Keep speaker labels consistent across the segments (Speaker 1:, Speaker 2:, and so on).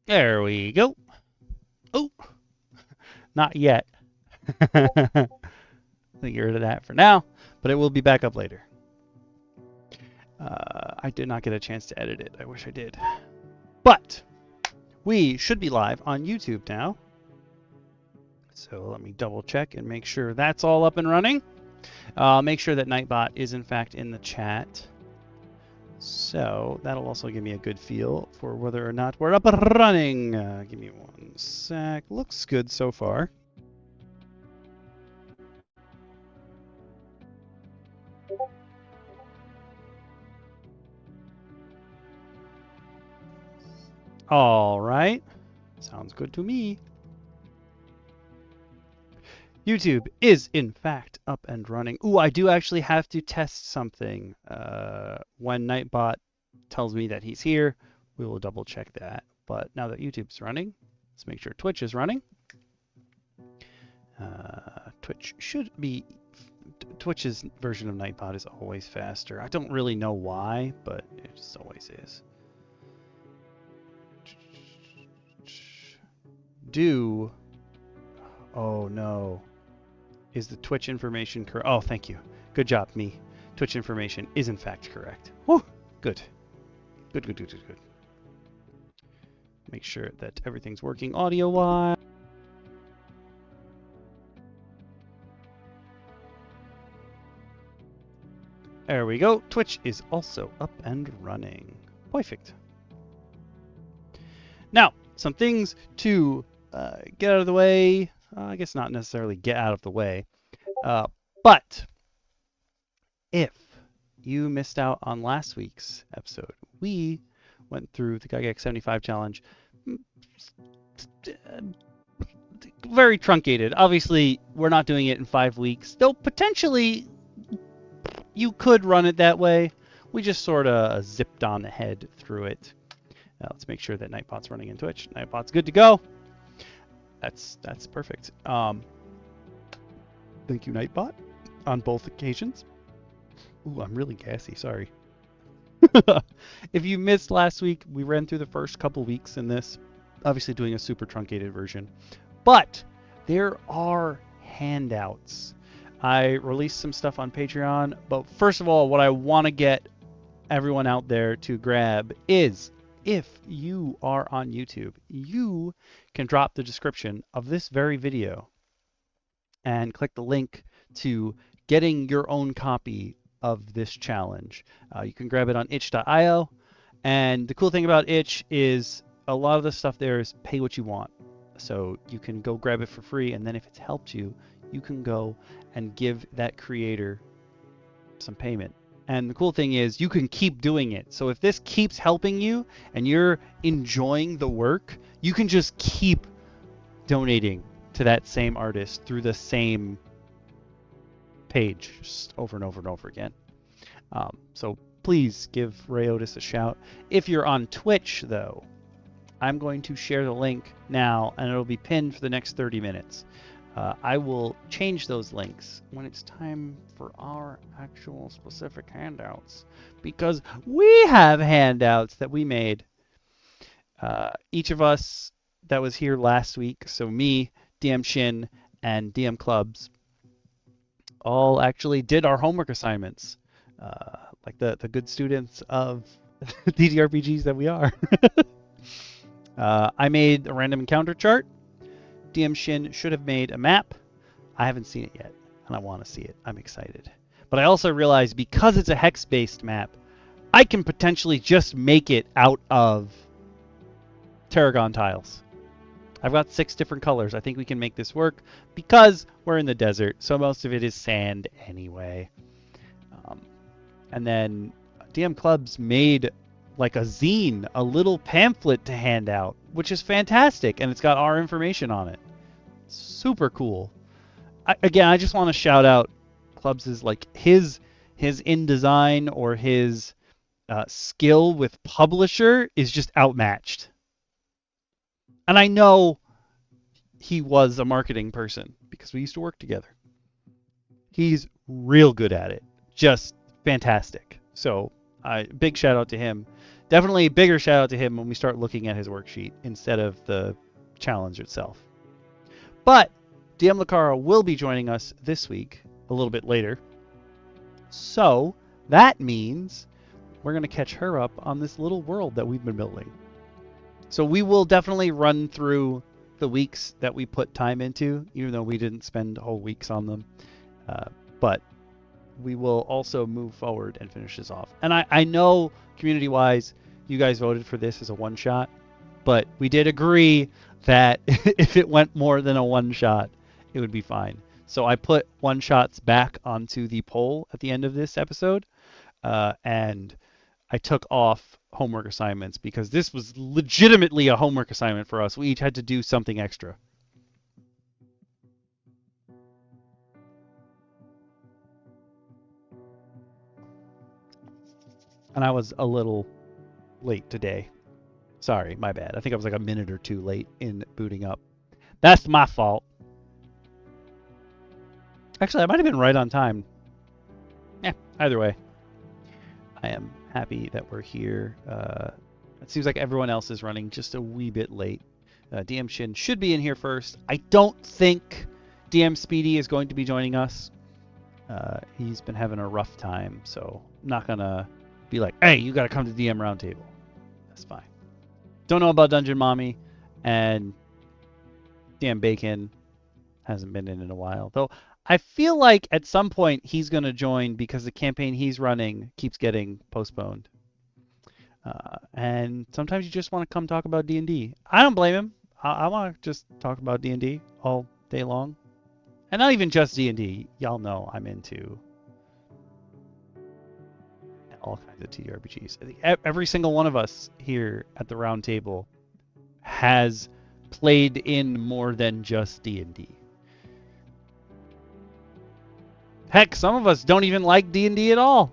Speaker 1: There we go. Oh, not yet. Get rid of that for now, but it will be back up later. I did not get a chance to edit it. I wish I did. But we should be live on YouTube now. So let me double check and make sure that's all up and running. Make sure that Nightbot is in fact in the chat. So that'll also give me a good feel for whether or not we're up and running. Give me one sec. Looks good so far. All right. Sounds good to me. YouTube is in fact up and running. Ooh, I do actually have to test something. When Nightbot tells me that he's here, we will double check that. But now that YouTube's running, let's make sure Twitch is running. Twitch should be... Twitch's version of Nightbot is always faster. I don't really know why, but it just always is. Oh no. Is the Twitch information correct? Oh, thank you. Good job, me. Twitch information is in fact correct. Whew, good. Good. Make sure that everything's working audio-wise. There we go. Twitch is also up and running. Perfect. Now, some things to get out of the way. I guess not necessarily get out of the way. But if you missed out on last week's episode, we went through the Gygax 75 challenge. Very truncated. Obviously, we're not doing it in 5 weeks, though potentially you could run it that way. We just sort of zipped on ahead through it. Now, let's make sure that Nightbot's running in Twitch. Nightbot's good to go. That's perfect. Thank you, Nightbot, on both occasions. Ooh, I'm really gassy. Sorry. If you missed last week, we ran through the first couple weeks in this, obviously doing a super truncated version. But there are handouts. I released some stuff on Patreon, but first of all, what I want to get everyone out there to grab is, if you are on YouTube, you can drop the description of this very video and click the link to getting your own copy of this challenge. You can grab it on itch.io, and the cool thing about itch is a lot of the stuff there is pay what you want. So you can go grab it for free, and then if it's helped you, you can go and give that creator some payment. And the cool thing is you can keep doing it. So if this keeps helping you and you're enjoying the work, you can just keep donating to that same artist through the same page, just over and over and over again. So please give Ray Otus a shout. If you're on Twitch, though, I'm going to share the link now, and it'll be pinned for the next 30 minutes. I will change those links when it's time for our actual specific handouts, because we have handouts that we made. Each of us that was here last week, so me, DM Shin, and DM Clubs, all actually did our homework assignments, like the good students of TTRPGs that we are. I made a random encounter chart. DM Shin should have made a map. I haven't seen it yet, and I want to see it. I'm excited. But I also realized because it's a hex-based map, I can potentially just make it out of Tarragon tiles. I've got 6 different colors. I think we can make this work because we're in the desert, so most of it is sand anyway. And then DM Clubs made like a zine, a little pamphlet to hand out, which is fantastic, and it's got our information on it. Super cool. Again, I just want to shout out Clubs' like his InDesign or his skill with publisher is just outmatched. And I know he was a marketing person because we used to work together. He's real good at it. Just fantastic. So big shout out to him. definitely a bigger shout out to him when we start looking at his worksheet instead of the challenge itself. But DM Lacara will be joining us this week, a little bit later. So that means we're going to catch her up on this little world that we've been building. So we will definitely run through the weeks that we put time into, even though we didn't spend whole weeks on them. But we will also move forward and finish this off. And I know community-wise, you guys voted for this as a one-shot, but we did agree that if it went more than a one-shot, it would be fine. So I put one-shots back onto the poll at the end of this episode, and I took off homework assignments because this was legitimately a homework assignment for us. We each had to do something extra. And I was a little late today. Sorry, my bad. I think I was like a minute or two late in booting up. That's my fault. Actually, I might have been right on time. Yeah, either way. I am happy that we're here. It seems like everyone else is running just a wee bit late. DM Shin should be in here first. I don't think DM Speedy is going to be joining us. He's been having a rough time, so I'm not going to be like, hey, you got to come to DM Roundtable. That's fine. Don't know about Dungeon Mommy, and DM Bacon hasn't been in a while. Though I feel like at some point he's going to join because the campaign he's running keeps getting postponed. And sometimes you just want to come talk about D&D. I don't blame him. I want to just talk about D&D all day long. And not even just D&D. Y'all know I'm into all kinds of TTRPGs. I think every single one of us here at the round table has played in more than just D&D. Heck, some of us don't even like D&D at all.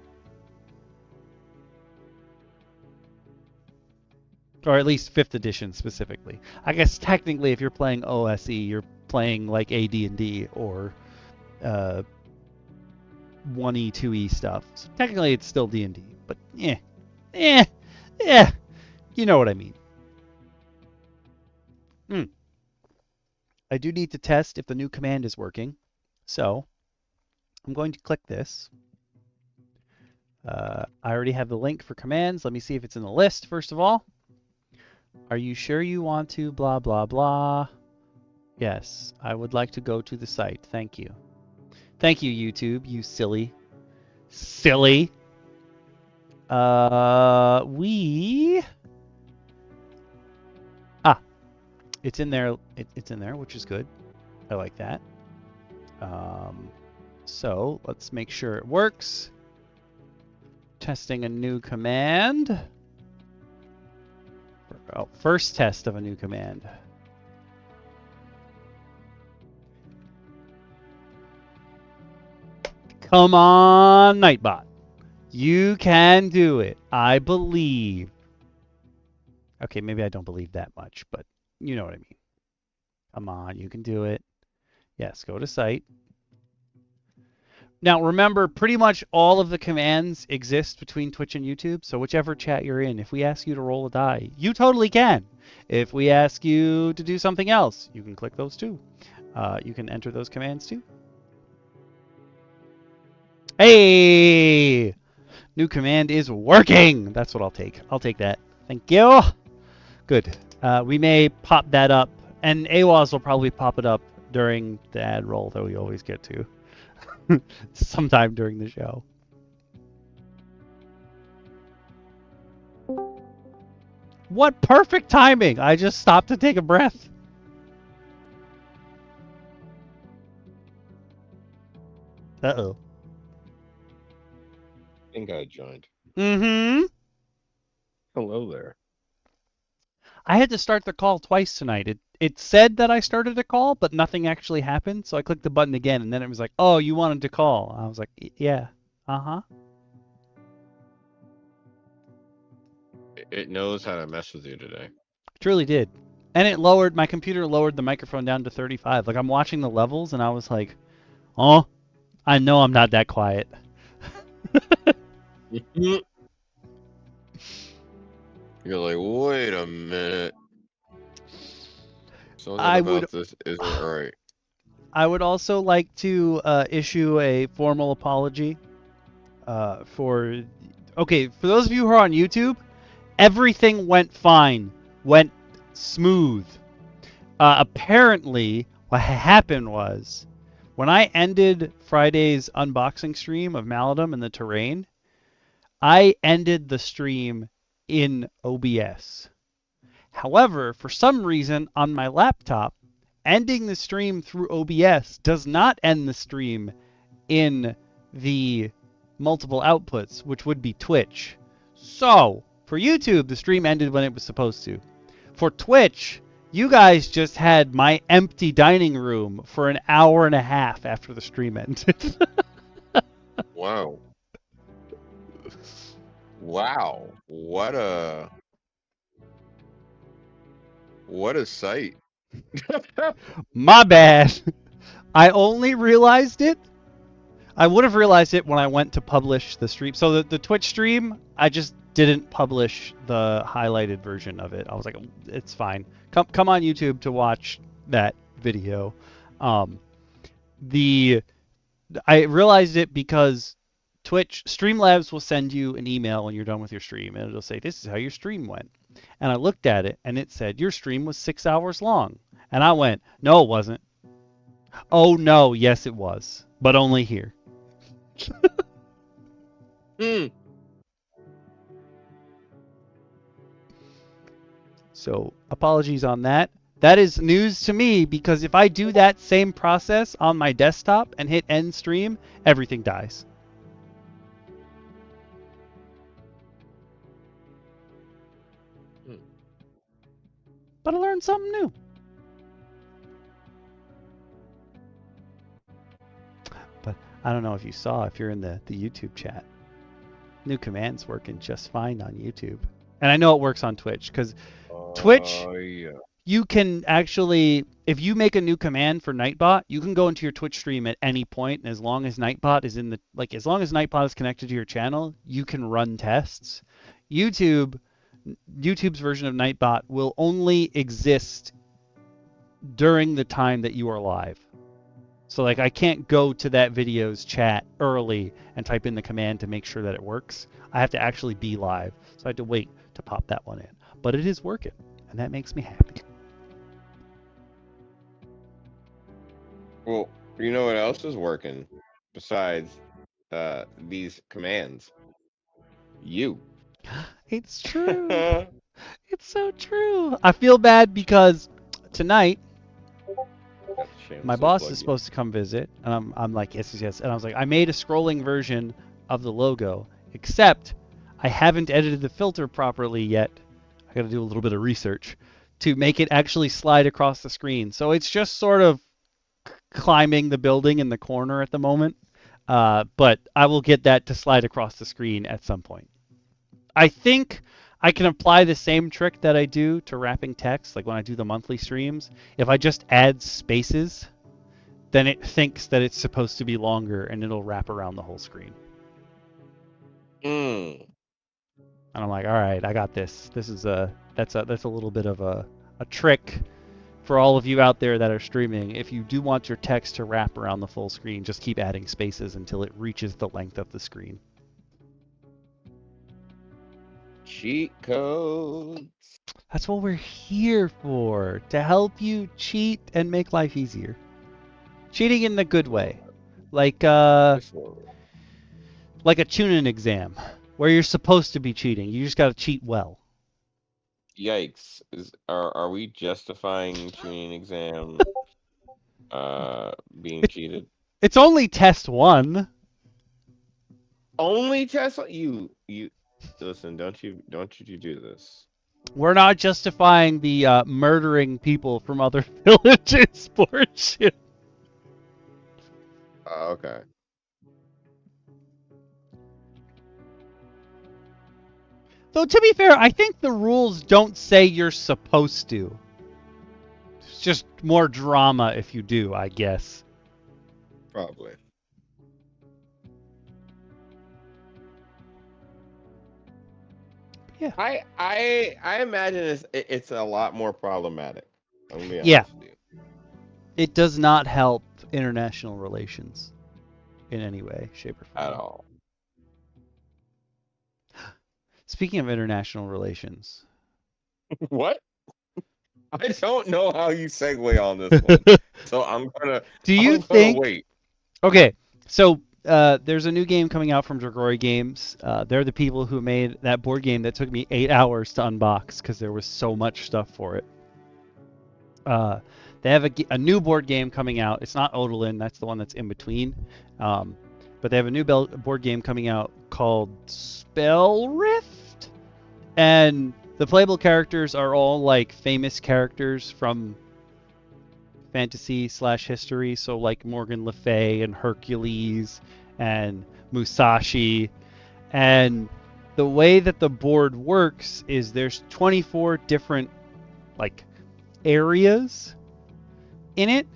Speaker 1: Or at least 5th edition specifically. I guess technically if you're playing OSE, you're playing like AD&D or 1E, 2E stuff. So technically it's still D&D, but you know what I mean. I do need to test if the new command is working. So I'm going to click this. I already have the link for commands. Let me see if it's in the list, first of all. Are you sure you want to blah, blah, blah? Yes, I would like to go to the site. Thank you. Thank you, YouTube, you silly. Silly. It's in there. It's in there, which is good. I like that. So let's make sure it works. Testing a new command. Oh, first test of a new command. Come on, Nightbot. You can do it. I believe. Okay, maybe I don't believe that much, but you know what I mean. Come on, you can do it. Yes, go to site. Now, remember, pretty much all of the commands exist between Twitch and YouTube, so whichever chat you're in, if we ask you to roll a die, you totally can. If we ask you to do something else, you can click those too. You can enter those commands too. Hey! New command is working! That's what I'll take. I'll take that. Thank you. Good. We may pop that up, and AWAS will probably pop it up during the ad roll that we always get to. Sometime during the show. What perfect timing! I just stopped to take a breath. Uh-oh.
Speaker 2: I think I joined.
Speaker 1: Mm-hmm.
Speaker 2: Hello there.
Speaker 1: I had to start the call twice tonight. It said that I started a call, but nothing actually happened. So I clicked the button again, and then it was like, oh, you wanted to call. I was like, yeah. Uh-huh.
Speaker 2: It knows how to mess with you today.
Speaker 1: Truly did. And it lowered, my computer lowered the microphone down to 35. Like, I'm watching the levels, and I was like, oh, I know I'm not that quiet.
Speaker 2: You're like, wait a minute. Something
Speaker 1: I would
Speaker 2: about this isn't right.
Speaker 1: I would also like to issue a formal apology for. Okay, for those of you who are on YouTube, everything went fine, went smooth. Apparently, what happened was when I ended Friday's unboxing stream of Maladum and the Terrain, I ended the stream in OBS. However, for some reason on my laptop, ending the stream through OBS does not end the stream in the multiple outputs, which would be Twitch. So, for YouTube, the stream ended when it was supposed to. For Twitch, you guys just had my empty dining room for an hour and a half after the stream ended.
Speaker 2: Wow. Wow. What a sight.
Speaker 1: My bad. I only realized it. I would have realized it when I went to publish the stream. So the Twitch stream, I just didn't publish the highlighted version of it. I was like, it's fine. Come on YouTube to watch that video. The I realized it because Twitch Streamlabs will send you an email when you're done with your stream, and it'll say, "This is how your stream went." And I looked at it, and it said, "Your stream was 6 hours long." And I went, "No, it wasn't." Oh no, yes it was, but only here.
Speaker 2: Hmm.
Speaker 1: So apologies on that. That is news to me because if I do that same process on my desktop and hit end stream, everything dies. But I learned something new. But I don't know if you saw, if you're in the YouTube chat, new commands working just fine on YouTube. And I know it works on Twitch because Twitch,
Speaker 2: Yeah.
Speaker 1: you can actually, if you make a new command for Nightbot, you can go into your Twitch stream at any point, and as long as Nightbot is in the, like, as long as Nightbot is connected to your channel, you can run tests. YouTube's version of Nightbot will only exist during the time that you are live. So, like, I can't go to that video's chat early and type in the command to make sure that it works. I have to actually be live. So I had to wait to pop that one in. But it is working, and that makes me happy.
Speaker 2: Well, you know what else is working besides these commands? You.
Speaker 1: It's true. It's so true. I feel bad because tonight my boss is supposed to come visit, and I'm like, yes, yes, yes. And I was like, I made a scrolling version of the logo, except I haven't edited the filter properly yet. I got to do a little bit of research to make it actually slide across the screen. So it's just sort of climbing the building in the corner at the moment. But I will get that to slide across the screen at some point. I think I can apply the same trick that I do to wrapping text, like when I do the monthly streams. If I just add spaces, then it thinks that it's supposed to be longer and it'll wrap around the whole screen.
Speaker 2: Mm.
Speaker 1: And I'm like, all right, I got this. That's a little bit of a trick for all of you out there that are streaming. If you do want your text to wrap around the full screen, just keep adding spaces until it reaches the length of the screen.
Speaker 2: Cheat codes.
Speaker 1: That's what we're here for, to help you cheat and make life easier. Cheating in the good way. Like a tuning exam where you're supposed to be cheating. You just got to cheat well.
Speaker 2: Yikes. Are we justifying tuning exam being cheated?
Speaker 1: It's only test 1.
Speaker 2: Only test you listen, don't you do this.
Speaker 1: We're not justifying the murdering people from other villages portion.
Speaker 2: Okay.
Speaker 1: Though, to be fair, I think the rules don't say you're supposed to. It's just more drama if you do, I guess.
Speaker 2: Probably.
Speaker 1: Yeah.
Speaker 2: I imagine it's a lot more problematic. I'm gonna be
Speaker 1: Yeah.
Speaker 2: honest with you.
Speaker 1: It does not help international relations in any way, shape, or
Speaker 2: At
Speaker 1: form.
Speaker 2: all.
Speaker 1: Speaking of international relations.
Speaker 2: What? I don't know how you segue on this one, so
Speaker 1: Do you
Speaker 2: I'm gonna
Speaker 1: think?
Speaker 2: wait.
Speaker 1: Okay, so there's a new game coming out from Dragori Games. They're the people who made that board game that took me 8 hours to unbox because there was so much stuff for it. They have a new board game coming out. It's not Odalin, that's the one that's in between. But they have a new board game coming out called Spell Rift. And the playable characters are all like famous characters from fantasy/history. So like Morgan Le Fay and Hercules and Musashi. And the way that the board works is there's 24 different like areas in it,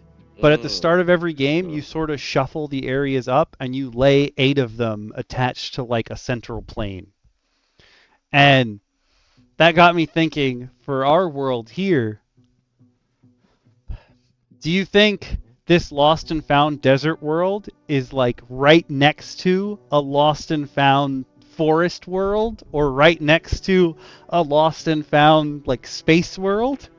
Speaker 1: but at the start of every game you sort of shuffle the areas up and you lay 8 of them attached to like a central plane. And that got me thinking, for our world here, do you think this lost and found desert world is like right next to a lost and found forest world, or right next to a lost and found like space world?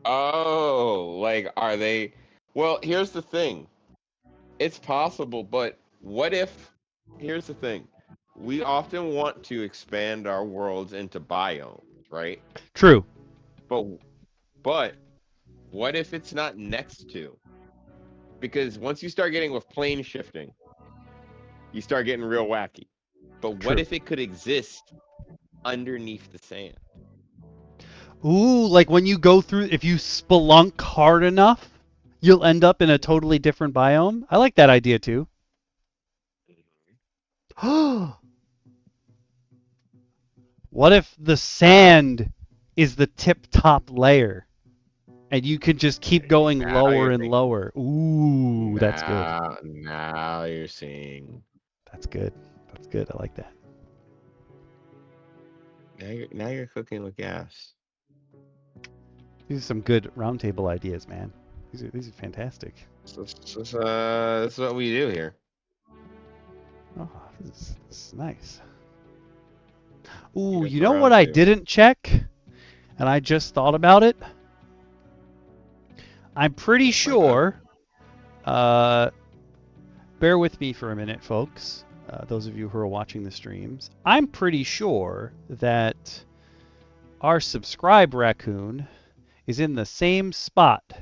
Speaker 2: Oh, like are they? Well, here's the thing. It's possible, but what if? Here's the thing. We often want to expand our worlds into biomes, right?
Speaker 1: True.
Speaker 2: But but what if it's not next to? Because once you start getting with plane shifting, you start getting real wacky. But what
Speaker 1: True.
Speaker 2: if it could exist underneath the sand?
Speaker 1: Ooh, like when you go through, if you spelunk hard enough, you'll end up in a totally different biome. I like that idea too. What if the sand is the tip top layer and you could just keep going
Speaker 2: Now
Speaker 1: lower
Speaker 2: you're
Speaker 1: and
Speaker 2: thinking.
Speaker 1: lower? Ooh, that's good.
Speaker 2: Now you're seeing.
Speaker 1: That's good. That's good. I like that.
Speaker 2: Now you're cooking with gas.
Speaker 1: These are some good roundtable ideas, man. These are fantastic.
Speaker 2: This is what we do here.
Speaker 1: Oh, this is nice.
Speaker 2: You
Speaker 1: Ooh,
Speaker 2: got
Speaker 1: you
Speaker 2: the
Speaker 1: know what
Speaker 2: round
Speaker 1: I
Speaker 2: table.
Speaker 1: didn't check? And I just thought about it. I'm pretty
Speaker 2: My bad.
Speaker 1: sure. Bear with me for a minute, folks. Those of you who are watching the streams, I'm pretty sure that our subscribe raccoon is in the same spot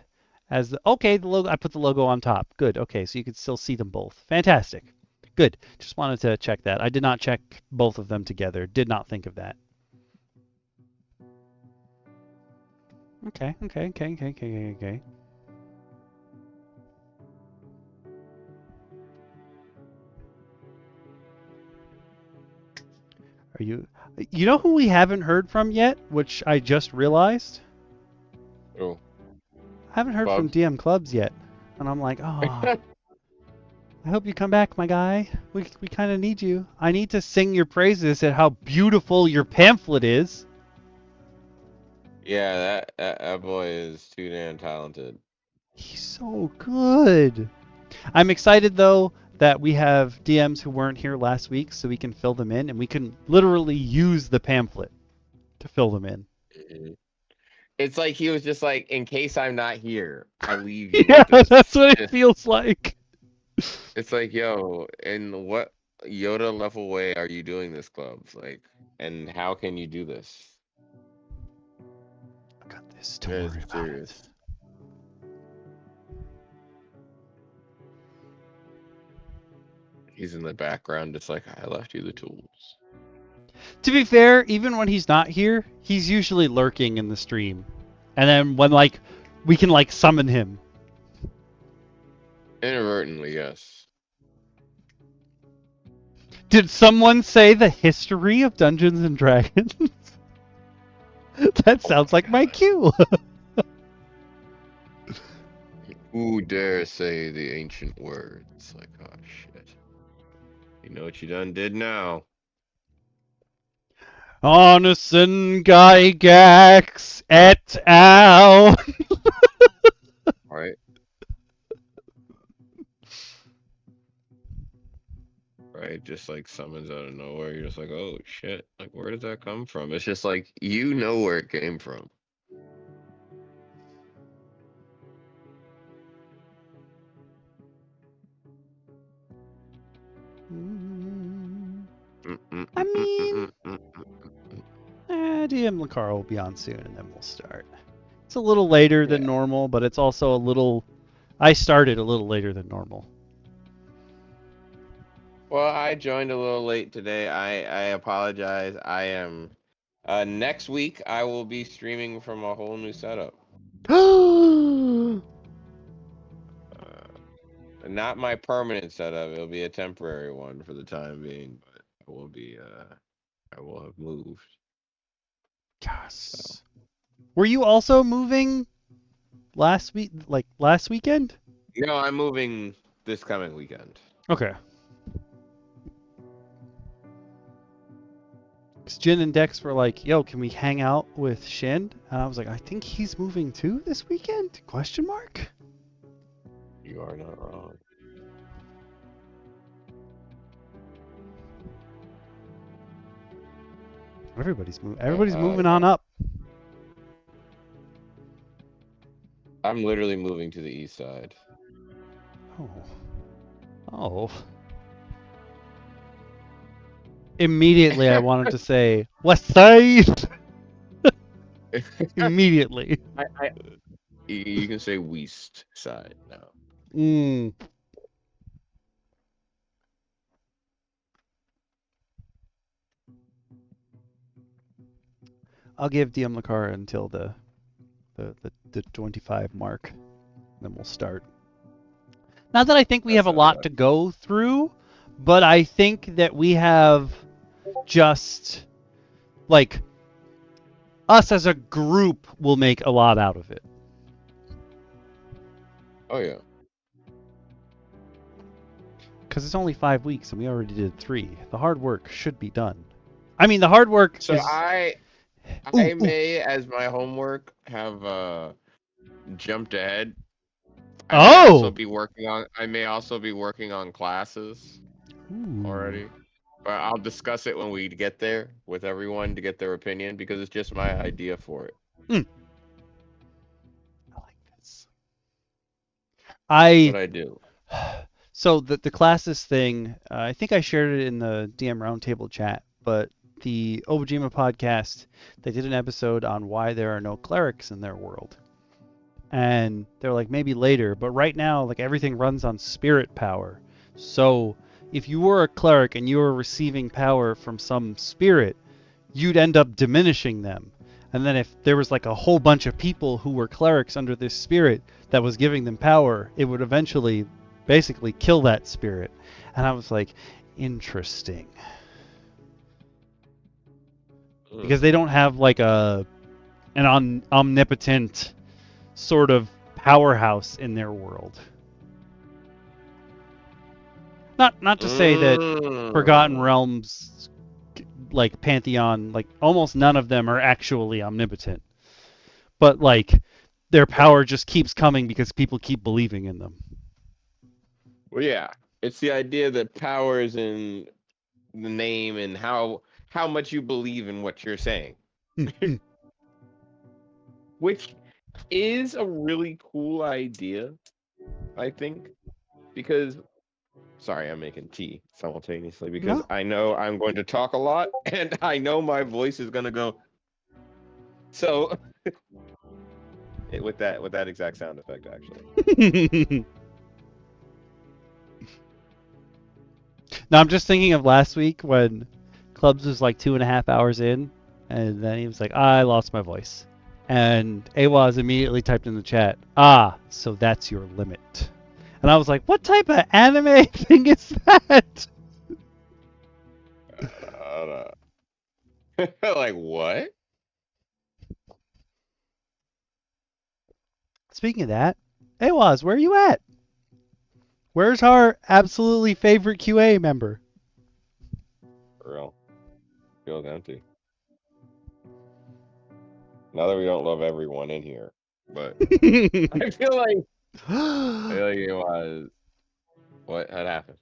Speaker 1: as the. Okay, the logo. I put the logo on top. Good. Okay, so you can still see them both. Fantastic. Good. Just wanted to check that. I did not check both of them together. Did not think of that. Okay. Are you? You know who we haven't heard from yet, which I just realized?
Speaker 2: Oh,
Speaker 1: I haven't heard from
Speaker 2: clubs.
Speaker 1: DM Clubs yet. And I'm like, oh, I hope you come back, my guy. We kind of need you. I need to sing your praises at how beautiful your pamphlet is.
Speaker 2: Yeah, that boy is too damn talented.
Speaker 1: He's so good. I'm excited, though, that we have DMs who weren't here last week so we can fill them in, and we can literally use the pamphlet to fill them in.
Speaker 2: Mhm. It's like he was just like, in case I'm not here, I'll leave you
Speaker 1: Yeah,
Speaker 2: with
Speaker 1: that's
Speaker 2: this.
Speaker 1: what it feels like.
Speaker 2: It's like, yo, in what Yoda level way are you doing this, clubs? Like, and how can you do this?
Speaker 1: I got this. Don't
Speaker 2: It's
Speaker 1: worry about it.
Speaker 2: serious. He's in the background, just like I left you the tools.
Speaker 1: To be fair, even when he's not here, he's usually lurking in the stream. And then when like we can like summon him.
Speaker 2: Inadvertently, yes.
Speaker 1: Did someone say the history of Dungeons and Dragons? That
Speaker 2: Oh my
Speaker 1: sounds like my
Speaker 2: god.
Speaker 1: cue.
Speaker 2: Who dare say the ancient words? Like, oh shit. You know what you done did now.
Speaker 1: Otus and Gygax et al.
Speaker 2: Right? Right? Just like summons out of nowhere. You're just like, oh shit. Like, where did that come from? It's just like, you know where it came from.
Speaker 1: I mean, DM Lacara will be on soon, and then we'll start. It's a little later than
Speaker 2: Yeah.
Speaker 1: normal, but it's also a little. I started a little later than normal.
Speaker 2: Well, I joined a little late today. I apologize. I am next week I will be streaming from a whole new setup. Not my permanent setup. It'll be a temporary one for the time being, but I will be I will have moved.
Speaker 1: Gosh.
Speaker 2: So.
Speaker 1: Were you also moving last week, like last weekend?
Speaker 2: No, I'm moving this coming weekend.
Speaker 1: Okay. Because Jin and Dex were like, "Yo, can we hang out with Shin?" And I was like, "I think he's moving too this weekend?" Question mark.
Speaker 2: You are not wrong.
Speaker 1: Everybody's moving on
Speaker 2: Yeah.
Speaker 1: up.
Speaker 2: I'm literally moving to the east side.
Speaker 1: Oh. Oh. Immediately, I wanted to say West Side. Immediately.
Speaker 2: You can say west side now.
Speaker 1: Mm. I'll give DM Lacara until the 25 mark, then we'll start. Not that I think we have a lot to go through, but I think that we have just like us as a group will make a lot out of it.
Speaker 2: Oh yeah.
Speaker 1: Because it's only 5 weeks and we already did 3. The hard work should be done. I mean, the hard work
Speaker 2: So
Speaker 1: is.
Speaker 2: I may, as my homework, have jumped ahead. I may also be working on. I may also be working on classes already, but I'll discuss it when we get there with everyone to get their opinion because it's just my idea for it.
Speaker 1: I like this.
Speaker 2: That's what I do.
Speaker 1: So the classes thing, I think I shared it in the DM Roundtable chat, but the Obajima podcast, they did an episode on why there are no clerics in their world. And they're like, maybe later, but right now, like everything runs on spirit power. So if you were a cleric and you were receiving power from some spirit, you'd end up diminishing them. And then if there was like a whole bunch of people who were clerics under this spirit that was giving them power, it would eventually basically kill that spirit. And I was like, interesting. Because they don't have like an omnipotent sort of powerhouse in their world. Not to say that Forgotten Realms, like Pantheon, like almost none of them are actually omnipotent. But like their power just keeps coming because people keep believing in them.
Speaker 2: Well, yeah, it's the idea that power is in the name and how much you believe in what you're saying, which is a really cool idea, I think, because. Sorry, I'm making tea simultaneously because I know I'm going to talk a lot and I know my voice is going to go. So, with that exact sound effect, actually.
Speaker 1: Now I'm just thinking of last week when Clubs was like 2.5 hours in, and then he was like, I lost my voice. And Awaz immediately typed in the chat, so that's your limit. And I was like, what type of anime thing is that?
Speaker 2: Like, what?
Speaker 1: Speaking of that, Awaz, where are you at? Where's our absolutely favorite QA member?
Speaker 2: For real. Feels empty. Now that we don't love everyone in here, but I feel like it was what had happened.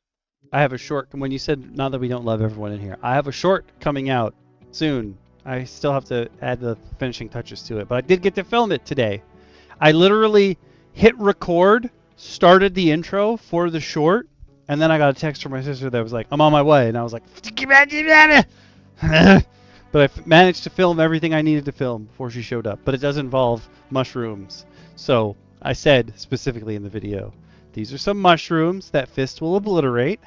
Speaker 1: I have a short. When you said not that we don't love everyone in here, I have a short coming out soon. I still have to add the finishing touches to it, but I did get to film it today. I literally hit record, started the intro for the short, and then I got a text from my sister that was like, "I'm on my way," and I was like, but I managed to film everything I needed to film before she showed up. But it does involve mushrooms, so I said specifically in the video, these are some mushrooms that Fist will obliterate.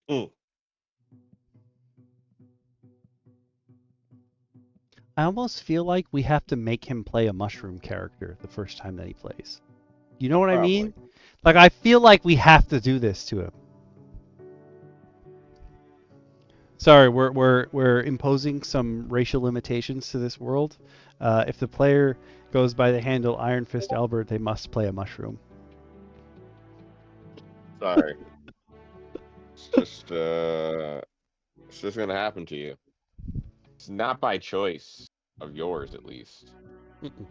Speaker 2: Mm.
Speaker 1: I almost feel like we have to make him play a mushroom character the first time that he plays. You know what I
Speaker 2: Probably.
Speaker 1: mean? Like, I feel like we have to do this to him. Sorry, we're imposing some racial limitations to this world. If the player goes by the handle Iron Fist Albert, they must play a mushroom.
Speaker 2: Sorry. It's just gonna happen to you. It's not by choice of yours, at least.
Speaker 1: Mm-mm.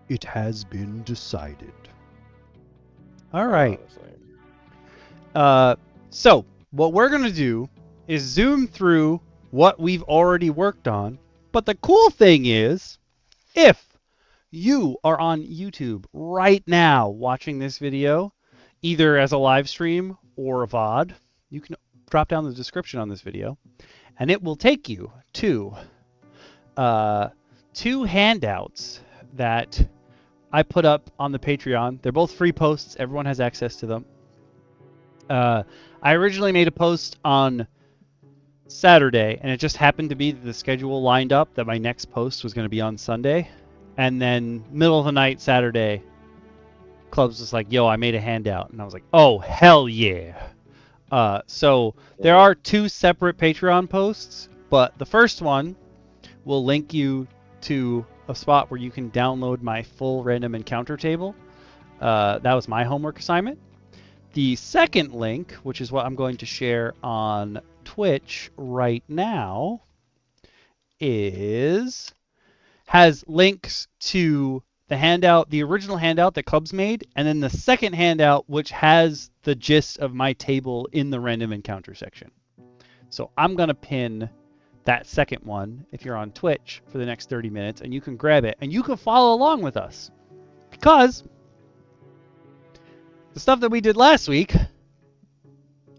Speaker 1: It has been decided. All right. So what we're gonna do is zoom through what we've already worked on. But the cool thing is, if you are on YouTube right now watching this video, either as a live stream or a VOD, you can drop down the description on this video, and it will take you to two handouts that I put up on the Patreon. They're both free posts. Everyone has access to them. I originally made a post on Saturday, and it just happened to be that the schedule lined up that my next post was going to be on Sunday. And then middle of the night Saturday, Clubs was like, yo, I made a handout. And I was like, oh, hell yeah. So there are two separate Patreon posts, but the first one will link you to a spot where you can download my full random encounter table. That was my homework assignment. The second link, which is what I'm going to share on Twitch right now, has links to the handout, the original handout that Clubs made, and then the second handout, which has the gist of my table in the random encounter section. So I'm going to pin that second one if you're on Twitch for the next 30 minutes, and you can grab it, and you can follow along with us. Because the stuff that we did last week...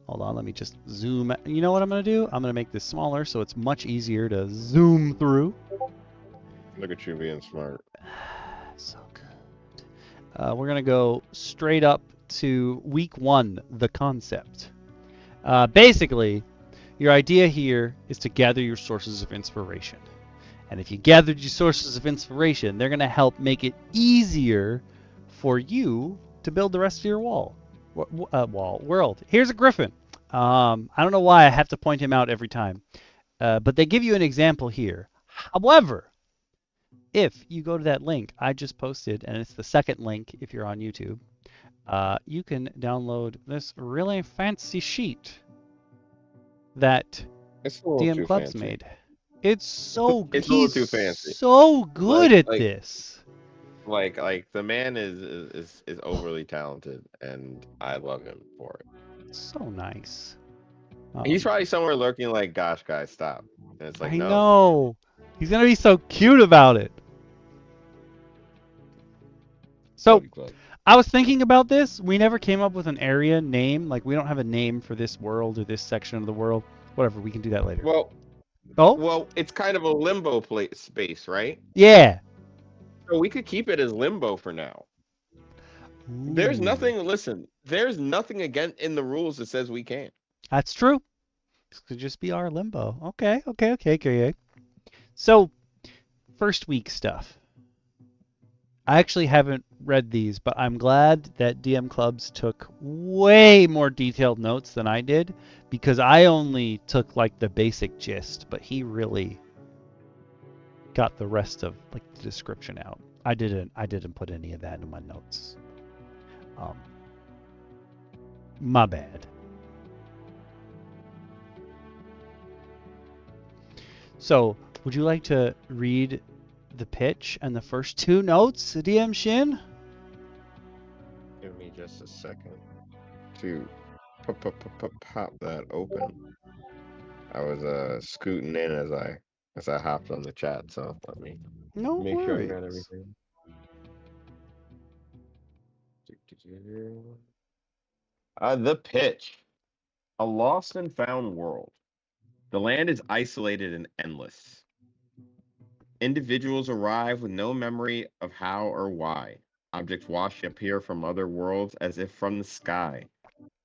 Speaker 1: Hold on, let me just zoom. You know what I'm going to do? I'm going to make this smaller so it's much easier to zoom through.
Speaker 2: Look at you being smart.
Speaker 1: So good. We're going to go straight up to week 1, the concept. Basically, your idea here is to gather your sources of inspiration. And if you gathered your sources of inspiration, they're going to help make it easier for you to build the rest of your world. Here's a griffin. I don't know why I have to point him out every time. But they give you an example here. However, if you go to that link I just posted, and it's the second link if you're on YouTube, you can download this really fancy sheet that DM Clubs made. It's so good.
Speaker 2: It's a little too fancy.
Speaker 1: So good at this.
Speaker 2: Like the man is overly talented, and I love him for it.
Speaker 1: So nice.
Speaker 2: He's probably somewhere lurking like, gosh, guys, stop. And it's like,
Speaker 1: I
Speaker 2: no.
Speaker 1: know. He's going to be so cute about it. So, I was thinking about this. We never came up with an area name. Like, we don't have a name for this world or this section of the world. Whatever, we can do that later.
Speaker 2: Well, it's kind of a limbo space, right?
Speaker 1: Yeah.
Speaker 2: So we could keep it as limbo for now. Ooh. There's nothing again in the rules that says we can't.
Speaker 1: That's true. This could just be our limbo. Okay. So, first week stuff. I actually haven't read these, but I'm glad that DM Clubs took way more detailed notes than I did, because I only took like the basic gist, but he really got the rest of like the description out. I didn't put any of that in my notes. My bad. So, would you like to read the pitch and the first two notes, DM Shin?
Speaker 2: Give me just a second to pop that open. I was scooting in as I hopped on the chat, so let me
Speaker 1: No
Speaker 2: make sure I got
Speaker 1: worries.
Speaker 2: everything. The pitch. A lost and found world. The land is isolated and endless. Individuals arrive with no memory of how or why. Objects wash appear from other worlds as if from the sky.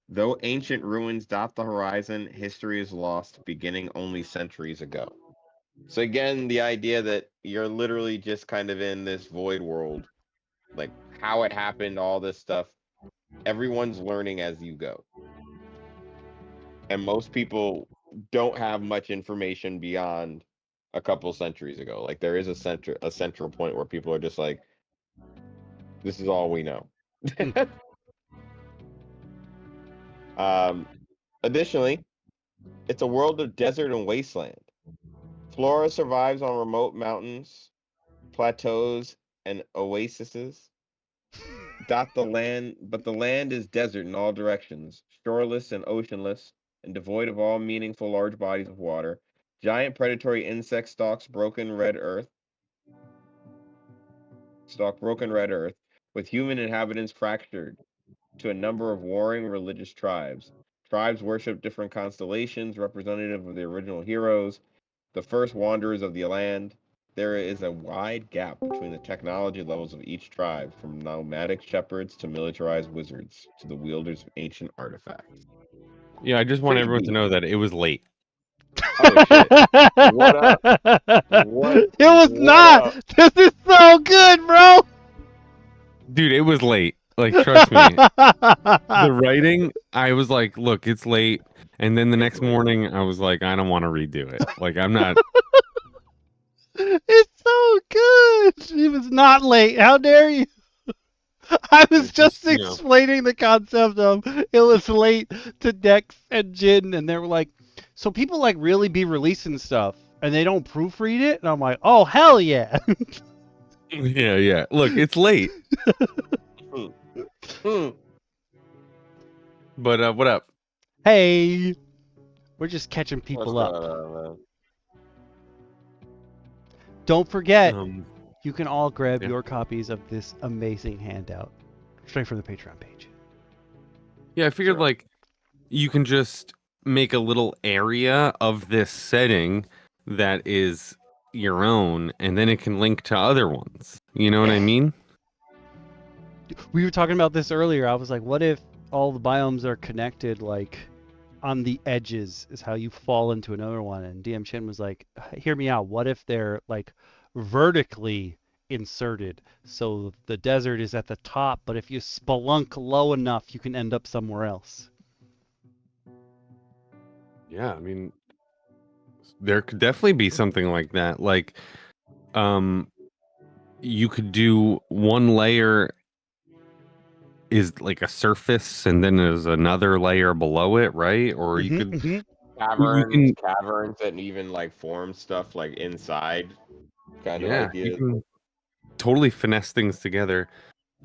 Speaker 2: Though ancient ruins dot the horizon, history is lost, beginning only centuries ago. So again, the idea that you're literally just kind of in this void world, like how it happened, all this stuff, everyone's learning as you go. And most people don't have much information beyond a couple centuries ago. Like there is a central point where people are just like, this is all we know. Additionally, it's a world of desert and wasteland. Flora survives on remote mountains, plateaus, and oases. Dot the land, but the land is desert in all directions, shoreless and oceanless, and devoid of all meaningful large bodies of water. Giant predatory insect stalk broken red earth, with human inhabitants fractured to a number of warring religious tribes. Tribes worship different constellations, representative of the original heroes, the first wanderers of the land. There is a wide gap between the technology levels of each tribe, from nomadic shepherds to militarized wizards to the wielders of ancient artifacts.
Speaker 3: Yeah, I just want
Speaker 2: Pretty
Speaker 3: everyone to
Speaker 2: deep.
Speaker 3: know that it was late.
Speaker 2: Oh shit! What up? What?
Speaker 1: It was
Speaker 2: What
Speaker 1: not.
Speaker 2: up?
Speaker 1: This is so good, bro.
Speaker 3: Dude, it was late. Like, trust me. The writing, I was like, look, it's late. And then the
Speaker 2: It's
Speaker 3: next
Speaker 2: late.
Speaker 3: morning, I was like, I don't want to redo it. Like, I'm not.
Speaker 1: It's so good. It was not late. How dare you? I was
Speaker 3: It's
Speaker 1: just
Speaker 3: just,
Speaker 1: explaining the concept of it was late to Dex and Jin, and they were like, so people like really be releasing stuff and they don't proofread it? And I'm like, oh, hell yeah.
Speaker 3: yeah. Look, it's late. But what up?
Speaker 1: Hey, we're just catching
Speaker 2: What's
Speaker 1: people
Speaker 2: going
Speaker 1: up.
Speaker 2: on, man?
Speaker 1: Don't forget,
Speaker 3: Um,
Speaker 1: you can all grab
Speaker 3: yeah.
Speaker 1: your copies of this amazing handout straight from the Patreon page.
Speaker 3: Yeah, I figured
Speaker 2: Sure.
Speaker 3: like you can just make a little area of this setting that is your own, and then it can link to other ones. You know what I mean?
Speaker 1: We were talking about this earlier. I was like, what if all the biomes are connected, like on the edges is how you fall into another one? And DM Shin was like, hear me out. What if they're like vertically inserted? So the desert is at the top, but if you spelunk low enough, you can end up somewhere else.
Speaker 3: Yeah, I mean, there could definitely be something like that. Like, you could do one layer is like a surface, and then there's another layer below it, right? Or you could, you can,
Speaker 2: Caverns that even like form stuff like inside kind of
Speaker 3: yeah, you
Speaker 2: ideas.
Speaker 3: can totally finesse things together.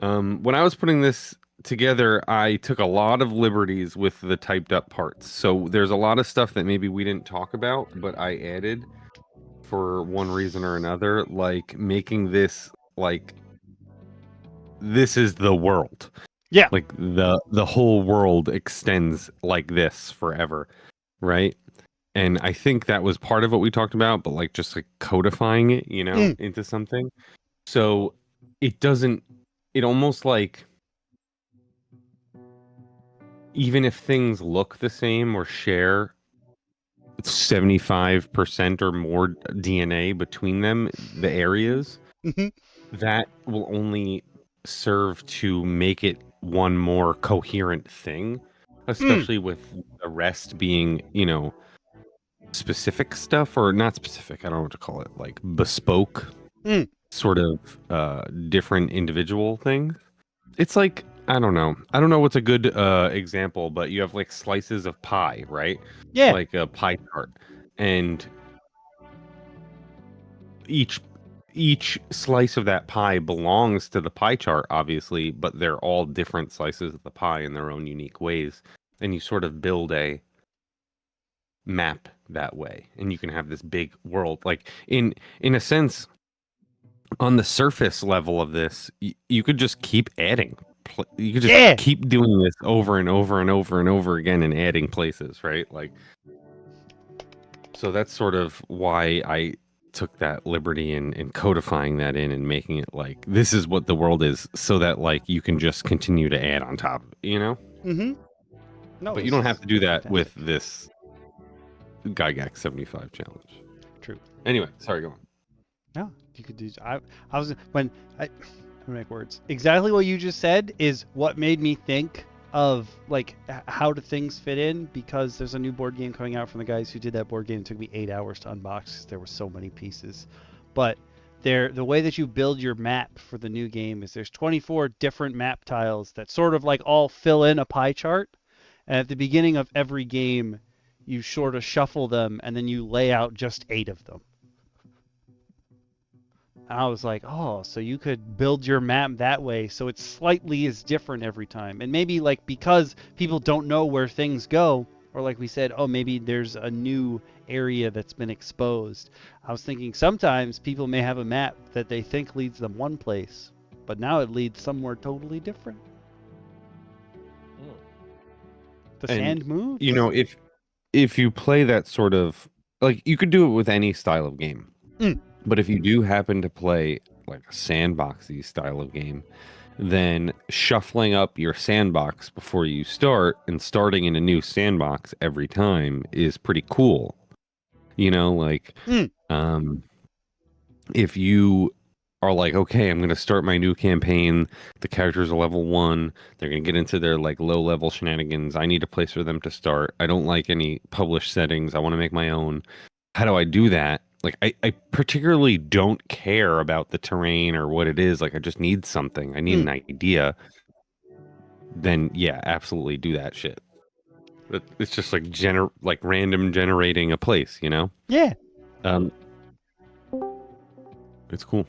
Speaker 3: When I was putting this together, I took a lot of liberties with the typed up parts. So there's a lot of stuff that maybe we didn't talk about, but I added for one reason or another, like making this like this is the world.
Speaker 1: Yeah.
Speaker 3: Like the whole world extends like this forever, right? And I think that was part of what we talked about, but like just like codifying it, into something. So it doesn't, it almost like, even if things look the same or share 75% or more DNA between them, the areas, that will only serve to make it one more coherent thing, especially with the rest being, specific stuff, or not specific, I don't know what to call it, like bespoke, sort of different individual things. It's like, I don't know what's a good example, but you have like slices of pie, right?
Speaker 1: Yeah.
Speaker 3: Like a pie chart, and each slice of that pie belongs to the pie chart, obviously, but they're all different slices of the pie in their own unique ways. And you sort of build a map that way, and you can have this big world. Like in a sense, on the surface level of this, you could just keep adding. You could just keep doing this over and over and over and over again and adding places, right? Like, so that's sort of why I took that liberty in codifying that in and making it like this is what the world is, so that like you can just continue to add on top of it, you know?
Speaker 1: Mm-hmm. No,
Speaker 3: But you don't have to do that
Speaker 1: fantastic.
Speaker 3: with this Gygax 75 challenge.
Speaker 1: True.
Speaker 3: Anyway, sorry, go on.
Speaker 1: No, you could do. I was when I make words. Exactly what you just said is what made me think of like how do things fit in, because there's a new board game coming out from the guys who did that board game. It took me 8 hours to unbox because there were so many pieces. But the way that you build your map for the new game is there's 24 different map tiles that sort of like all fill in a pie chart. And at the beginning of every game, you sort of shuffle them and then you lay out just 8 of them. And I was like, oh, so you could build your map that way so it slightly is different every time. And maybe like because people don't know where things go, or like we said, oh, maybe there's a new area that's been exposed. I was thinking sometimes people may have a map that they think leads them one place, but now it leads somewhere totally different. The sand moves.
Speaker 3: You know, if you play that sort of like, you could do it with any style of game. But if you do happen to play like a sandboxy style of game, then shuffling up your sandbox before you start and starting in a new sandbox every time is pretty cool. You know, like if you are like, okay, I'm going to start my new campaign. The characters are level 1. They're going to get into their like low level shenanigans. I need a place for them to start. I don't like any published settings. I want to make my own. How do I do that? Like, I particularly don't care about the terrain or what it is. Like, I just need something. I need an idea. Then, yeah, absolutely do that shit. It's just like random generating a place, you know?
Speaker 1: Yeah.
Speaker 3: It's cool.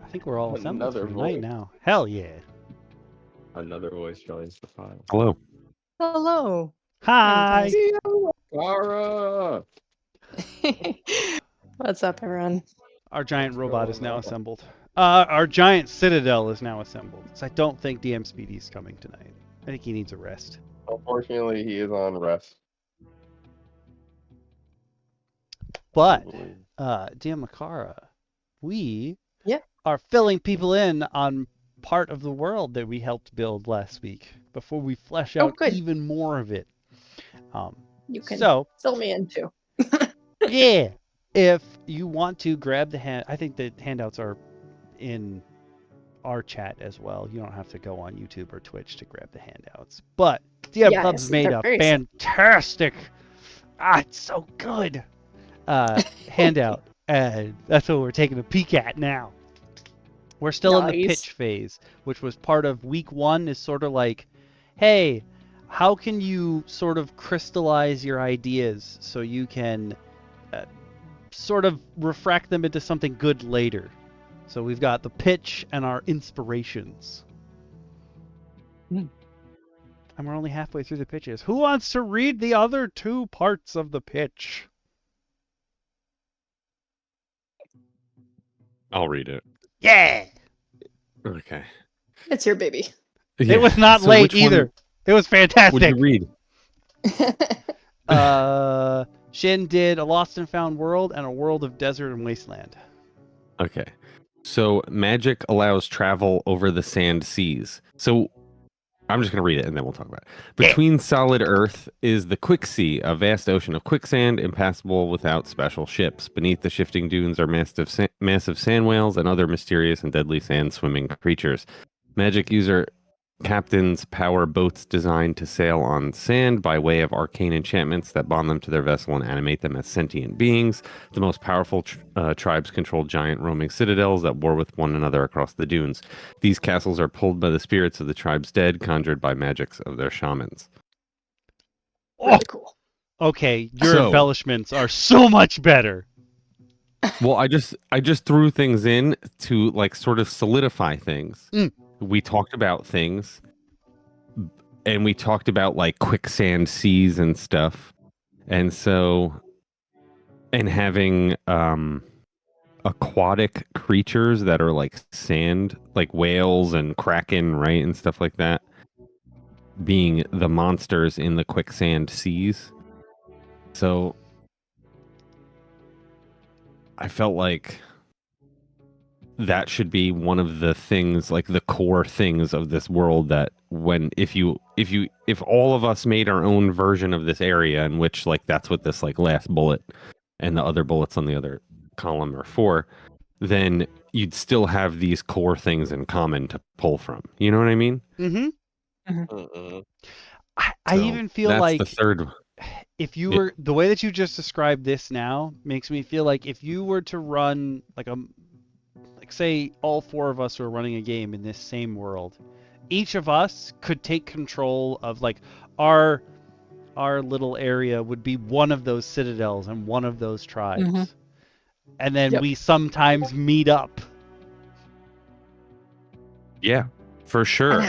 Speaker 1: I think we're all assembled
Speaker 2: Another
Speaker 1: for tonight
Speaker 2: voice.
Speaker 1: now. Hell yeah.
Speaker 2: Another voice joins the file.
Speaker 3: Hello.
Speaker 4: Hello.
Speaker 1: Hi.
Speaker 2: Lacara!
Speaker 4: What's up, everyone?
Speaker 1: Our giant robot is now assembled. Our giant citadel is now assembled. So I don't think DM Speedy is coming tonight. I think he needs a rest.
Speaker 2: Unfortunately, he is on rest.
Speaker 1: But DM Lacara, we are filling people in on part of the world that we helped build last week before we flesh out even more of it.
Speaker 4: You can fill me in too.
Speaker 1: Yeah. If you want to grab the I think the handouts are in our chat as well. You don't have to go on YouTube or Twitch to grab the handouts. But DM Clubs made a fantastic, it's so good, handout. And that's what we're taking a peek at now. We're still in the pitch phase, which was part of week 1, is sort of like, hey, how can you sort of crystallize your ideas so you can sort of refract them into something good later? So we've got the pitch and our inspirations. And we're only halfway through the pitches. Who wants to read the other 2 parts of the pitch?
Speaker 3: I'll read it.
Speaker 1: Yeah!
Speaker 3: Okay.
Speaker 4: It's your baby.
Speaker 1: Yeah. It was not late either. It was fantastic.
Speaker 3: What did you
Speaker 1: read? Shin did A Lost and Found World and A World of Desert and Wasteland.
Speaker 3: Okay. So magic allows travel over the sand seas. So I'm just going to read it and then we'll talk about it. Between solid earth is the quick sea, a vast ocean of quicksand, impassable without special ships. Beneath the shifting dunes are massive sand whales and other mysterious and deadly sand-swimming creatures. Magic user captains power boats designed to sail on sand by way of arcane enchantments that bond them to their vessel and animate them as sentient beings. The most powerful tribes control giant roaming citadels that war with one another across the dunes. These castles are pulled by the spirits of the tribe's dead, conjured by magics of their shamans.
Speaker 4: Really cool.
Speaker 1: Okay, your embellishments are so much better.
Speaker 3: Well, I just threw things in to like sort of solidify things. We talked about things, and we talked about like quicksand seas and stuff, and having aquatic creatures that are like sand, like whales and kraken, right, and stuff like that, being the monsters in the quicksand seas. So I felt like that should be one of the things, like the core things of this world, that if all of us made our own version of this area, in which like that's what this like last bullet and the other bullets on the other column are for, then you'd still have these core things in common to pull from. You know what I mean?
Speaker 1: I even feel
Speaker 3: that's
Speaker 1: like
Speaker 3: the third.
Speaker 1: If you were the way that you just described this now makes me feel like if you were to run like say all four of us are running a game in this same world, each of us could take control of like our little area would be one of those citadels and one of those tribes. And then we sometimes meet up.
Speaker 3: Yeah, for sure.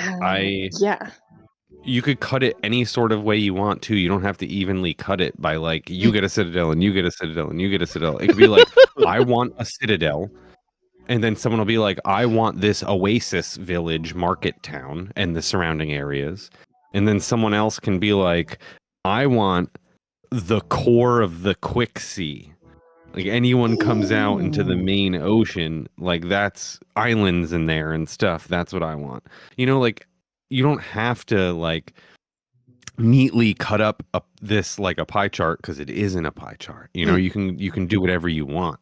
Speaker 3: You could cut it any sort of way you want to. You don't have to evenly cut it by like you get a citadel and you get a citadel and you get a citadel. It could be like I want a citadel, and then someone will be like, I want this oasis village, market town, and the surrounding areas. And then someone else can be like, I want the core of the quick sea. Like anyone comes out into the main ocean, like that's islands in there and stuff. That's what I want. You know, like you don't have to like neatly cut up this like a pie chart, because it isn't a pie chart. You know, you can do whatever you want.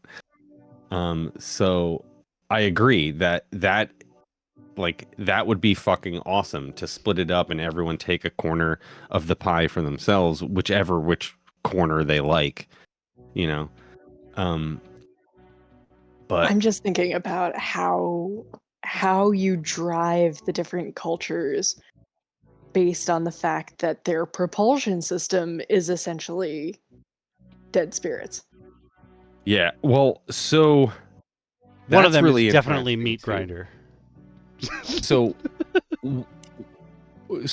Speaker 3: So I agree that would be fucking awesome to split it up and everyone take a corner of the pie for themselves, which corner they like, you know. But
Speaker 4: I'm just thinking about how you drive the different cultures based on the fact that their propulsion system is essentially dead spirits.
Speaker 3: Yeah, well, so
Speaker 1: one of them
Speaker 3: really
Speaker 1: is definitely meat grinder.
Speaker 3: So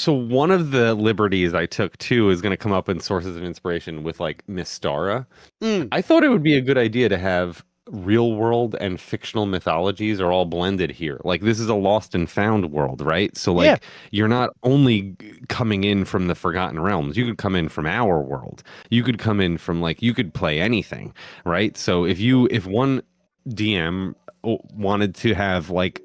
Speaker 3: one of the liberties I took too is going to come up in sources of inspiration with like Mystara. I thought it would be a good idea to have real world and fictional mythologies are all blended here. Like this is a lost and found world, right? So like you're not only coming in from the Forgotten Realms, you could come in from our world. You could come in from like, you could play anything, right? So if one DM wanted to have like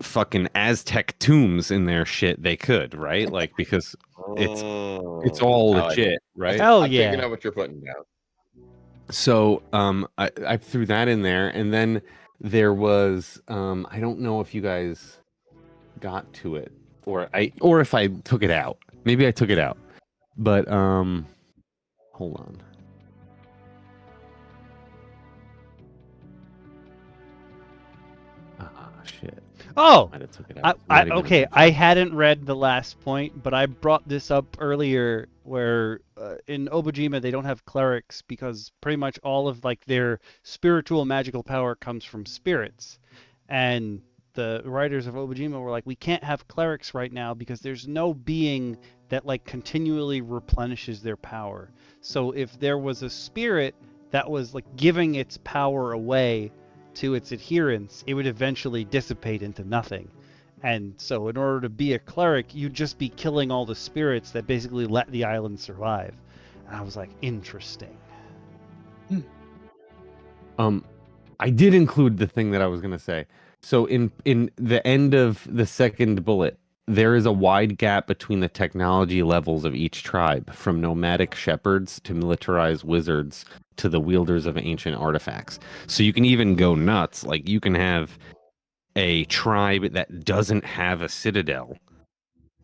Speaker 3: fucking Aztec tombs in their shit, they could, right? Like because it's all legit, right?
Speaker 1: Hell
Speaker 2: I'm
Speaker 1: yeah.
Speaker 2: picking up what you're putting down.
Speaker 3: So I threw that in there, and then there was I don't know if you guys got to it or if I took it out. Maybe I took it out. But hold on. Shit.
Speaker 1: Oh,
Speaker 3: I took it out.
Speaker 1: I hadn't read the last point, but I brought this up earlier where in Obojima they don't have clerics because pretty much all of like their spiritual magical power comes from spirits. And the writers of Obojima were like, we can't have clerics right now because there's no being that like continually replenishes their power. So if there was a spirit that was like giving its power away to its adherents, it would eventually dissipate into nothing. And so in order to be a cleric, you'd just be killing all the spirits that basically let the island survive. And I was like, interesting.
Speaker 3: I did include the thing that I was going to say. So in the end of the second bullet, there is a wide gap between the technology levels of each tribe, from nomadic shepherds to militarized wizards to the wielders of ancient artifacts. So you can even go nuts. Like you can have a tribe that doesn't have a citadel.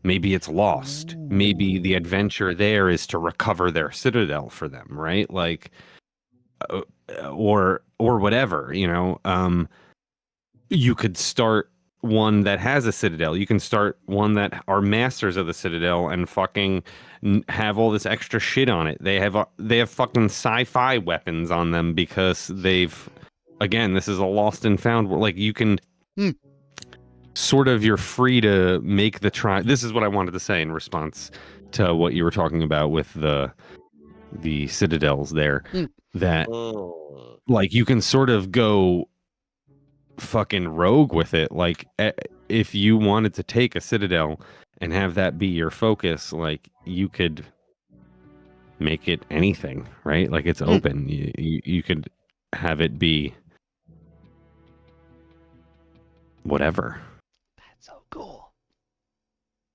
Speaker 3: Maybe it's lost. Maybe the adventure there is to recover their citadel for them, right? Like, or whatever, you know. You could start one that has a citadel. You can start one that are masters of the citadel and fucking have all this extra shit on it. They have fucking sci-fi weapons on them because they've, again, this is a lost and found world. Like you can sort of, you're free to make the try. This is what I wanted to say in response to what you were talking about with the citadels there. That like you can sort of go fucking rogue with it. Like if you wanted to take a citadel and have that be your focus, like you could make it anything, right? Like it's open. You could have it be whatever.
Speaker 1: That's so cool.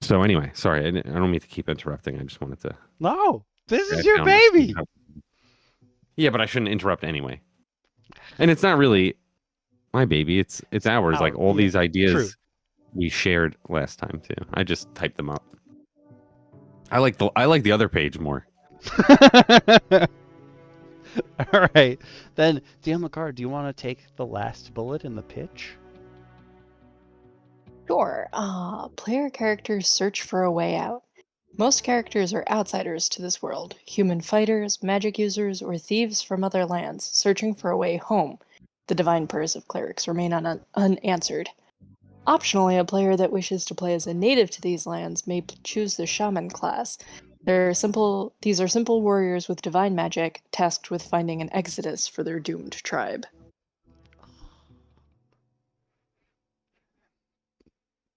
Speaker 3: So anyway, sorry, I don't mean to keep interrupting. I just wanted to.
Speaker 1: No, this is your baby.
Speaker 3: Yeah, but I shouldn't interrupt anyway. And it's not really my baby. It's ours. Like all these ideas we shared last time too. I just typed them up. I like the other page more.
Speaker 1: All right, then DM Lacara, do you want to take the last bullet in the pitch?
Speaker 4: Sure. Player characters search for a way out. Most characters are outsiders to this world, human fighters, magic users, or thieves from other lands, searching for a way home. The divine prayers of clerics remain unanswered. Optionally, a player that wishes to play as a native to these lands may choose the shaman class. These are simple warriors with divine magic, tasked with finding an exodus for their doomed tribe.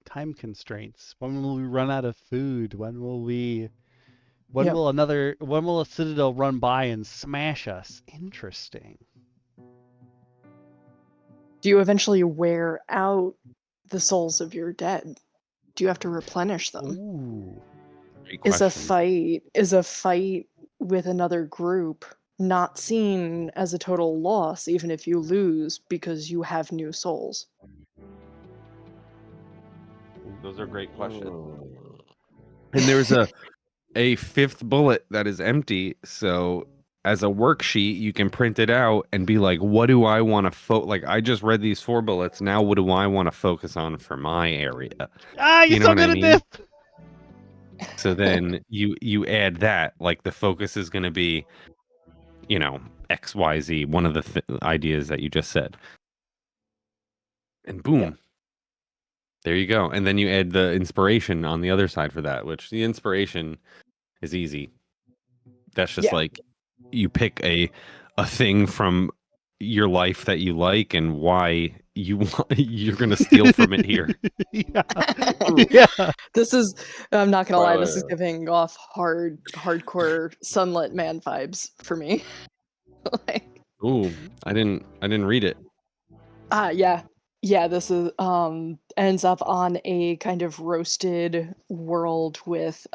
Speaker 1: Time constraints. When will we run out of food? When will a citadel run by and smash us? Interesting.
Speaker 4: Do you eventually wear out the souls of your dead? Do you have to replenish them?
Speaker 1: Ooh.
Speaker 3: Great
Speaker 4: Is
Speaker 3: question.
Speaker 4: a fight with another group not seen as a total loss even if you lose because you have new souls?
Speaker 3: Those are great questions. And there's a fifth bullet that is empty. So as a worksheet, you can print it out and be like, what do I want to like I just read these 4 bullets. Now what do I want to focus on for my area?
Speaker 1: You're
Speaker 3: know
Speaker 1: so
Speaker 3: what
Speaker 1: good
Speaker 3: I
Speaker 1: at
Speaker 3: mean?
Speaker 1: this.
Speaker 3: So then you add that, like the focus is going to be, XYZ, one of the ideas that you just said. And boom.
Speaker 4: Yeah.
Speaker 3: There you go. And then you add the inspiration on the other side for that, which the inspiration is easy. That's just like you pick a thing from your life that you like and why you're going to steal from it here.
Speaker 1: Yeah.
Speaker 4: This is, I'm not gonna lie, this is
Speaker 2: Spoiler.
Speaker 4: giving off hardcore Sunlit Man vibes for me. Like,
Speaker 3: Ooh, I didn't read it.
Speaker 4: yeah, this is ends up on a kind of roasted world with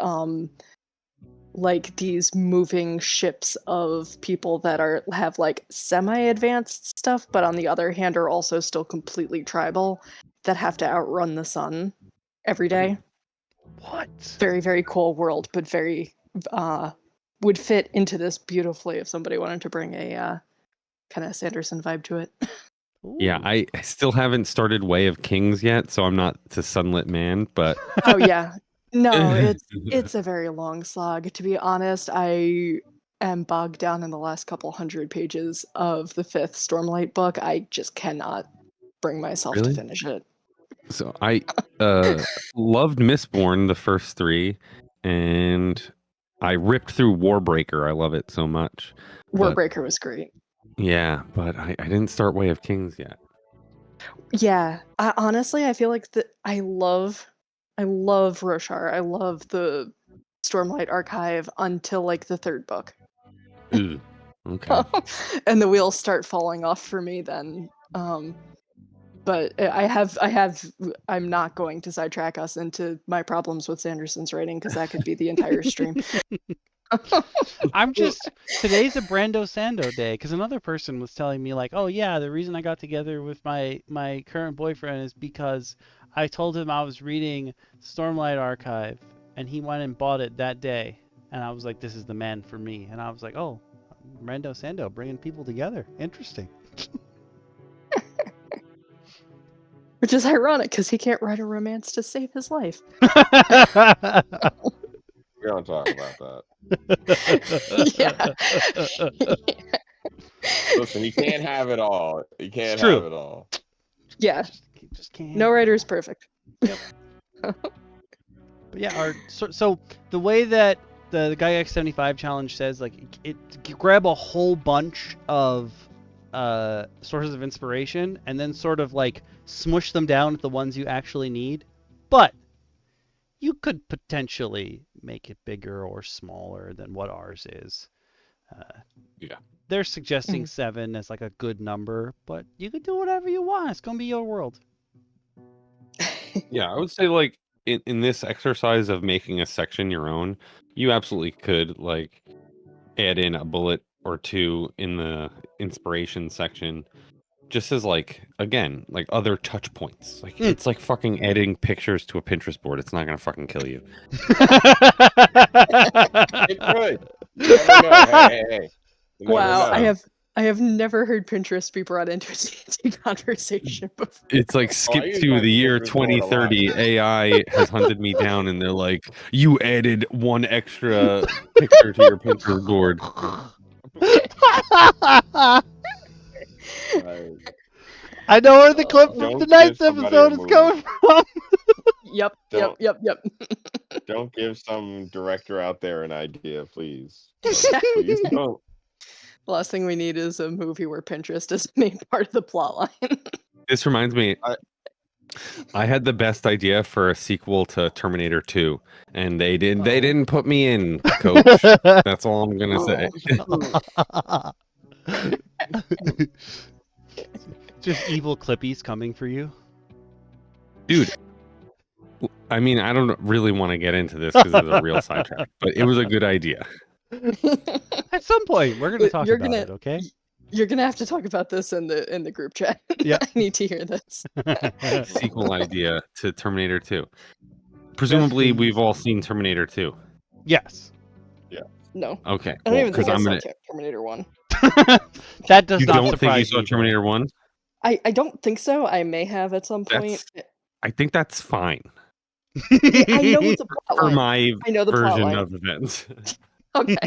Speaker 4: like these moving ships of people that have like semi-advanced stuff, but on the other hand are also still completely tribal that have to outrun the sun every day.
Speaker 1: What?
Speaker 4: Very, very cool world, but very would fit into this beautifully if somebody wanted to bring a kind of Sanderson vibe to it.
Speaker 3: Yeah, I still haven't started Way of Kings yet, so I'm not to Sunlit Man, but
Speaker 4: Oh yeah. No, it's a very long slog. To be honest, I am bogged down in the last couple hundred pages of the 5th Stormlight book. I just cannot bring myself to
Speaker 3: Really?
Speaker 4: finish it.
Speaker 3: So I loved Mistborn, the first 3, and I ripped through Warbreaker. I love it so much. But
Speaker 4: Warbreaker was great.
Speaker 3: yeah, but I didn't start Way of Kings yet.
Speaker 4: Yeah, honestly, I feel like I love Roshar. I love the Stormlight Archive until like the 3rd book.
Speaker 3: Ooh, okay.
Speaker 4: And the wheels start falling off for me then. But I'm not going to sidetrack us into my problems with Sanderson's writing because that could be the entire stream.
Speaker 1: Today's a Brando Sando day because another person was telling me like, oh yeah, the reason I got together with my current boyfriend is because I told him I was reading Stormlight Archive and he went and bought it that day, and I was like, this is the man for me, and I was like, oh, Brando Sando bringing people together, interesting.
Speaker 4: Which is ironic because he can't write a romance to save his life.
Speaker 2: We don't talk about that.
Speaker 4: Yeah.
Speaker 2: Listen, you can't have it all. You can't
Speaker 1: true.
Speaker 2: have it all.
Speaker 4: Yeah.
Speaker 1: Just can't.
Speaker 4: No writer is perfect.
Speaker 1: But yeah, so the way that the Gygax 75 challenge says, like, you grab a whole bunch of sources of inspiration and then sort of like smush them down to the ones you actually need. But you could potentially make it bigger or smaller than what ours is.
Speaker 3: Yeah.
Speaker 1: They're suggesting 7 as like a good number, but you could do whatever you want. It's gonna be your world.
Speaker 3: Yeah, I would say like in this exercise of making a section your own, you absolutely could like add in a bullet or two in the inspiration section, just as like again like other touch points. Like it's like fucking adding pictures to a Pinterest board. It's not gonna fucking kill you.
Speaker 2: It could. You never know. Hey. You never
Speaker 4: Wow,
Speaker 2: know.
Speaker 4: I have never heard Pinterest be brought into a D&D conversation before.
Speaker 3: It's like
Speaker 2: I
Speaker 3: skip
Speaker 2: use
Speaker 3: to
Speaker 2: my
Speaker 3: the year
Speaker 2: Pinterest board a lot.
Speaker 3: 2030. AI has hunted me down, and they're like, "You added one extra picture to your Pinterest board."
Speaker 1: I know where the clip from
Speaker 2: Don't
Speaker 1: tonight's
Speaker 2: give somebody
Speaker 1: episode
Speaker 2: a
Speaker 1: is
Speaker 2: movie.
Speaker 1: coming from.
Speaker 4: Yep.
Speaker 2: Don't give some director out there an idea, please. Please don't.
Speaker 4: The last thing we need is a movie where Pinterest is the main part of the plot line.
Speaker 3: This reminds me, I had the best idea for a sequel to Terminator 2, and they didn't put me in, Coach. That's all I'm gonna say.
Speaker 1: Just evil Clippies coming for you.
Speaker 3: Dude, I mean, I don't really want to get into this because it's a real sidetrack, but it was a good idea.
Speaker 1: At some point, we're gonna talk
Speaker 4: You're
Speaker 1: about
Speaker 4: gonna-
Speaker 1: it, okay?
Speaker 4: You're gonna have to talk about this in the group chat.
Speaker 1: Yeah.
Speaker 4: I need to hear this.
Speaker 3: Sequel idea to Terminator 2. Presumably, we've all seen Terminator 2.
Speaker 1: Yes.
Speaker 4: No,
Speaker 3: Okay,
Speaker 4: I don't even think I
Speaker 3: I'm
Speaker 4: saw
Speaker 3: gonna.
Speaker 4: Terminator 1.
Speaker 1: That does
Speaker 3: You
Speaker 1: not
Speaker 3: don't think you
Speaker 1: surprise
Speaker 3: saw
Speaker 1: me.
Speaker 3: Terminator 1?
Speaker 4: I don't think so. I may have at some point.
Speaker 3: I think that's fine
Speaker 4: I know the plot
Speaker 3: for
Speaker 4: line.
Speaker 3: my
Speaker 4: I know the plot
Speaker 3: version
Speaker 4: line.
Speaker 3: of events.
Speaker 4: Okay.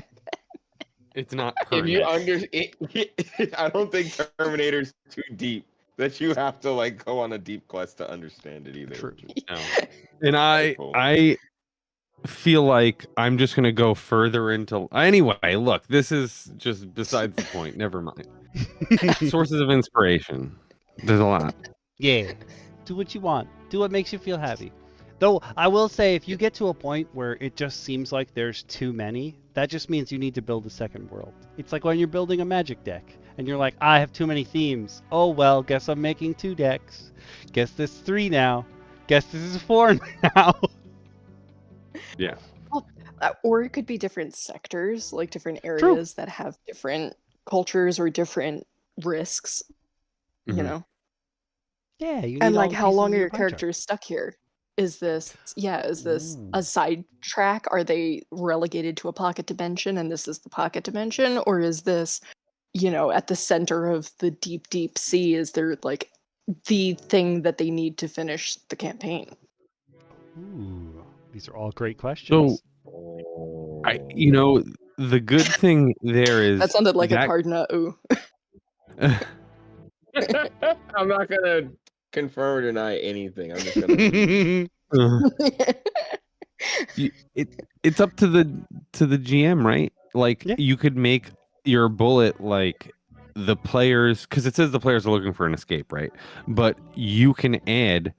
Speaker 3: It's not
Speaker 2: If you
Speaker 3: pertinent.
Speaker 2: I don't think Terminator's too deep that you have to like go on a deep quest to understand it either.
Speaker 1: True.
Speaker 3: No. And
Speaker 2: Cool.
Speaker 3: I feel like I'm just gonna go further into. Anyway, look, this is just besides the point. Never mind. Sources of inspiration. There's a lot.
Speaker 1: Yeah. Do what you want. Do what makes you feel happy. Though I will say, if you get to a point where it just seems like there's too many, that just means you need to build a second world. It's like when you're building a magic deck and you're like, I have too many themes. Oh well, guess I'm making 2 decks. Guess this is 3 now. Guess this is 4 now.
Speaker 3: Yeah.
Speaker 4: Or it could be different sectors, like different areas that have different cultures or different risks. You
Speaker 3: Mhm.
Speaker 4: know.
Speaker 1: Yeah, you need
Speaker 4: And
Speaker 1: all
Speaker 4: like,
Speaker 1: the
Speaker 4: how
Speaker 1: pieces
Speaker 4: long
Speaker 1: of
Speaker 4: are
Speaker 1: your
Speaker 4: your
Speaker 1: pie chart.
Speaker 4: characters stuck here? Is this
Speaker 1: Ooh.
Speaker 4: a side track? Are they relegated to a pocket dimension and this is the pocket dimension? Or is this, at the center of the deep, deep sea? Is there like the thing that they need to finish the campaign?
Speaker 1: Ooh, these are all great questions.
Speaker 3: So, the good thing there is
Speaker 4: That sounded like a
Speaker 3: that-
Speaker 4: card nut. Ooh.
Speaker 2: I'm not gonna confirm or deny anything. I'm just gonna.
Speaker 3: It's up to the GM, right? Like
Speaker 1: Yeah.
Speaker 3: you could make your bullet like the players, because it says the players are looking for an escape, right? But you can add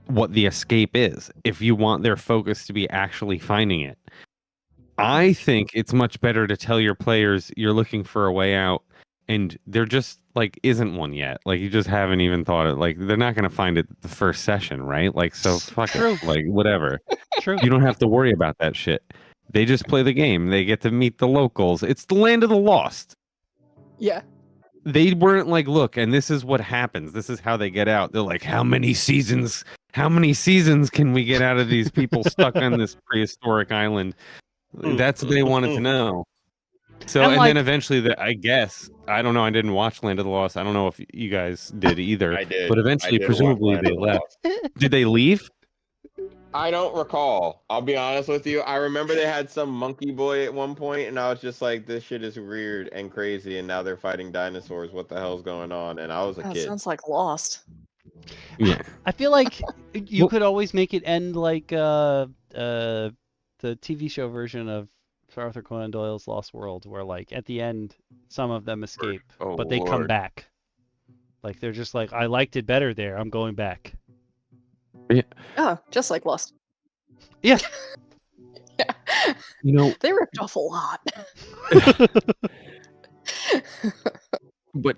Speaker 3: what the escape is if you want their focus to be actually finding it. I think it's much better to tell your players you're looking for a way out and there just like isn't one yet. Like you just haven't even thought it. Like they're not gonna find it the first session, right? Like so fuck
Speaker 1: True.
Speaker 3: it. Like whatever.
Speaker 1: True.
Speaker 3: You don't have to worry about that shit. They just play the game. They get to meet the locals. It's the land of the lost.
Speaker 4: Yeah.
Speaker 3: They weren't like, look, and this is what happens. This is how they get out. They're like, how many seasons can we get out of these people stuck on this prehistoric island? That's what they wanted to know. So
Speaker 1: And,
Speaker 3: and
Speaker 1: like-
Speaker 3: then eventually, I guess I don't know. I didn't watch Land of the Lost. I don't know if you guys did either.
Speaker 2: I did.
Speaker 3: But
Speaker 2: I
Speaker 3: eventually,
Speaker 2: did watch
Speaker 3: presumably,
Speaker 2: Land
Speaker 3: they
Speaker 2: of the
Speaker 3: left.
Speaker 2: Lost.
Speaker 3: Did they leave?
Speaker 2: I don't recall. I'll be honest with you. I remember they had some monkey boy at one point, and I was just like, "This shit is weird and crazy." And now they're fighting dinosaurs. What the hell's going on? And I was a
Speaker 4: That
Speaker 2: kid.
Speaker 4: sounds like Lost.
Speaker 3: Yeah.
Speaker 1: I feel like you
Speaker 3: Well-
Speaker 1: could always make it end like the TV show version of Arthur Conan Doyle's Lost World, where like at the end some of them escape,
Speaker 2: Oh,
Speaker 1: but they come
Speaker 2: Lord.
Speaker 1: back. Like they're just like, I liked it better there. I'm going back.
Speaker 4: Oh, just like Lost.
Speaker 1: Yeah.
Speaker 4: Yeah.
Speaker 3: You know,
Speaker 4: They ripped off a lot.
Speaker 3: but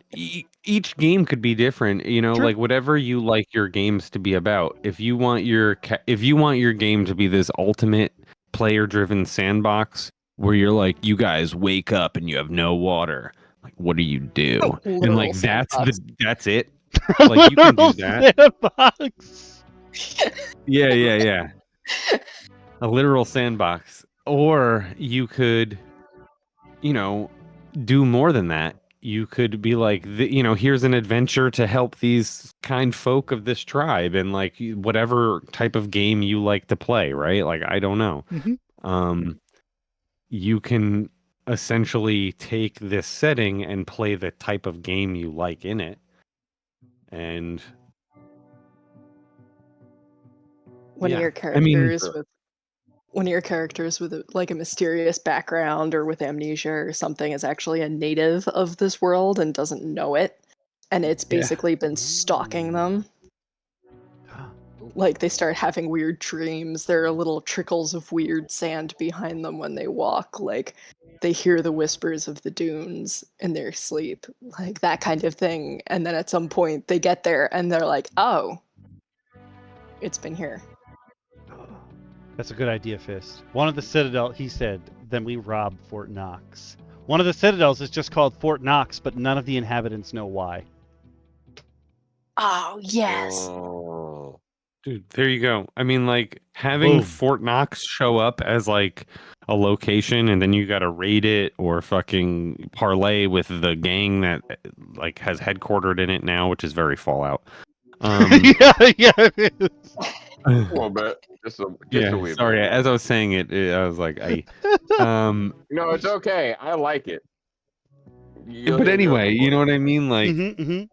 Speaker 3: each game could be different. You know,
Speaker 1: True.
Speaker 3: like whatever you like your games to be about. If you want your game to be this ultimate player-driven sandbox where you're like, you guys wake up and you have no water. Like, what do you do? And like
Speaker 4: Literal
Speaker 3: that's it. Like you can do that.
Speaker 1: Sandbox.
Speaker 3: Yeah. A literal sandbox. Or you could, do more than that. You could be like, here's an adventure to help these kind folk of this tribe, and like whatever type of game you like to play, right? Like, I don't know.
Speaker 1: Mhm.
Speaker 3: You can essentially take this setting and play the type of game you like in it. And
Speaker 4: One
Speaker 3: Yeah.
Speaker 4: of your
Speaker 3: I mean,
Speaker 4: characters with one of your characters with like a mysterious background or with amnesia or something is actually a native of this world and doesn't know it, and it's
Speaker 3: Yeah.
Speaker 4: basically been stalking them. Like they start having weird dreams. There are little trickles of weird sand behind them when they walk. Like they hear the whispers of the dunes in their sleep, like that kind of thing. And then at some point they get there and they're like, "Oh, it's been here."
Speaker 1: That's a good idea, Fist. One of the Citadel, he said, then we rob Fort Knox. One of the Citadels is just called Fort Knox, but none of the inhabitants know why.
Speaker 4: Oh yes.
Speaker 2: Oh.
Speaker 3: dude, there you go. I mean, like having
Speaker 1: Boom.
Speaker 3: Fort Knox show up as like a location, and then you got to raid it or fucking parlay with the gang that like has headquartered in it now, which is very Fallout.
Speaker 1: yeah, it is.
Speaker 2: A little bit. Just a
Speaker 3: Yeah,
Speaker 2: wee
Speaker 3: sorry.
Speaker 2: bit.
Speaker 3: As I was saying it, I was like,
Speaker 2: No, it's okay. I like it.
Speaker 3: but anyway, you know what I mean? Like,
Speaker 1: Mhm.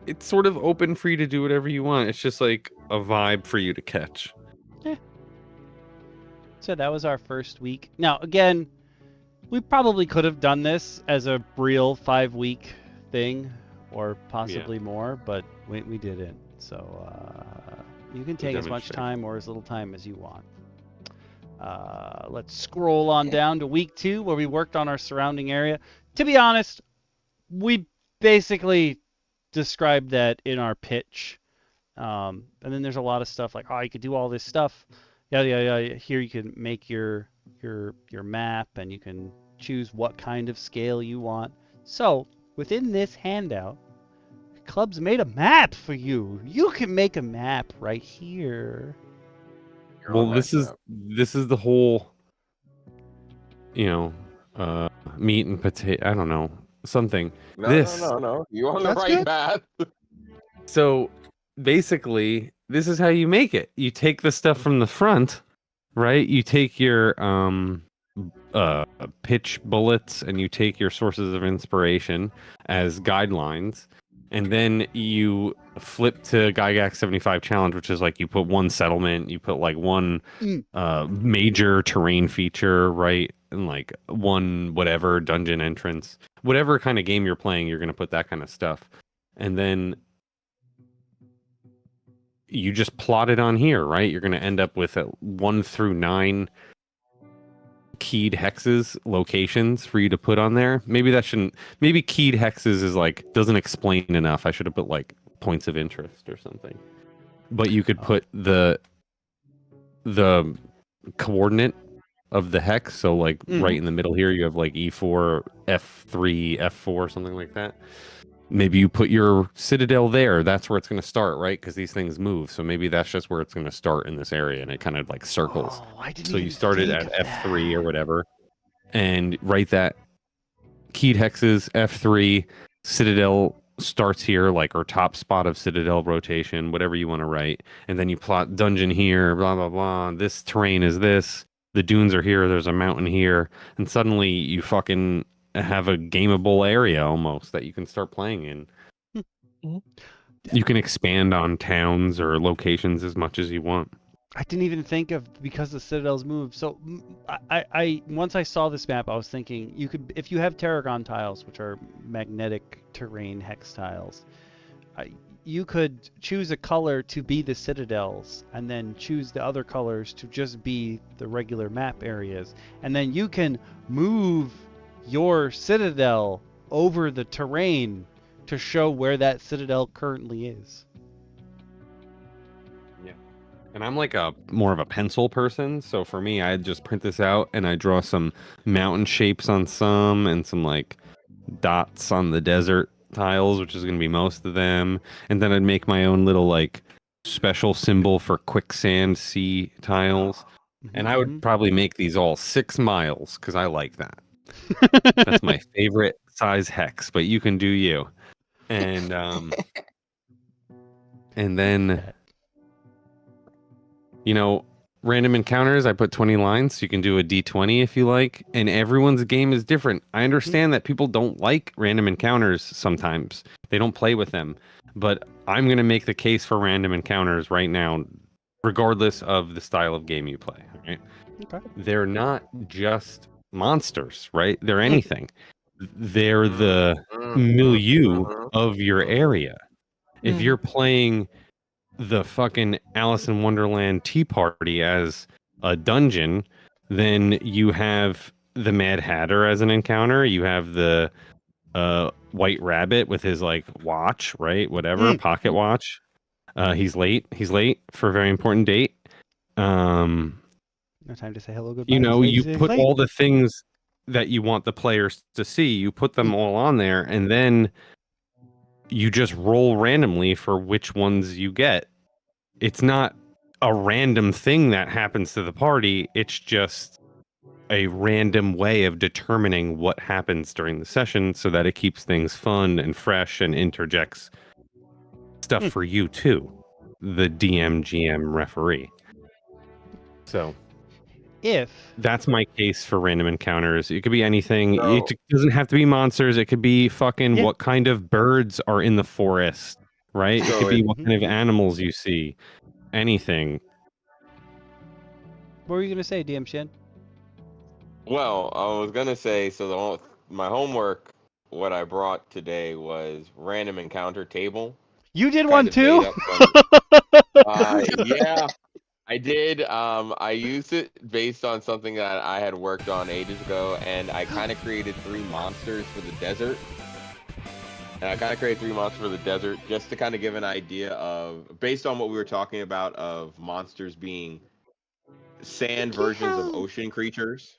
Speaker 3: it's sort of open for you to do whatever you want. It's just like a vibe for you to catch.
Speaker 1: So that was our first week. Now, again, we probably could have done this as a real 5-week thing, or possibly more, but we didn't. So you can take as much
Speaker 3: demonstration.
Speaker 1: time or as little time as you want. Let's scroll on down to week 2, where we worked on our surrounding area. To be honest, we basically described that in our pitch. And then there's a lot of stuff like, oh, you could do all this stuff. Yeah. Here you can make your map, and you can choose what kind of scale you want. So within this handout, Clubs made a map for you. You can make a map right here.
Speaker 3: Well, this is the whole, meat and potato. I don't know, something.
Speaker 2: No. You on the
Speaker 1: That's
Speaker 2: right
Speaker 1: good.
Speaker 2: path.
Speaker 3: So basically, this is how you make it. You take the stuff from the front, right? You take your pitch bullets, and you take your sources of inspiration as guidelines, and then you flip to Gygax 75 challenge, which is like you put one settlement, you put like one major terrain feature, right? And like one whatever dungeon entrance, whatever kind of game you're playing, you're going to put that kind of stuff. And then you just plot it on here, right? You're going to end up with 1 through 9 keyed hexes, locations for you to put on there. Maybe keyed hexes is like doesn't explain enough. I should have put like points of interest or something. But you could put the coordinate of the hex, so like right in the middle here you have like E4, F3, F4, something like that. Maybe you put your citadel there. That's where it's going to start, right? Because these things move. So maybe that's just where it's going to start in this area, and it kind of like circles.
Speaker 1: Oh, I didn't
Speaker 3: So you
Speaker 1: even
Speaker 3: started
Speaker 1: think
Speaker 3: at
Speaker 1: of
Speaker 3: F3
Speaker 1: that.
Speaker 3: or whatever, and write that keyed hexes F3 Citadel starts here, like, or top spot of Citadel rotation, whatever you want to write, and then you plot dungeon here, blah blah blah. This terrain is this. The dunes are here. There's a mountain here, and suddenly you fucking have a gameable area almost that you can start playing in. You can expand on towns or locations as much as you want.
Speaker 1: I didn't even think of, because the Citadel's moved. So I once I saw this map, I was thinking you could, if you have Terragon tiles, which are magnetic terrain hex tiles, you could choose a color to be the citadels, and then choose the other colors to just be the regular map areas, and then you can move your citadel over the terrain to show where that citadel currently is.
Speaker 3: And I'm like more of a pencil person, so for me, I just print this out and I draw some mountain shapes on some and some like dots on the desert tiles, which is going to be most of them. And then I'd make my own little like special symbol for quicksand sea tiles. And I would probably make these all 6 miles because I like that. That's my favorite size hex, but you can do you. And and then, you know, random encounters, I put 20 lines, so you can do a D20 if you like, and everyone's game is different. I understand that people don't like random encounters sometimes. They don't play with them, but I'm going to make the case for random encounters right now, regardless of the style of game you play, right?
Speaker 1: Okay.
Speaker 3: They're not just monsters, right? They're anything. They're the milieu of your area. If you're playing the fucking Alice in Wonderland Tea Party as a dungeon, then you have the Mad Hatter as an encounter. You have the White Rabbit with his like watch, right? Whatever, pocket watch. He's late. He's late for a very important date.
Speaker 1: No time to say hello, goodbye.
Speaker 3: You know, you
Speaker 1: He's
Speaker 3: put
Speaker 1: late.
Speaker 3: all the things that you want the players to see. You put them all on there, and then you just roll randomly for which ones you get. It's not a random thing that happens to the party. It's just a random way of determining what happens during the session so that it keeps things fun and fresh and interjects stuff for you too, the DM, GM, referee. So that's my case for random encounters. It could be anything.
Speaker 2: So,
Speaker 3: it doesn't have to be monsters. It could be fucking what kind of birds are in the forest, right?
Speaker 2: So
Speaker 3: it could be what kind of animals you see. Anything.
Speaker 1: What were you gonna say, DM Shin?
Speaker 2: well, I was gonna say, so my homework, what I brought today was random encounter table.
Speaker 1: You did
Speaker 2: Kind
Speaker 1: one
Speaker 2: of
Speaker 1: too?
Speaker 2: made up from- yeah, I did. I used it based on something that I had worked on ages ago, and I kind of created 3 monsters for the desert. And I kind of created 3 monsters for the desert just to kind of give an idea of, based on what we were talking about, of monsters being sand versions of ocean creatures.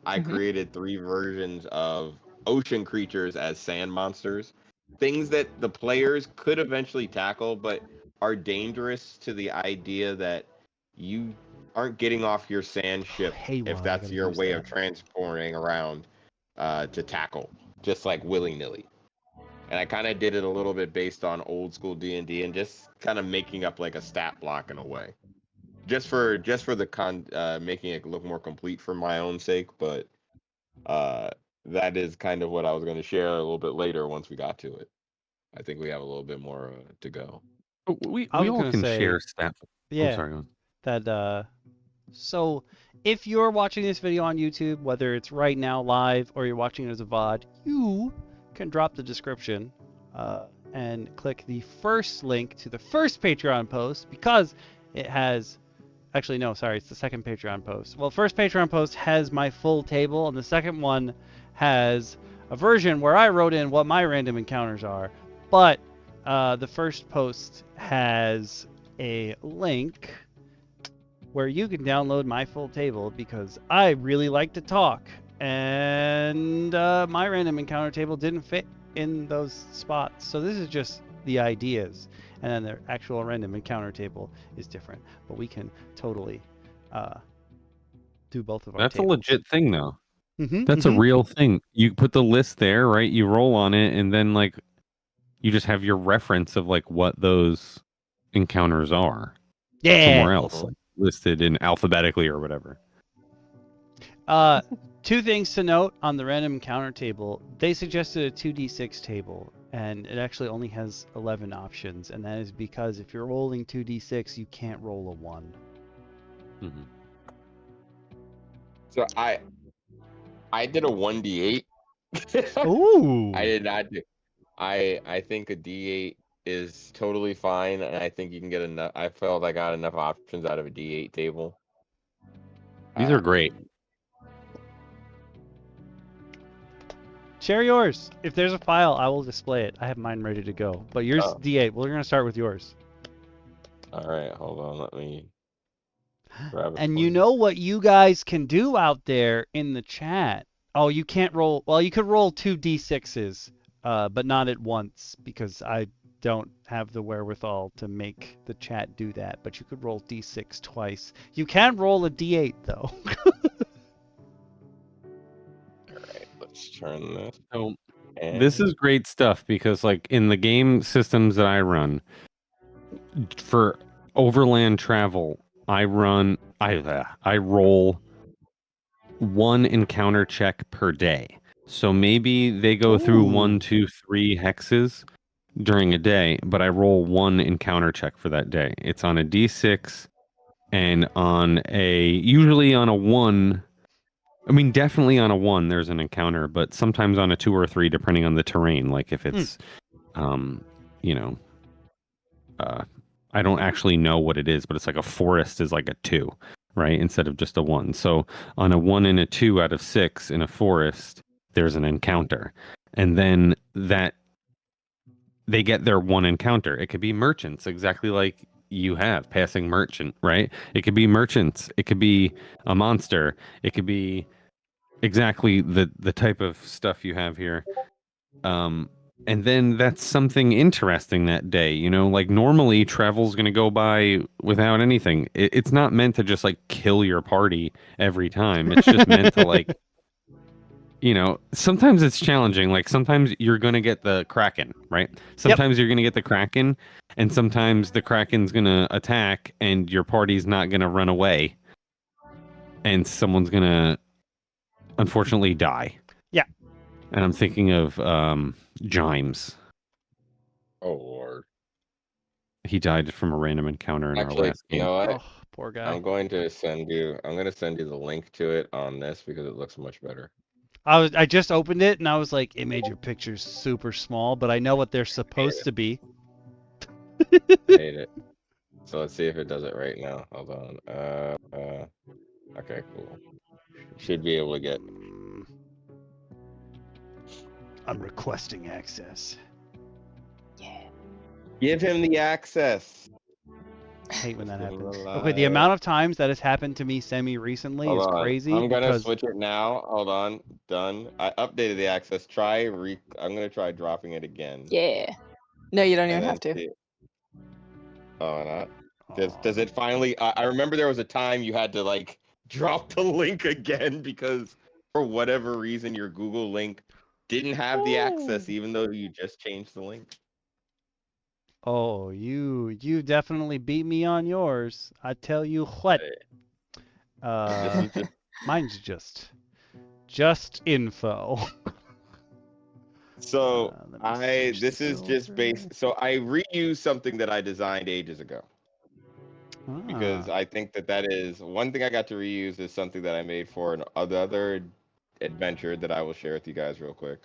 Speaker 2: I created 3 versions of ocean creatures as sand monsters. Things that the players could eventually tackle, but are dangerous to the idea that you aren't getting off your sand ship if that's your way of transporting around to tackle, just like willy-nilly. And I kind of did it a little bit based on old school D&D and just kind of making up like a stat block in a way. Just for the making it look more complete for my own sake, but that is kind of what I was going to share a little bit later once we got to it. I think we have a little bit more to go.
Speaker 3: We
Speaker 1: I was
Speaker 3: all
Speaker 1: gonna
Speaker 3: can
Speaker 1: say,
Speaker 3: share stuff.
Speaker 1: yeah,
Speaker 3: I'm sorry.
Speaker 1: that so if you're watching this video on YouTube, whether it's right now live or you're watching it as a VOD, you can drop the description and click the first link to the first Patreon post, because it has, actually no, sorry, it's the second Patreon post. Well, first Patreon post has my full table, and the second one has a version where I wrote in what my random encounters are, but the first post has a link where you can download my full table, because I really like to talk, and my random encounter table didn't fit in those spots. So this is just the ideas, and then the actual random encounter table is different, but we can totally do both of our
Speaker 3: That's
Speaker 1: tables.
Speaker 3: a legit thing, though. That's a real thing. You put the list there, right? You roll on it, and then like you just have your reference of like what those encounters are
Speaker 1: Yeah.
Speaker 3: somewhere else, like listed in alphabetically or whatever.
Speaker 1: Two things to note on the random encounter table. They suggested a 2d6 table, and it actually only has 11 options, and that is because if you're rolling 2d6, you can't roll a 1.
Speaker 3: Mm-hmm.
Speaker 2: So I did a 1d8.
Speaker 1: Ooh.
Speaker 2: I did not do. I think a d8 is totally fine, and I think you can get enough. I felt I got enough options out of a d8 table.
Speaker 3: These are great.
Speaker 1: Share yours. If there's a file, I will display it. I have mine ready to go. But yours is D8. We're going to start with yours.
Speaker 2: All right, hold on. Let me grab it.
Speaker 1: And
Speaker 2: for
Speaker 1: you know what you guys can do out there in the chat. Oh, you can't roll. Well, you could roll 2d6s, but not at once because I don't have the wherewithal to make the chat do that. But you could roll d6 twice. You can roll a d8 though.
Speaker 2: All right, let's turn this.
Speaker 3: So this is great stuff because like in the game systems that I run for overland travel, I roll one encounter check per day. So maybe they go through 1, 2, 3 hexes during a day, but I roll one encounter check for that day. It's on a d6 and usually on a 1. I mean, definitely on a 1 there's an encounter, but sometimes on a 2 or 3 depending on the terrain. Like if it's you know, I don't actually know what it is, but it's like a forest is like a 2, right? Instead of just a 1. So on a 1 and a 2 out of 6 in a forest, there's an encounter. And then that they get their one encounter. It could be merchants, exactly like you have passing merchant, right? It could be merchants. It could be a monster. It could be exactly the type of stuff you have here. And then that's something interesting that day, you know, like normally travel's going to go by without anything. It's not meant to just like kill your party every time. It's just meant to like, you know, sometimes it's challenging. Like sometimes you're going to get the Kraken, right? Sometimes you're going to get the Kraken and sometimes the Kraken's going to attack and your party's not going to run away and someone's going to unfortunately die.
Speaker 1: Yeah.
Speaker 3: And I'm thinking of Jimes.
Speaker 2: Oh Lord.
Speaker 3: He died from a random encounter in our
Speaker 2: Actually,
Speaker 3: last
Speaker 2: you
Speaker 3: game.
Speaker 2: know what?
Speaker 1: Oh, poor guy.
Speaker 2: I'm going to send you the link to it on this because it looks much better.
Speaker 1: I just opened it and I was like, it made your pictures super small, but I know what they're supposed to be.
Speaker 2: I hate it. So let's see if it does it right now. Hold on. Okay, cool. You should be able to get.
Speaker 1: I'm requesting access.
Speaker 2: Give him the access.
Speaker 1: I hate when that happens.
Speaker 2: Alive.
Speaker 1: Okay, the amount of times that has happened to me semi-recently is crazy.
Speaker 2: I'm gonna
Speaker 1: because...
Speaker 2: switch it now. Hold on. Done. I updated the access. I'm gonna try dropping it again.
Speaker 4: Yeah. No, you don't even have to.
Speaker 2: See. Oh, not. Does it finally? I remember there was a time you had to like drop the link again because for whatever reason your Google link didn't have the access even though you just changed the link.
Speaker 1: Oh, you definitely beat me on yours. I tell you what.
Speaker 2: This is just
Speaker 1: Mine's just info.
Speaker 2: so
Speaker 1: this
Speaker 2: is just based. So I reused something that I designed ages ago. Because I think that is one thing I got to reuse is something that I made for another adventure that I will share with you guys real quick.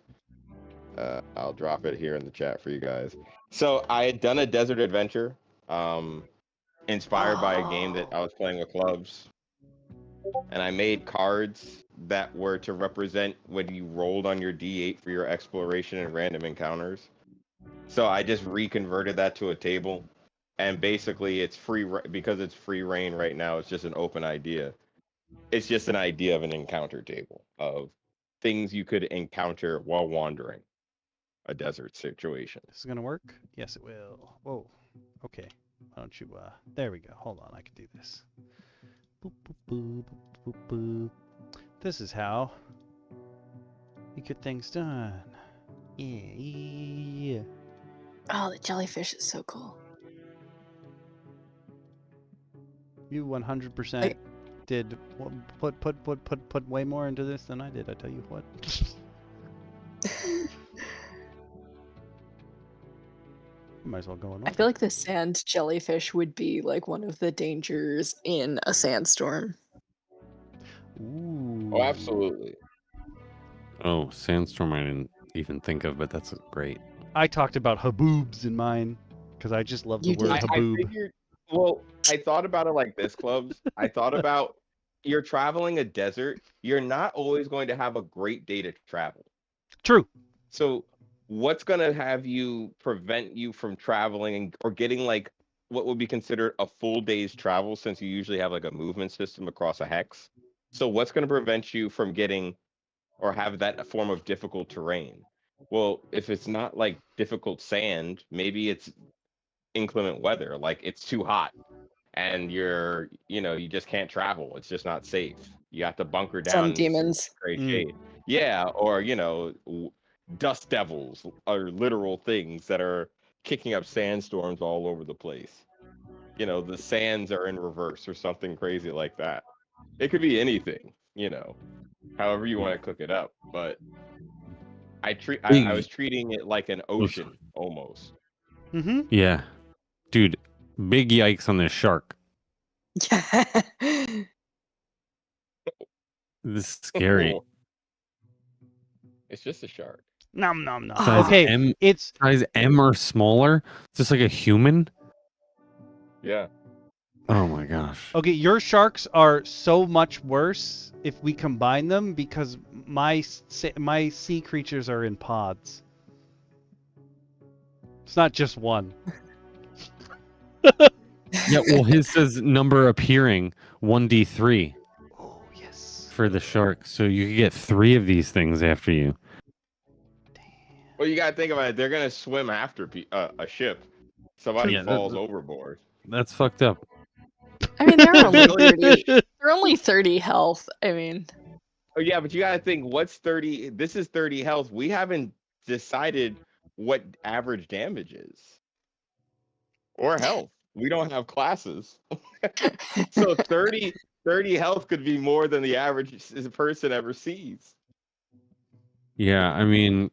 Speaker 2: I'll drop it here in the chat for you guys. So I had done a desert adventure, inspired by a game that I was playing with clubs, and I made cards that were to represent when you rolled on your D8 for your exploration and random encounters. So I just reconverted that to a table. And basically, it's free because it's free reign right now. It's just an open idea. It's just an idea of an encounter table of things you could encounter while wandering a desert situation.
Speaker 1: This is gonna work? Yes, it will. Whoa. Okay. Why don't you? There we go. Hold on. I can do this. Boop, boop, boop, boop, boop. This is how Get things done. Yeah.
Speaker 4: Oh, the jellyfish is so cool.
Speaker 1: You 100%
Speaker 4: Like-
Speaker 1: did put way more into this than I did. I tell you what. Might as well go in.
Speaker 4: I feel like the sand jellyfish would be like one of the dangers in a sandstorm.
Speaker 1: Ooh.
Speaker 2: Oh, absolutely.
Speaker 3: Oh, Sandstorm I didn't even think of, but that's great.
Speaker 1: I talked about haboobs in mine because I just love the
Speaker 4: You
Speaker 1: word
Speaker 4: did.
Speaker 2: I
Speaker 1: haboob.
Speaker 2: figured. Well, I thought about it like this, Clubs. I thought about you're traveling a desert. You're not always going to have a great day to travel.
Speaker 1: True.
Speaker 2: So, what's going to have you prevent you from traveling or getting like what would be considered a full day's travel since you usually have like a movement system across a hex? So, what's going to prevent you from getting or have that form of difficult terrain? Well, if it's not like difficult sand, maybe it's inclement weather, like it's too hot and you just can't travel. It's just not safe. You have to bunker
Speaker 4: Some
Speaker 2: down in some
Speaker 4: demons.
Speaker 2: gray
Speaker 1: Mm.
Speaker 2: shade. Yeah, or dust devils are literal things that are kicking up sandstorms all over the place. The sands are in reverse or something crazy like that. It could be anything, however you want to cook it up. But I was treating it like an ocean almost.
Speaker 1: Mm-hmm.
Speaker 3: Yeah. Dude, big yikes on this shark.
Speaker 4: Yeah.
Speaker 3: This is scary.
Speaker 2: It's just a shark.
Speaker 1: Nom nom nom.
Speaker 4: Size
Speaker 1: Okay,
Speaker 3: M,
Speaker 1: it's
Speaker 3: size M or smaller? Just like a human?
Speaker 2: Yeah.
Speaker 3: Oh my gosh.
Speaker 1: okay. Your sharks are so much worse if we combine them because my sea creatures are in pods. It's not just one.
Speaker 3: Yeah, well, his says number appearing 1d3
Speaker 1: Oh yes.
Speaker 3: for the shark. So you could get 3 of these things after you.
Speaker 2: Well, you gotta think about it. They're gonna swim after a ship. Somebody
Speaker 3: Yeah,
Speaker 2: falls overboard.
Speaker 3: That's fucked up.
Speaker 4: I mean, they're only
Speaker 2: Really?
Speaker 4: 30. They're only 30 health. I mean,
Speaker 2: Oh yeah, but you gotta think. What's 30? This is 30 health. We haven't decided what average damage is or health. We don't have classes, so 30 health could be more than the average person ever sees.
Speaker 3: Yeah, I mean,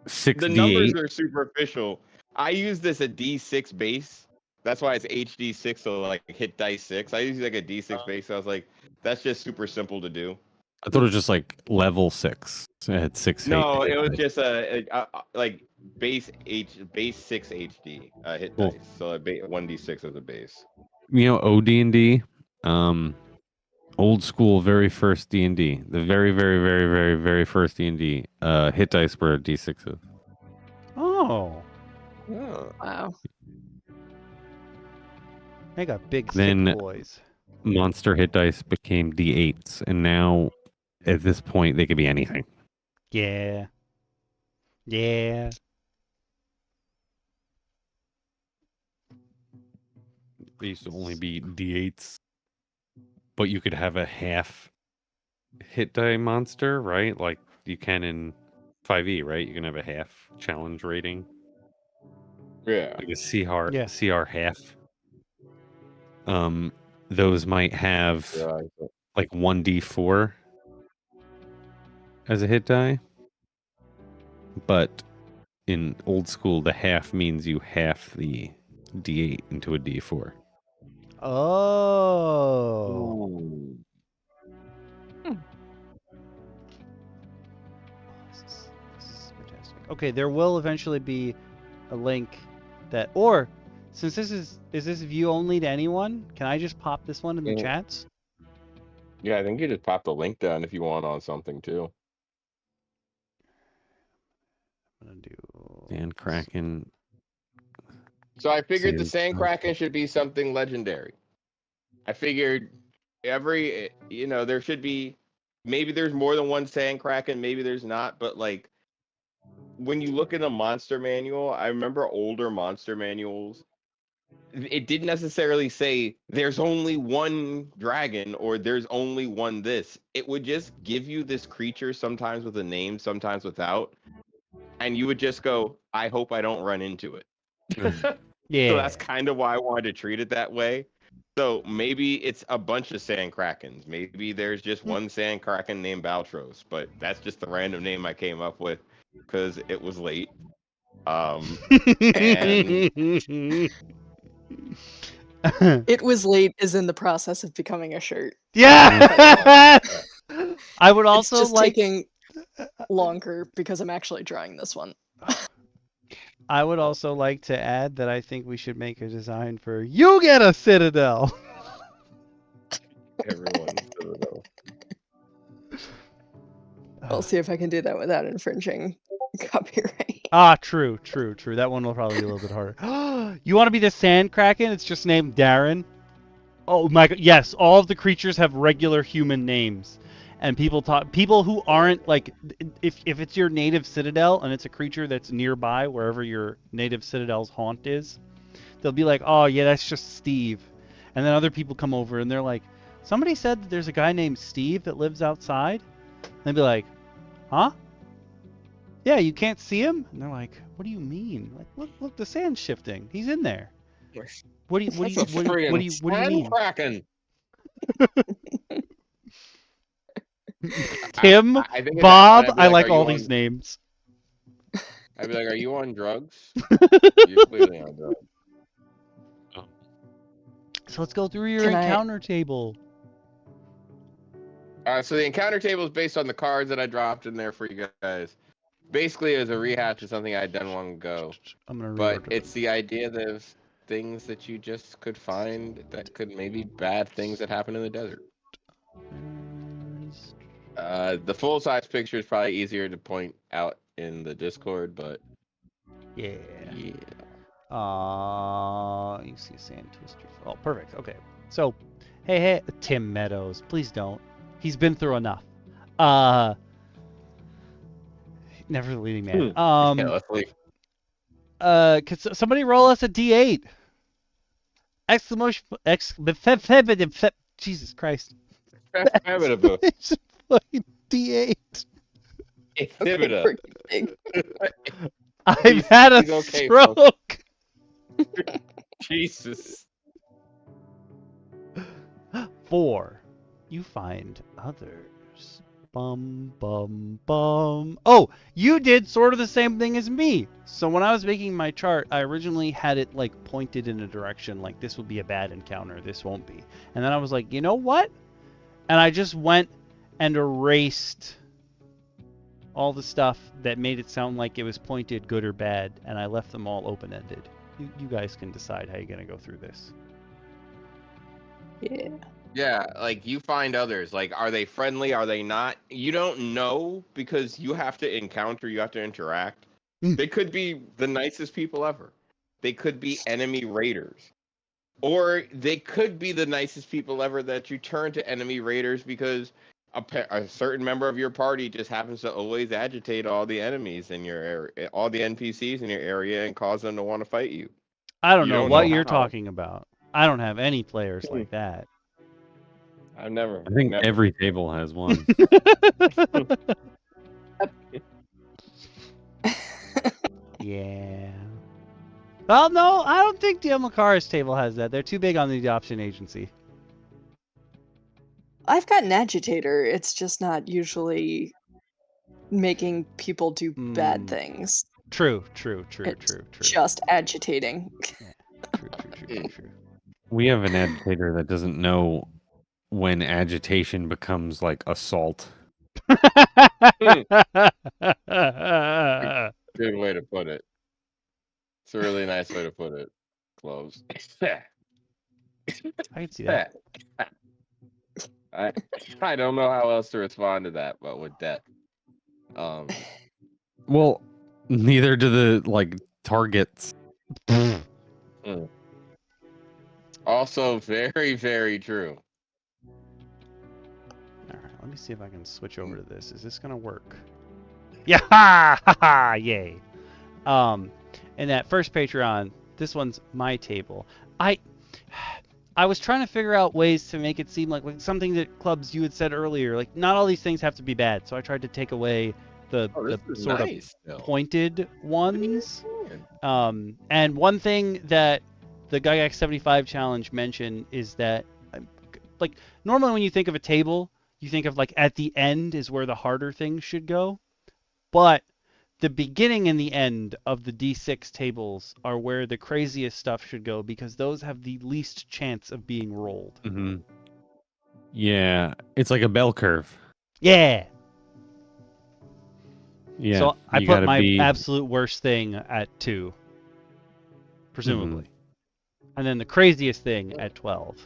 Speaker 2: The
Speaker 3: 6d8.
Speaker 2: numbers are superficial. I use this a D6 base. That's why it's HD6, so like hit dice 6. I use like a D6 base. So I was like, that's just super simple to do.
Speaker 3: I thought it was just like level 6. So it had 6
Speaker 2: No,
Speaker 3: hit
Speaker 2: it was
Speaker 3: dice.
Speaker 2: just like base 6 HD hit
Speaker 3: Cool.
Speaker 2: dice. So a 1D6 as a base.
Speaker 3: You know, OD&D, old school, very first D&D, the very, very, very, very, very first D&D, hit dice were D6s.
Speaker 1: Oh,
Speaker 2: Oh.
Speaker 4: wow.
Speaker 1: they got big
Speaker 3: Then-
Speaker 1: thick boys.
Speaker 3: Monster hit dice became D8s, and now at this point they could be anything.
Speaker 1: Yeah. Yeah.
Speaker 3: They used to only be D8s, but you could have a half hit die monster, right? Like you can in 5e, right? You can have a half challenge rating,
Speaker 2: Yeah.
Speaker 3: like a CR,
Speaker 1: Yeah.
Speaker 3: CR half. Those might have
Speaker 2: Yeah.
Speaker 3: like 1d4 as a hit die, but in old school, the half means you half the d8 into a d4.
Speaker 1: Oh.
Speaker 2: Ooh.
Speaker 1: This is fantastic. Okay, there will eventually be a link that, or since this is this view only to anyone, can I just pop this one in the
Speaker 2: Yeah.
Speaker 1: chats?
Speaker 2: Yeah, I think you just pop the link down if you want on something too.
Speaker 1: I'm gonna do.
Speaker 3: And Kraken.
Speaker 2: So I figured the
Speaker 3: Sand-
Speaker 2: Sandkraken should be something legendary. I figured there should be, maybe there's more than one Sandkraken, maybe there's not, but like when you look in a monster manual, I remember older monster manuals, it didn't necessarily say there's only one dragon or there's only one this. It would just give you this creature, sometimes with a name, sometimes without, and you would just go, I hope I don't run into it.
Speaker 1: Yeah.
Speaker 2: So that's kind of why I wanted to treat it that way. So maybe it's a bunch of sand krakens. Maybe there's just one sand kraken named Baltros, but that's just the random name I came up with because it was late. And
Speaker 4: It was late is in the process of becoming a shirt.
Speaker 1: yeah. I would also
Speaker 4: it's just
Speaker 1: like
Speaker 4: taking longer because I'm actually drawing this one.
Speaker 1: I would also like to add that I think we should make a design for you get a citadel.
Speaker 2: everyone.
Speaker 4: I'll see if I can do that without infringing copyright.
Speaker 1: Ah, true. That one will probably be a little bit harder. You want to be the Sand Kraken? It's just named Darren. Oh my god, yes, all of the creatures have regular human names. And people who aren't like if it's your native citadel and it's a creature that's nearby wherever your native citadel's haunt is, they'll be like, "Oh, yeah, that's just Steve." And then other people come over and they're like, "Somebody said that there's a guy named Steve that lives outside." And they'll be like, "Huh? Yeah, you can't see him?" And they're like, "What do you mean? Like, look, the sand's shifting. He's in there. What do you mean?"
Speaker 2: Kraken.
Speaker 1: Tim,
Speaker 2: I think
Speaker 1: Bob,
Speaker 2: I'd be
Speaker 1: I
Speaker 2: like,
Speaker 1: like
Speaker 2: "Are
Speaker 1: all
Speaker 2: you
Speaker 1: these
Speaker 2: on-"
Speaker 1: names.
Speaker 2: I'd be like, "Are you on drugs? You're clearly on drugs."
Speaker 1: So let's go through your
Speaker 4: Can I-
Speaker 1: encounter table.
Speaker 2: So the encounter table is based on the cards that I dropped in there for you guys. Basically, it was a rehash of something I had done long ago.
Speaker 1: I'm gonna
Speaker 2: But
Speaker 1: reorder
Speaker 2: it's the idea that things that you just could find that could maybe bad things that happen in the desert. The full size picture is probably easier to point out in the Discord, but
Speaker 1: Yeah.
Speaker 2: yeah.
Speaker 1: You see a sand twister. Oh, perfect. Okay. So, hey, Tim Meadows, please don't. He's been through enough. Never the leading man.
Speaker 2: Yeah, let's leave.
Speaker 1: Could somebody roll us a D8? Exclamation! Jesus Christ! D8.
Speaker 2: Exhibitor.
Speaker 1: I've had a stroke.
Speaker 2: Jesus.
Speaker 1: 4. You find others. Bum. Oh, you did sort of the same thing as me. So when I was making my chart, I originally had it like pointed in a direction, like this would be a bad encounter, this won't be. And then I was like, you know what? And I just went and erased all the stuff that made it sound like it was pointed good or bad, and I left them all open-ended. You guys can decide how you're gonna go through this.
Speaker 4: Yeah.
Speaker 2: Yeah, like you find others. Like, are they friendly? Are they not? You don't know because you have to encounter, you have to interact. They could be the nicest people ever. They could be enemy raiders. Or they could be the nicest people ever that you turn to enemy raiders because a certain member of your party just happens to always agitate all the enemies in your area, all the NPCs in your area, and cause them to want to fight you.
Speaker 1: I don't
Speaker 2: You
Speaker 1: know
Speaker 2: don't
Speaker 1: what
Speaker 2: know
Speaker 1: you're
Speaker 2: how.
Speaker 1: talking about. I don't have any players like that.
Speaker 2: I've never.
Speaker 3: I think
Speaker 2: never.
Speaker 3: every table has one.
Speaker 1: Yeah. Well, no, I don't think DM Lacara's table has that. They're too big on the adoption agency.
Speaker 4: I've got an agitator. It's just not usually making people do bad things.
Speaker 1: True.
Speaker 4: It's just agitating.
Speaker 1: True.
Speaker 3: We have an agitator that doesn't know when agitation becomes like assault.
Speaker 2: Good way to put it. It's a really nice way to put it. Close.
Speaker 1: I can see that.
Speaker 2: I don't know how else to respond to that, but with death.
Speaker 3: Well, neither do the like targets.
Speaker 2: Also, very, very true.
Speaker 1: All right, let me see if I can switch over to this. Is this gonna work? Yeah! Ha! Yay! In that first Patreon, This one's my table. I was trying to figure out ways to make it seem like something that Clubs you had said earlier. Like, not all these things have to be bad. So I tried to take away the
Speaker 2: This is
Speaker 1: sort of
Speaker 2: nice, though.
Speaker 1: pointed ones.
Speaker 2: Yeah.
Speaker 1: And one thing that the Gygax 75 challenge mentioned is that, like, normally when you think of a table, you think of like at the end is where the harder things should go. But the beginning and the end of the D6 tables are where the craziest stuff should go because those have the least chance of being rolled.
Speaker 3: Mm-hmm. Yeah, it's like a bell curve.
Speaker 1: Yeah.
Speaker 3: Yeah.
Speaker 1: So I
Speaker 3: you
Speaker 1: put
Speaker 3: gotta
Speaker 1: my
Speaker 3: be...
Speaker 1: absolute worst thing at 2, presumably. And then the craziest thing at 12.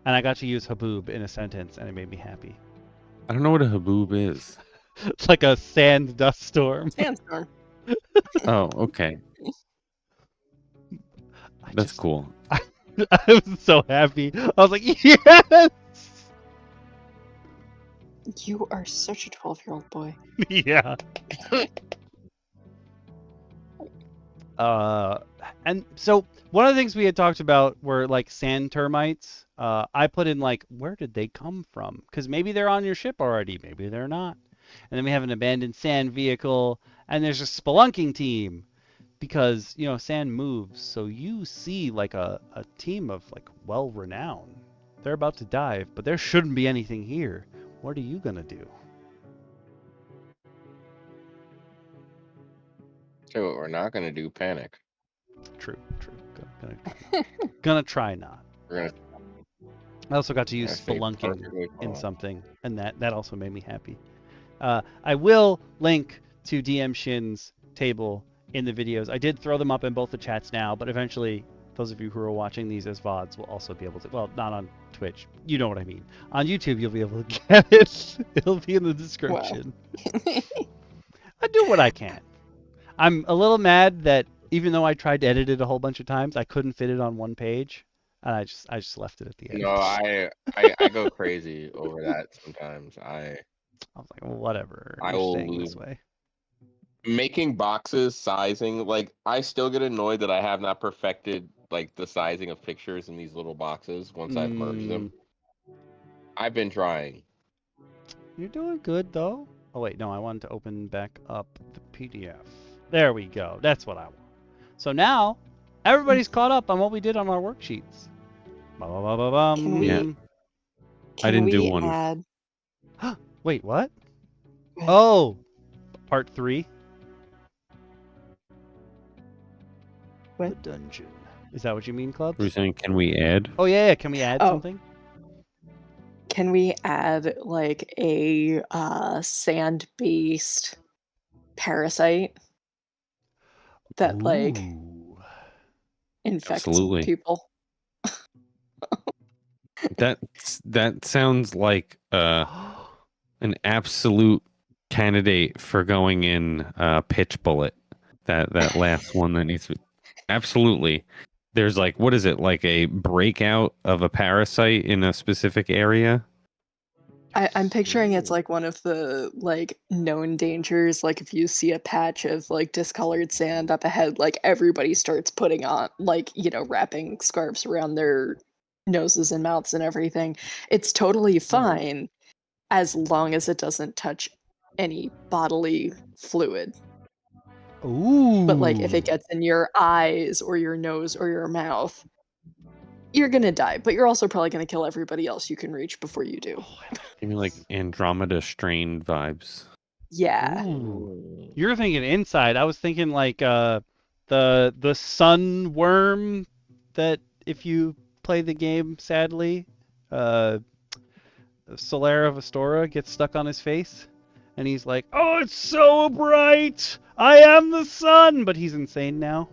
Speaker 1: And I got to use Haboob in a sentence, and it made me happy.
Speaker 3: I don't know what a haboob is.
Speaker 1: It's like a sand dust storm.
Speaker 4: Sandstorm.
Speaker 3: Oh, okay. That's cool.
Speaker 1: I was so happy. I was like, yes!
Speaker 4: You are such a 12-year-old boy.
Speaker 1: Yeah. And so one of the things we had talked about were like sand termites. I put in like, where did they come from? Because maybe they're on your ship already, maybe they're not. And then we have an abandoned sand vehicle, and there's a spelunking team because, you know, sand moves. So you see like a team of like well-renowned. They're about to dive, but there shouldn't be anything here. What are you gonna do?
Speaker 2: So what we're not gonna do, panic.
Speaker 1: True. Gonna try not.
Speaker 2: We're gonna
Speaker 1: I also got to use
Speaker 2: stay
Speaker 1: spelunking
Speaker 2: perfectly
Speaker 1: in
Speaker 2: calm.
Speaker 1: something, and that also made me happy. I will link to DM Shin's table in the videos. I did throw them up in both the chats now, but eventually those of you who are watching these as VODs will also be able to, well, not on Twitch. You know what I mean. On YouTube, you'll be able to get it. It'll be in the description. I do what I can. I'm a little mad that even though I tried to edit it a whole bunch of times, I couldn't fit it on one page. And I just left it at the end.
Speaker 2: No, I go crazy over that sometimes.
Speaker 1: I was like, well, whatever.
Speaker 2: I
Speaker 1: You're
Speaker 2: will
Speaker 1: staying
Speaker 2: lose.
Speaker 1: this way.
Speaker 2: Making boxes, sizing, like I still get annoyed that I have not perfected like the sizing of pictures in these little boxes once I've merged them. I've been trying.
Speaker 1: You're doing good though. Oh wait, no, I wanted to open back up the PDF. There we go. That's what I want. So now everybody's caught up on what we did on our worksheets.
Speaker 4: Can we,
Speaker 3: Yeah. I didn't do one.
Speaker 4: Add...
Speaker 1: Wait, what?
Speaker 4: Go ahead.
Speaker 1: Oh, part 3.
Speaker 4: What?
Speaker 1: The dungeon. Is that what you mean, Clubs?
Speaker 3: We're saying, can we add?
Speaker 1: Oh yeah. Can we add something?
Speaker 4: Can we add like a sand-based parasite that like
Speaker 1: Ooh.
Speaker 4: infects
Speaker 3: Absolutely.
Speaker 4: people?
Speaker 3: That sounds like an absolute candidate for going in pitch bullet. That last one that needs to absolutely. There's like, what is it, like a breakout of a parasite in a specific area?
Speaker 4: I'm picturing it's like one of the like known dangers. Like if you see a patch of like discolored sand up ahead, like everybody starts putting on like, you know, wrapping scarves around their noses and mouths and everything. It's totally fine as long as it doesn't touch any bodily fluid.
Speaker 1: Ooh.
Speaker 4: But like if it gets in your eyes or your nose or your mouth, you're gonna die. But you're also probably gonna kill everybody else you can reach before you do.
Speaker 3: Give me like Andromeda strain vibes.
Speaker 4: Yeah.
Speaker 1: Ooh. You're thinking inside. I was thinking like the sun worm that if you play the game, sadly, Solara of Astora gets stuck on his face, and he's like, "Oh, it's so bright! I am the sun!" But he's insane now.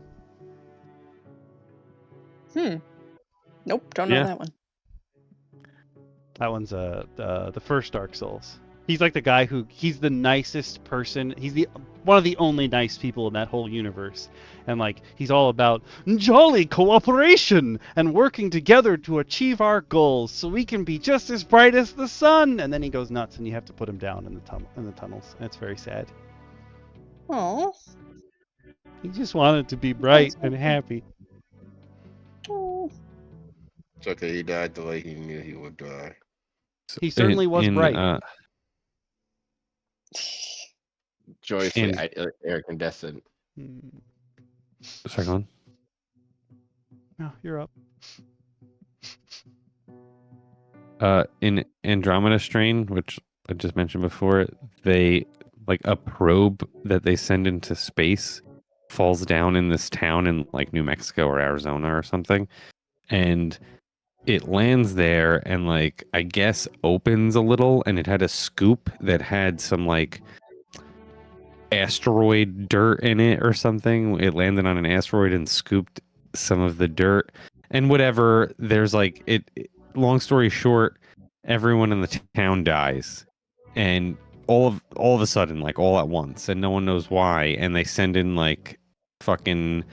Speaker 4: Nope, don't know that one.
Speaker 1: That one's the first Dark Souls. He's like the guy he's the nicest person. He's one of the only nice people in that whole universe. And like he's all about jolly cooperation and working together to achieve our goals so we can be just as bright as the sun. And then he goes nuts and you have to put him down in the tunnels. And it's very sad.
Speaker 4: Oh.
Speaker 1: He just wanted to be bright and happy.
Speaker 4: Oh.
Speaker 2: It's okay. He died the way he knew he would die.
Speaker 1: He certainly was bright.
Speaker 2: Joyously incandescent.
Speaker 3: Sorry, go on.
Speaker 1: No, you're up.
Speaker 3: In Andromeda Strain, which I just mentioned before, they like a probe that they send into space falls down in this town in like New Mexico or Arizona or something, and it lands there and like I guess opens a little, and it had a scoop that had some like asteroid dirt in it or something. It landed on an asteroid and scooped some of the dirt and whatever. There's like long story short, everyone in the town dies, and all of a sudden, like all at once, and no one knows why. And they send in like fucking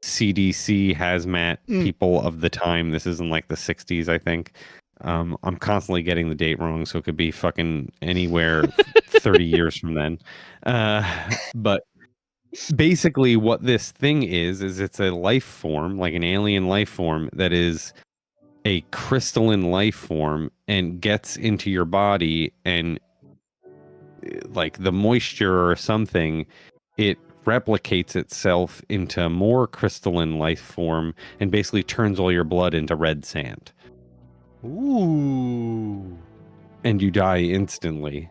Speaker 3: CDC hazmat people of the time. This is in like the 60s, I think. I'm constantly getting the date wrong, so it could be fucking anywhere 30 years from then. But basically what this thing is it's a life form, like an alien life form that is a crystalline life form and gets into your body, and like the moisture or something, it replicates itself into more crystalline life form and basically turns all your blood into red sand.
Speaker 1: Ooh.
Speaker 3: And you die instantly.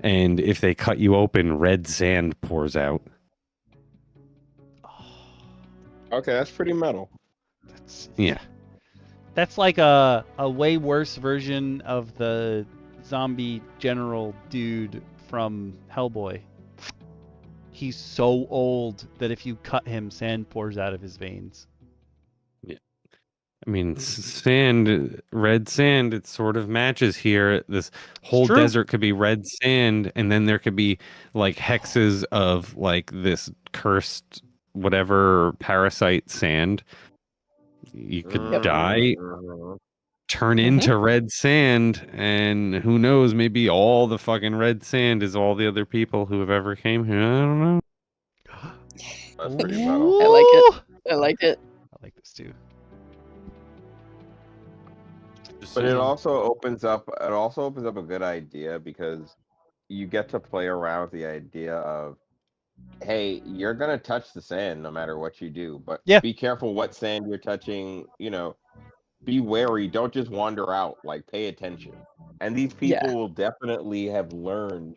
Speaker 3: And if they cut you open, red sand pours out.
Speaker 2: Okay, that's pretty metal.
Speaker 3: Yeah.
Speaker 1: That's like a way worse version of the zombie general dude from Hellboy. He's so old that if you cut him, sand pours out of his veins.
Speaker 3: Yeah. I mean, sand, red sand, it sort of matches here. This whole desert could be red sand, and then there could be like hexes of like this cursed whatever parasite sand. You could die, turn into red sand, and who knows, maybe all the fucking red sand is all the other people who have ever came here. I don't know.
Speaker 2: That's pretty metal.
Speaker 4: I like it. I like it.
Speaker 1: I like this too.
Speaker 2: But it also opens up a good idea, because you get to play around with the idea of, hey, you're gonna touch the sand no matter what you do, but be careful what sand you're touching, be wary, don't just wander out, like pay attention. And these people will definitely have learned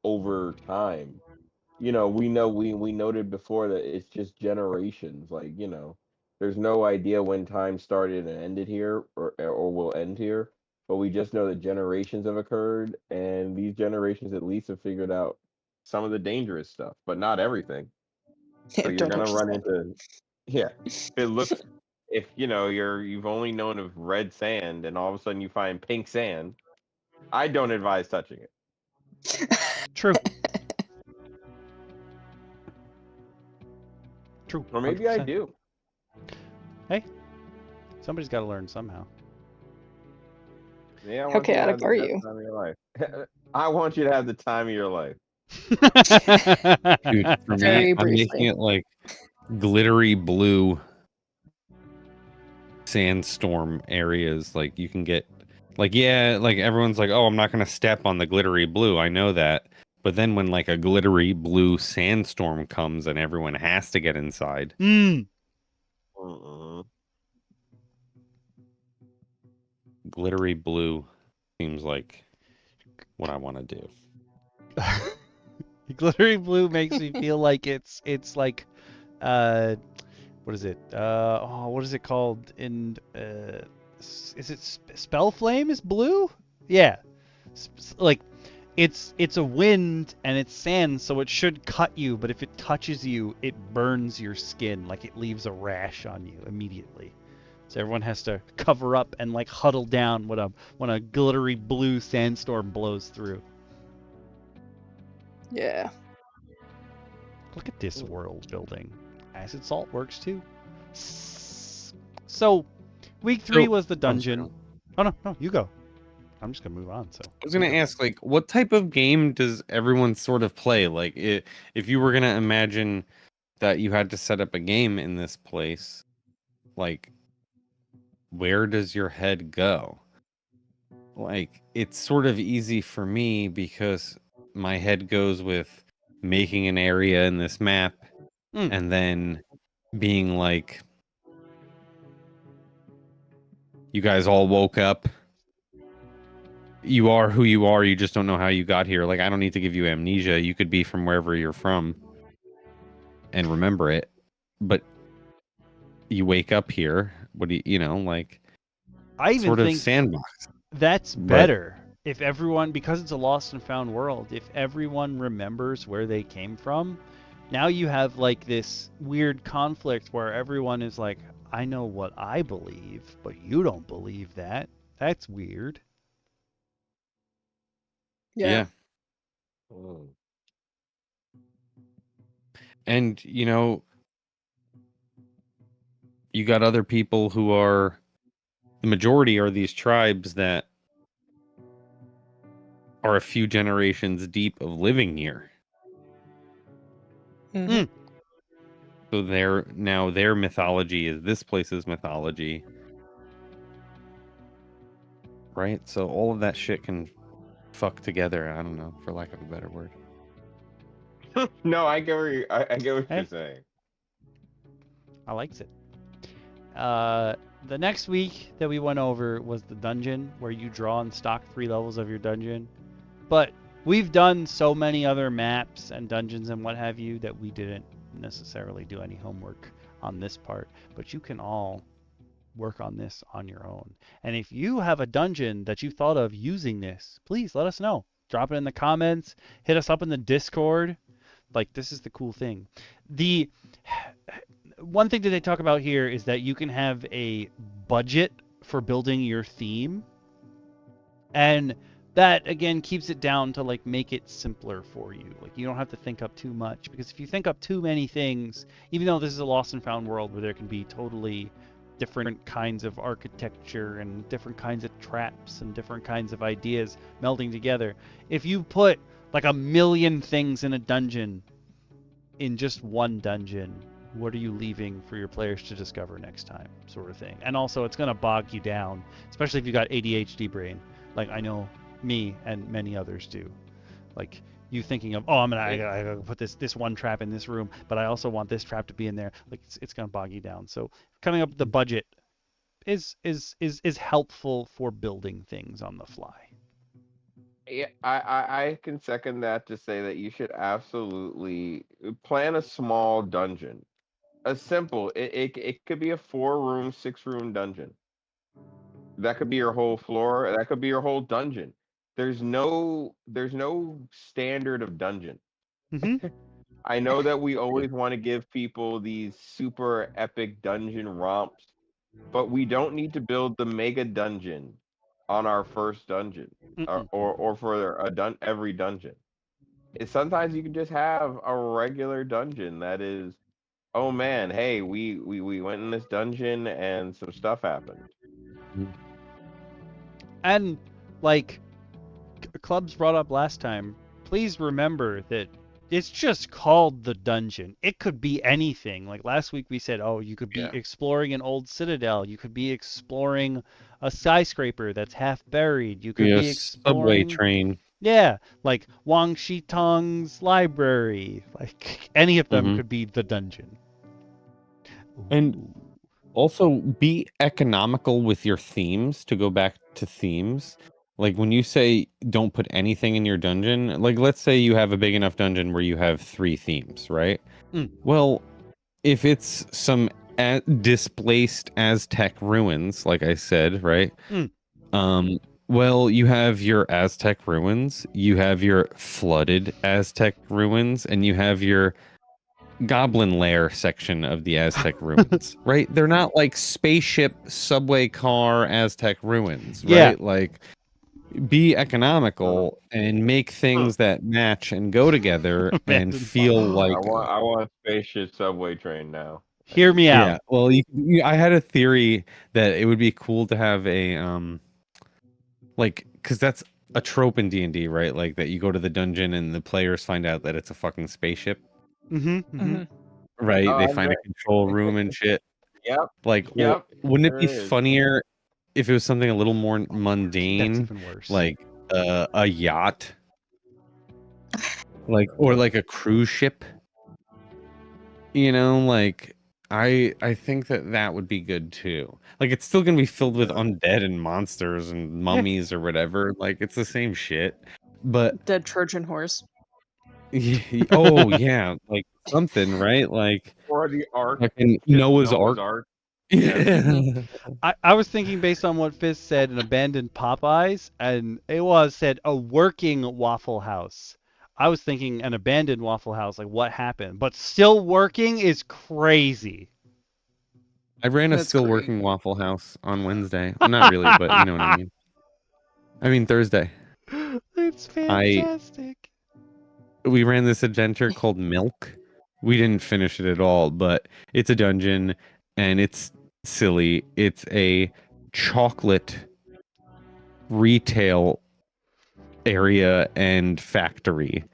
Speaker 2: over time. We noted before that it's just generations, like, there's no idea when time started and ended here, or will end here, but we just know that generations have occurred, and these generations at least have figured out some of the dangerous stuff, but not everything. So you're gonna run into, if you've only known of red sand and all of a sudden you find pink sand, I don't advise touching it.
Speaker 1: True. True.
Speaker 2: Or maybe 100%. I do.
Speaker 1: Hey, somebody's got to learn somehow.
Speaker 2: Yeah.
Speaker 4: How chaotic are you?
Speaker 2: Time of your life. I want you to have the time of your life.
Speaker 3: Dude, for me, I'm making it like glittery blue sandstorm areas. Like you can get, like, like everyone's like, oh, I'm not gonna step on the glittery blue. I know that. But then when like a glittery blue sandstorm comes and everyone has to get inside. Glittery blue seems like what I want to do.
Speaker 1: Glittery blue makes me feel like it's like what is it? What is it called in is it Spell Flame is blue? Yeah. Like it's a wind and it's sand, so it should cut you, but if it touches you, it burns your skin, like it leaves a rash on you immediately. So everyone has to cover up and like huddle down when a glittery blue sandstorm blows through.
Speaker 4: Yeah.
Speaker 1: Look at this world building. Acid salt works too. So, week 3 was the dungeon. Oh no, you go. I'm just gonna move on. So
Speaker 3: I was gonna ask, like, what type of game does everyone sort of play? Like, if you were gonna imagine that you had to set up a game in this place, like, where does your head go? Like, it's sort of easy for me because my head goes with making an area in this map and then being like, you guys all woke up. You are who you are. You just don't know how you got here. Like, I don't need to give you amnesia. You could be from wherever you're from and remember it. But you wake up here. What do you know, like,
Speaker 1: I even
Speaker 3: sort of
Speaker 1: think
Speaker 3: sandbox.
Speaker 1: that's
Speaker 3: But-
Speaker 1: better if everyone, because it's a lost and found world, if everyone remembers where they came from, now you have like this weird conflict where everyone is like, I know what I believe, but you don't believe that. That's weird.
Speaker 3: Yeah.
Speaker 2: Mm.
Speaker 3: And, you know, you got other people who are, the majority are these tribes that are a few generations deep of living here.
Speaker 4: Mhm.
Speaker 3: So their mythology is this place's mythology. Right? So all of that shit can fuck together, I don't know, for lack of a better word.
Speaker 2: No, I get I get what
Speaker 1: Hey.
Speaker 2: you're saying.
Speaker 1: I likes it. The next week that we went over was the dungeon where you draw and stock 3 levels of your dungeon. But we've done so many other maps and dungeons and what have you that we didn't necessarily do any homework on this part. But you can all work on this on your own. And if you have a dungeon that you thought of using this, please let us know. Drop it in the comments. Hit us up in the Discord. Like, this is the cool thing. The one thing that they talk about here is that you can have a budget for building your theme. And that, again, keeps it down to, like, make it simpler for you. Like, you don't have to think up too much. Because if you think up too many things, even though this is a lost and found world where there can be totally different kinds of architecture and different kinds of traps and different kinds of ideas melding together, if you put, like, 1,000,000 things in a dungeon, in just one dungeon, what are you leaving for your players to discover next time, sort of thing. And also, it's going to bog you down, especially if you got ADHD brain, like I know me and many others do. Like, you thinking of, oh, I gotta put this one trap in this room, but I also want this trap to be in there. Like, it's going to bog you down. So coming up with the budget is helpful for building things on the fly.
Speaker 2: Yeah, I can second that to say that you should absolutely plan a small dungeon. A simple, it could be a 4-room, 6-room dungeon. That could be your whole floor. That could be your whole dungeon. There's no standard of dungeon.
Speaker 1: Mm-hmm.
Speaker 2: I know that we always want to give people these super epic dungeon romps, but we don't need to build the mega dungeon on our first dungeon or for every dungeon. Sometimes you can just have a regular dungeon that is, oh man, hey, we went in this dungeon and some stuff happened.
Speaker 1: And, like, Clubs brought up last time, please remember that it's just called the dungeon. It could be anything. Like last week we said, oh, you could be exploring an old citadel. You could be exploring a skyscraper that's half buried. You could be
Speaker 3: subway
Speaker 1: exploring...
Speaker 3: train.
Speaker 1: Yeah, like Wang Shitong's library. Like, any of them could be the dungeon.
Speaker 3: And also be economical with your themes, to go back to themes. Like, when you say don't put anything in your dungeon, like, let's say you have a big enough dungeon where you have 3 themes, right? Well, if it's some displaced Aztec ruins, like I said, right? Well, you have your Aztec ruins, you have your flooded Aztec ruins, and you have your goblin lair section of the Aztec ruins, right? They're not like spaceship, subway car Aztec ruins, right?
Speaker 1: Yeah.
Speaker 3: Like, be economical and make things that match and go together and feel like...
Speaker 2: I want a spaceship subway train now.
Speaker 1: Hear me out.
Speaker 3: Yeah, well, I had a theory that it would be cool to have a like, because that's a trope in D&D, right? Like, that you go to the dungeon and the players find out that it's a fucking spaceship. right?
Speaker 2: Oh,
Speaker 3: They
Speaker 2: I
Speaker 3: find a
Speaker 2: bet.
Speaker 3: control room and shit.
Speaker 2: Yep.
Speaker 3: Like,
Speaker 2: Yep.
Speaker 3: wouldn't it
Speaker 2: There
Speaker 3: be
Speaker 2: is.
Speaker 3: funnier if it was something a little more
Speaker 1: That's
Speaker 3: mundane,
Speaker 1: even worse.
Speaker 3: like a yacht, like, or like a cruise ship? You know, like I think that would be good too. Like, it's still gonna be filled with undead and monsters and mummies or whatever. Like, it's the same shit. But
Speaker 4: Dead Trojan horse.
Speaker 3: oh yeah, like something, right? Like
Speaker 2: Or the Ark.
Speaker 3: fucking
Speaker 2: Just
Speaker 3: Noah's Ark. Yeah.
Speaker 1: I was thinking based on what Fizz said, an abandoned Popeyes, and Awa said a working Waffle House. I was thinking an abandoned Waffle House, like what happened, but still working is crazy.
Speaker 3: I ran a
Speaker 4: That's
Speaker 3: still
Speaker 4: great.
Speaker 3: working Waffle House on Wednesday. Not really, but you know what I mean. I mean Thursday.
Speaker 1: It's fantastic.
Speaker 3: We ran this adventure called Milk. We didn't finish it at all, but it's a dungeon and it's silly. It's a chocolate retail area and factory.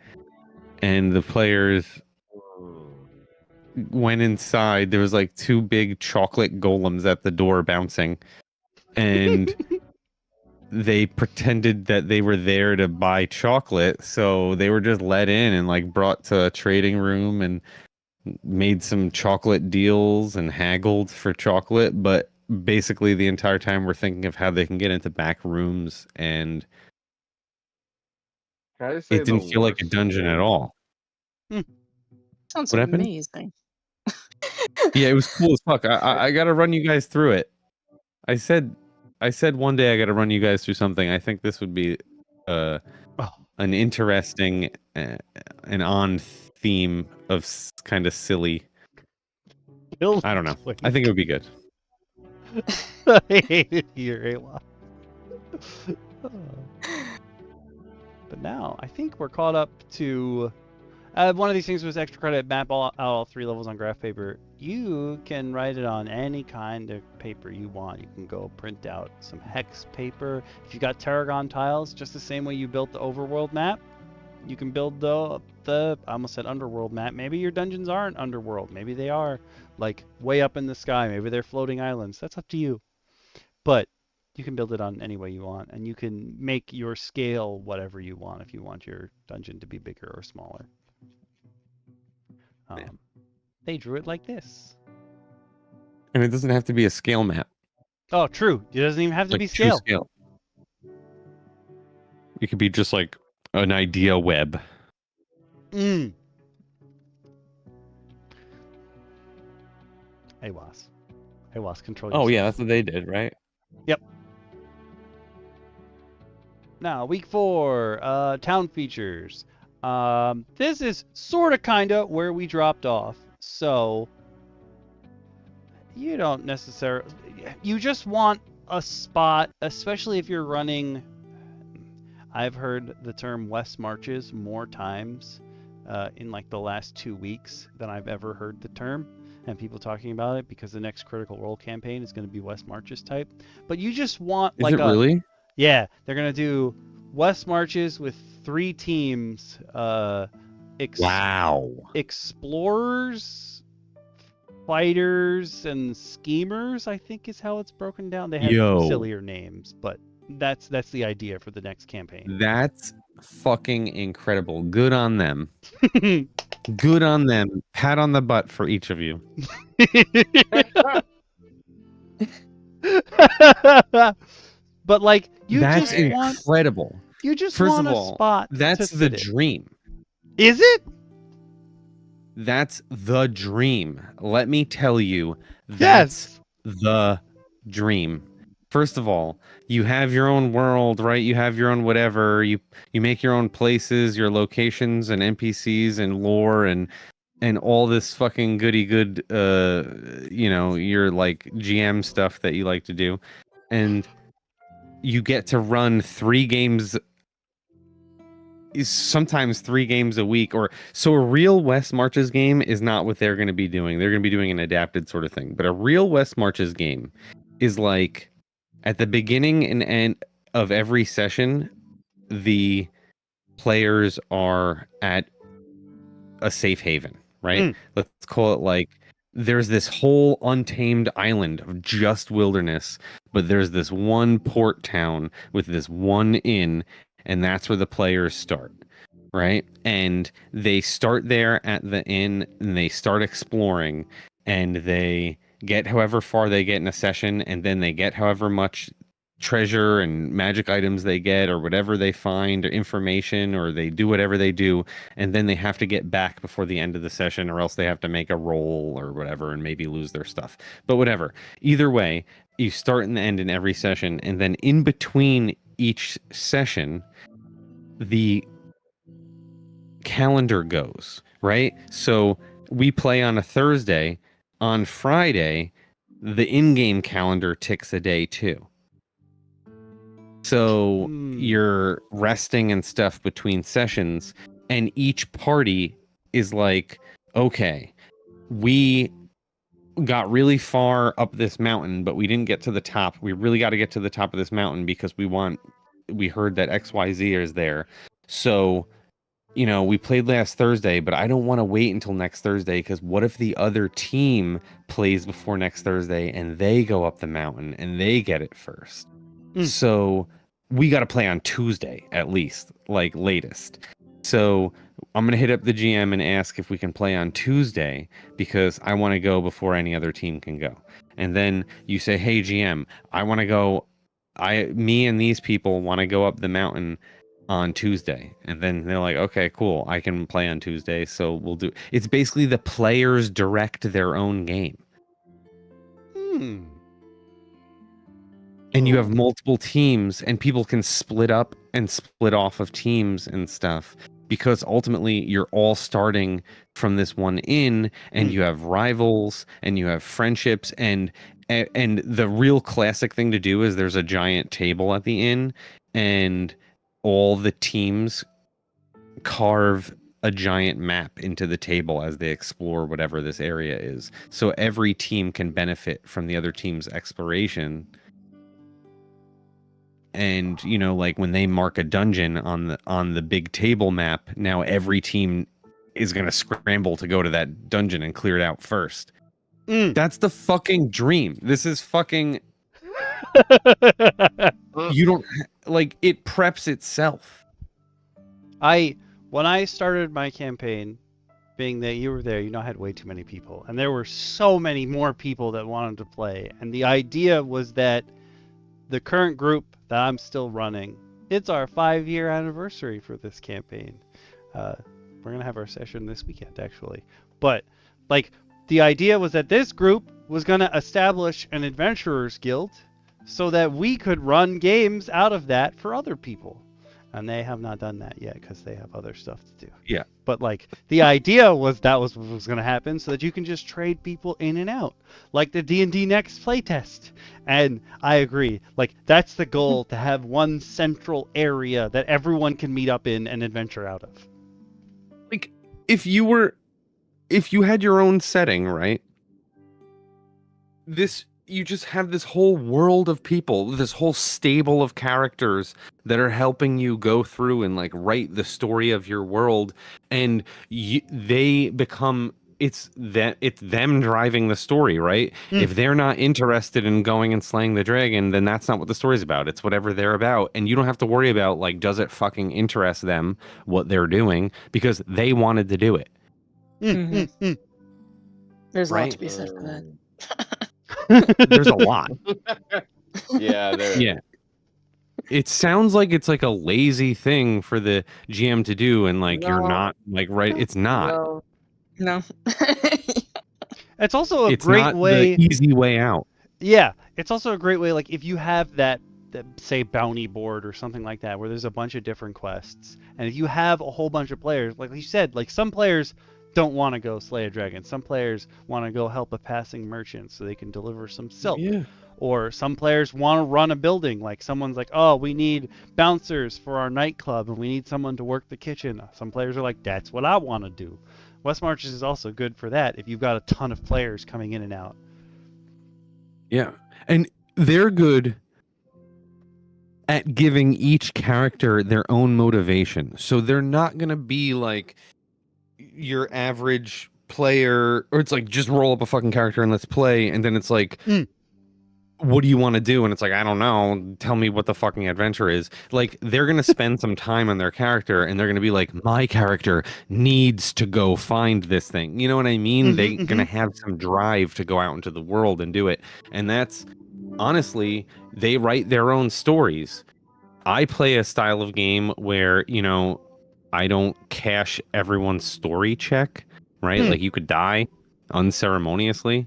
Speaker 3: And the players went inside. There was like two big chocolate golems at the door bouncing. And they pretended that they were there to buy chocolate, so they were just let in and like brought to a trading room and made some chocolate deals and haggled for chocolate. But basically the entire time we're thinking of how they can get into back rooms, and
Speaker 2: Can I say
Speaker 3: it didn't
Speaker 2: the
Speaker 3: feel like a
Speaker 2: worst
Speaker 3: dungeon at
Speaker 2: thing?
Speaker 3: all.
Speaker 4: Sounds
Speaker 3: What happened?
Speaker 4: amazing.
Speaker 3: Yeah, it was cool as fuck. I gotta run you guys through it. I said one day I gotta run you guys through something. I think this would be
Speaker 1: Oh,
Speaker 3: an interesting and on theme of kind of silly. I don't know. I think it would be good.
Speaker 1: I hated your Awa. But now I think we're caught up to one of these things was extra credit. Map out all 3 levels on graph paper. You can write it on any kind of paper you want. You can go print out some hex paper. If you got tarragon tiles, just the same way you built the overworld map, you can build the I almost said underworld map. Maybe your dungeons aren't underworld. Maybe they are like way up in the sky. Maybe they're floating islands. That's up to you. But you can build it on any way you want, and you can make your scale whatever you want if you want your dungeon to be bigger or smaller. They drew it like this.
Speaker 3: And it doesn't have to be a scale map.
Speaker 1: Oh, true. It doesn't even have to
Speaker 3: Like
Speaker 1: be
Speaker 3: true
Speaker 1: scale.
Speaker 3: scale. It could be just like an idea web.
Speaker 1: Hey, Was, control yourself.
Speaker 3: Oh yeah, that's what they did, right?
Speaker 1: Yep. Now, week 4, town features. This is sort of kind of where we dropped off. So, you don't necessarily... You just want a spot, especially if you're running... I've heard the term West Marches more times in like the last 2 weeks than I've ever heard the term. And people talking about it because the next Critical Role campaign is going to be West Marches type. But you just want
Speaker 3: Is it really?
Speaker 1: Yeah, they're going to do West Marches with 3 teams.
Speaker 3: Wow.
Speaker 1: Explorers, fighters, and schemers, I think is how it's broken down. They have sillier names, but that's the idea for the next campaign.
Speaker 3: That's fucking incredible. Good on them. Good on them. Pat on the butt for each of you.
Speaker 1: But like
Speaker 3: that's incredible.
Speaker 1: You just
Speaker 3: First
Speaker 1: want
Speaker 3: of all,
Speaker 1: a spot.
Speaker 3: That's the dream.
Speaker 1: Is it?
Speaker 3: That's the dream. Let me tell you, that's the dream. First of all, you have your own world, right? You have your own whatever. You make your own places, your locations and NPCs and lore and all this fucking goody good your like GM stuff that you like to do. And you get to run 3 games, sometimes 3 games a week. Or so a real West Marches game is not what they're going to be doing. They're going to be doing an adapted sort of thing. But a real West Marches game is like at the beginning and end of every session, the players are at a safe haven. right? Let's call it like there's this whole untamed island of just wilderness, but there's this one port town with this one inn, and that's where the players start, right? And they start there at the inn and they start exploring, and they get however far they get in a session, and then they get however much treasure and magic items they get or whatever they find or information, or they do whatever they do, and then they have to get back before the end of the session, or else they have to make a roll or whatever and maybe lose their stuff. But whatever, either way, you start and end in every session, and then in between each session the calendar goes, right? So we play on a Thursday. On Friday the in-game calendar ticks a day too. So you're resting and stuff between sessions, and each party is like, okay, we got really far up this mountain, but we didn't get to the top. We really got to get to the top of this mountain because we heard that XYZ is there. So, you know, we played last Thursday, but I don't want to wait until next Thursday, because what if the other team plays before next Thursday and they go up the mountain and they get it first? So we got to play on Tuesday at least, like latest. So I'm going to hit up the GM and ask if we can play on Tuesday, because I want to go before any other team can go. And then you say, hey, GM, I want to go. Me and these people want to go up the mountain on Tuesday. And then they're like, okay, cool, I can play on Tuesday. So we'll do. It's basically the players direct their own game. And you have multiple teams, and people can split up and split off of teams and stuff, because ultimately you're all starting from this one inn, and you have rivals and you have friendships, and the real classic thing to do is there's a giant table at the inn, and all the teams carve a giant map into the table as they explore whatever this area is. So every team can benefit from the other team's exploration. And, you know, like when they mark a dungeon on the big table map, now every team is going to scramble to go to that dungeon and clear it out first. That's the fucking dream. This is fucking... You don't... Like, it preps itself.
Speaker 1: When I started my campaign, being that you were there, you know, I had way too many people. And there were so many more people that wanted to play. And the idea was that the current group that I'm still running, it's our 5-year anniversary for this campaign. We're going to have our session this weekend, actually. But, like, the idea was that this group was going to establish an adventurers guild so that we could run games out of that for other people. And they have not done that yet because they have other stuff to do.
Speaker 3: Yeah.
Speaker 1: But, like, the idea was that was what was going to happen, so that you can just trade people in and out, like the D&D Next playtest. And I agree. Like, that's the goal, to have one central area that everyone can meet up in and adventure out of.
Speaker 3: Like, if you had your own setting, right? You just have this whole world of people, this whole stable of characters that are helping you go through and like write the story of your world, and they become it's them driving the story, right? If they're not interested in going and slaying the dragon, then that's not what the story's about. It's whatever they're about, and you don't have to worry about like, does it fucking interest them what they're doing, because they wanted to do it.
Speaker 4: There's a lot
Speaker 3: Right?
Speaker 4: to be said for that.
Speaker 3: There's a lot.
Speaker 2: Yeah.
Speaker 3: It sounds like it's like a lazy thing for the GM to do, and like you're not like right. It's not.
Speaker 4: No.
Speaker 1: It's also a
Speaker 3: It's
Speaker 1: great
Speaker 3: not
Speaker 1: way.
Speaker 3: the easy way out.
Speaker 1: Yeah, it's also a great way. Like, if you have that say bounty board or something like that, where there's a bunch of different quests, and if you have a whole bunch of players, like you said, like some players don't want to go slay a dragon. Some players want to go help a passing merchant so they can deliver some silk.
Speaker 3: Yeah.
Speaker 1: Or some players want to run a building. Like, someone's like, oh, we need bouncers for our nightclub, and we need someone to work the kitchen. Some players are like, that's what I want to do. West Marches is also good for that if you've got a ton of players coming in and out.
Speaker 3: Yeah. And they're good at giving each character their own motivation. So they're not going to be like your average player, or it's like just roll up a fucking character and let's play, and then it's like, what do you want to do? And it's like, I don't know. Tell me what the fucking adventure is. Like, they're going to spend some time on their character and they're going to be like, my character needs to go find this thing. You know what I mean? They're going to have some drive to go out into the world and do it. And that's honestly, they write their own stories. I play a style of game where, you know, I don't cash everyone's story check, right? Like, you could die unceremoniously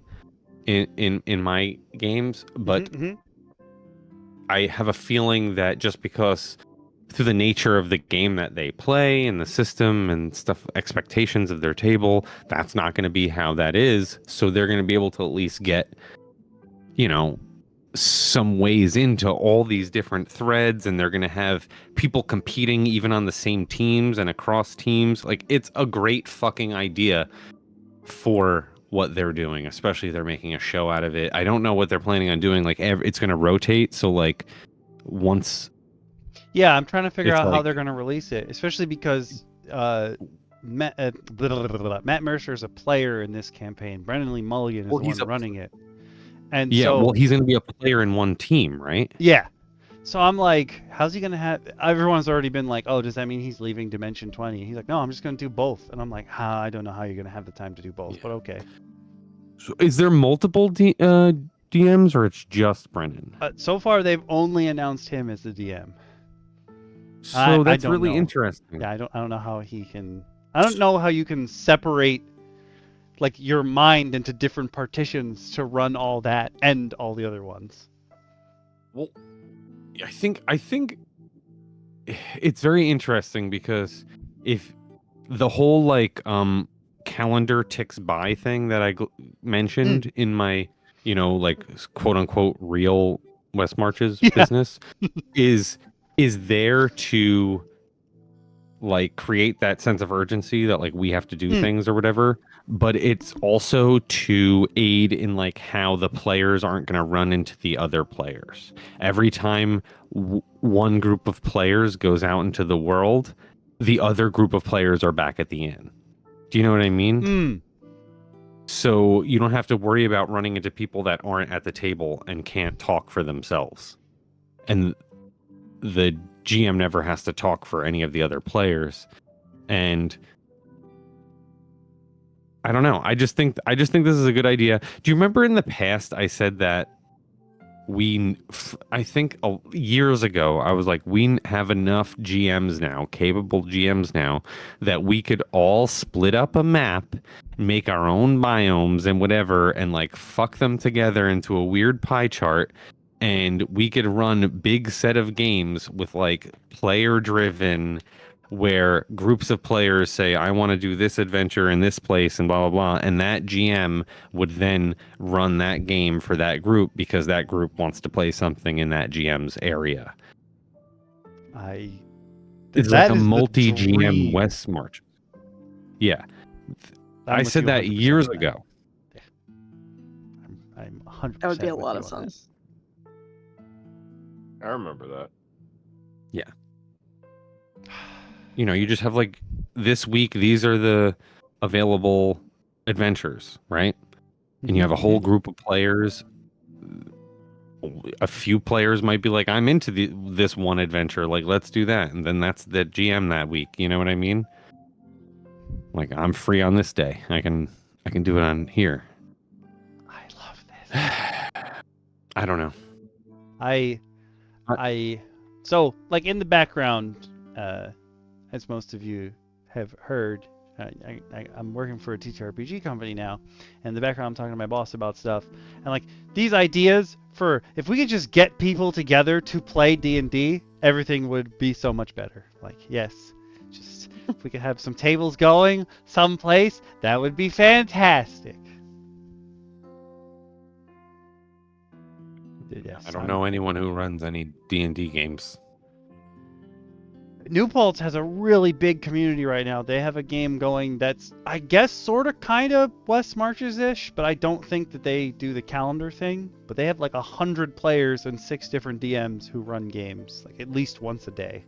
Speaker 3: in my games, but I have a feeling that just because through the nature of the game that they play and the system and stuff, expectations of their table, that's not going to be how that is. So they're going to be able to at least get, you know, some ways into all these different threads, and they're going to have people competing even on the same teams and across teams. Like, it's a great fucking idea for what they're doing, especially if they're making a show out of it. I don't know what they're planning on doing. Like, it's going to rotate. So like once.
Speaker 1: Yeah, I'm trying to figure out how
Speaker 3: like,
Speaker 1: they're going to release it, especially because Matt Mercer is a player in this campaign. Brendan Lee Mulligan is the one running it. And
Speaker 3: yeah,
Speaker 1: so,
Speaker 3: well, he's going to be a player in one team, right?
Speaker 1: Yeah. So I'm like, how's he going to have... Everyone's already been like, oh, does that mean he's leaving Dimension 20? He's like, no, I'm just going to do both. And I'm like, I don't know how you're going to have the time to do both, but okay.
Speaker 3: So is there multiple DMs, or it's just Brendan?
Speaker 1: So far, they've only announced him as the DM.
Speaker 3: So that's
Speaker 1: I don't
Speaker 3: really
Speaker 1: know.
Speaker 3: interesting.
Speaker 1: Yeah, I don't know how he can... I don't know how you can separate like your mind into different partitions to run all that and all the other ones.
Speaker 3: Well, I think it's very interesting because if the whole like calendar ticks by thing that I mentioned in my, you know, like quote unquote real West Marches business is there to like create that sense of urgency that like we have to do things or whatever, but it's also to aid in like how the players aren't going to run into the other players. Every time one group of players goes out into the world, the other group of players are back at the inn. Do you know what I mean? So you don't have to worry about running into people that aren't at the table and can't talk for themselves. And the GM never has to talk for any of the other players. And I don't know. I just think this is a good idea. Do you remember in the past I said that I think years ago I was like, we have enough GMs now, capable GMs now, that we could all split up a map, make our own biomes and whatever, and like fuck them together into a weird pie chart. And we could run big set of games with like player driven, where groups of players say, I want to do this adventure in this place and blah, blah, blah. And that GM would then run that game for that group because that group wants to play something in that GM's area. It's like a multi-GM West March. Yeah. I said that years ago.
Speaker 1: Yeah. I'm 100%.
Speaker 4: That would be a lot of fun.
Speaker 2: I remember that.
Speaker 3: Yeah. You know, you just have like this week, these are the available adventures, right? And you have a whole group of players. A few players might be like, I'm into this one adventure, like let's do that. And then that's the GM that week. You know what I mean? Like, I'm free on this day. I can do it on here.
Speaker 1: I love this.
Speaker 3: I don't know.
Speaker 1: So like in the background, as most of you have heard, I'm working for a TTRPG company now, and in the background I'm talking to my boss about stuff, and like these ideas for if we could just get people together to play D&D, everything would be so much better. Like, yes, just if we could have some tables going someplace, that would be fantastic. Yes,
Speaker 3: I don't know anyone who runs any D&D games.
Speaker 1: New Paltz has a really big community right now. They have a game going that's, I guess, sort of, kind of West Marches-ish, but I don't think that they do the calendar thing. But they have like 100 players and 6 different DMs who run games like at least once a day.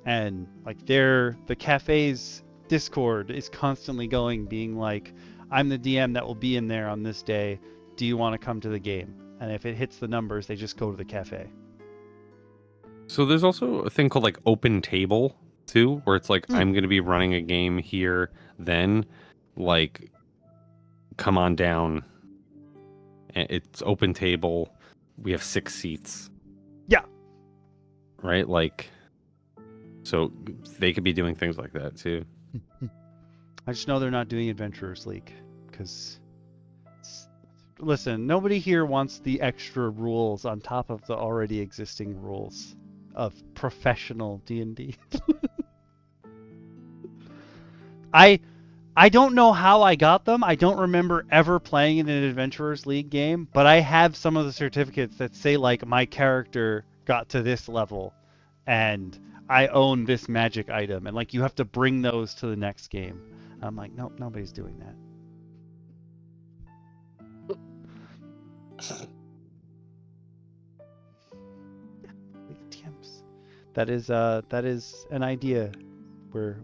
Speaker 1: And like the cafe's Discord is constantly going, being like, I'm the DM that will be in there on this day. Do you want to come to the game? And if it hits the numbers, they just go to the cafe.
Speaker 3: So there's also a thing called like open table too, where it's like I'm going to be running a game here, then like come on down. It's open table. We have 6 seats.
Speaker 1: Yeah.
Speaker 3: Right? Like, so they could be doing things like that too.
Speaker 1: I just know they're not doing Adventurers League because, listen, nobody here wants the extra rules on top of the already existing rules of professional D&D. I don't know how I got them. I don't remember ever playing in an Adventurers League game, but I have some of the certificates that say like my character got to this level and I own this magic item, and like you have to bring those to the next game. I'm like, nope, nobody's doing that. TMs. That is an idea we're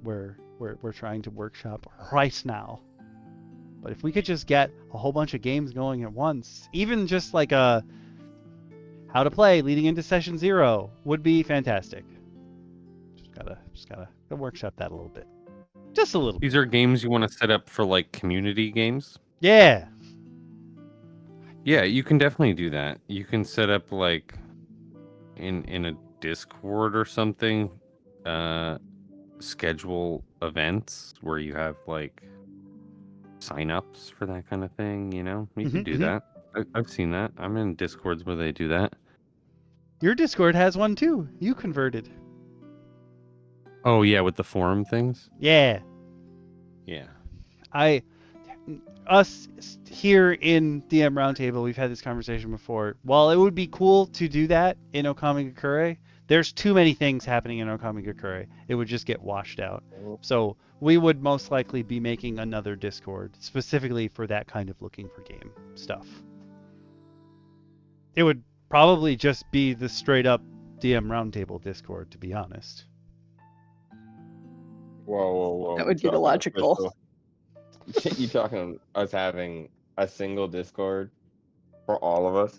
Speaker 1: trying to workshop right now. But if we could just get a whole bunch of games going at once, even just like a how to play leading into session 0 would be fantastic. Just gotta workshop that a little bit. Just a little.
Speaker 3: These are games you want to set up for like community games?
Speaker 1: Yeah.
Speaker 3: Yeah, you can definitely do that. You can set up like in a Discord or something, schedule events where you have like sign-ups for that kind of thing, you know? You can do that. I've seen that. I'm in Discords where they do that.
Speaker 1: Your Discord has one too. You converted.
Speaker 3: Oh yeah, with the forum things?
Speaker 1: Yeah.
Speaker 3: Yeah.
Speaker 1: Us here in DM Roundtable, we've had this conversation before. While it would be cool to do that in Okamigakure, there's too many things happening in Okamigakure. It would just get washed out. So we would most likely be making another Discord specifically for that kind of looking for game stuff. It would probably just be the straight up DM Roundtable Discord, to be honest.
Speaker 2: Whoa.
Speaker 4: That would be the logical.
Speaker 2: You talking us having a single Discord for all of us?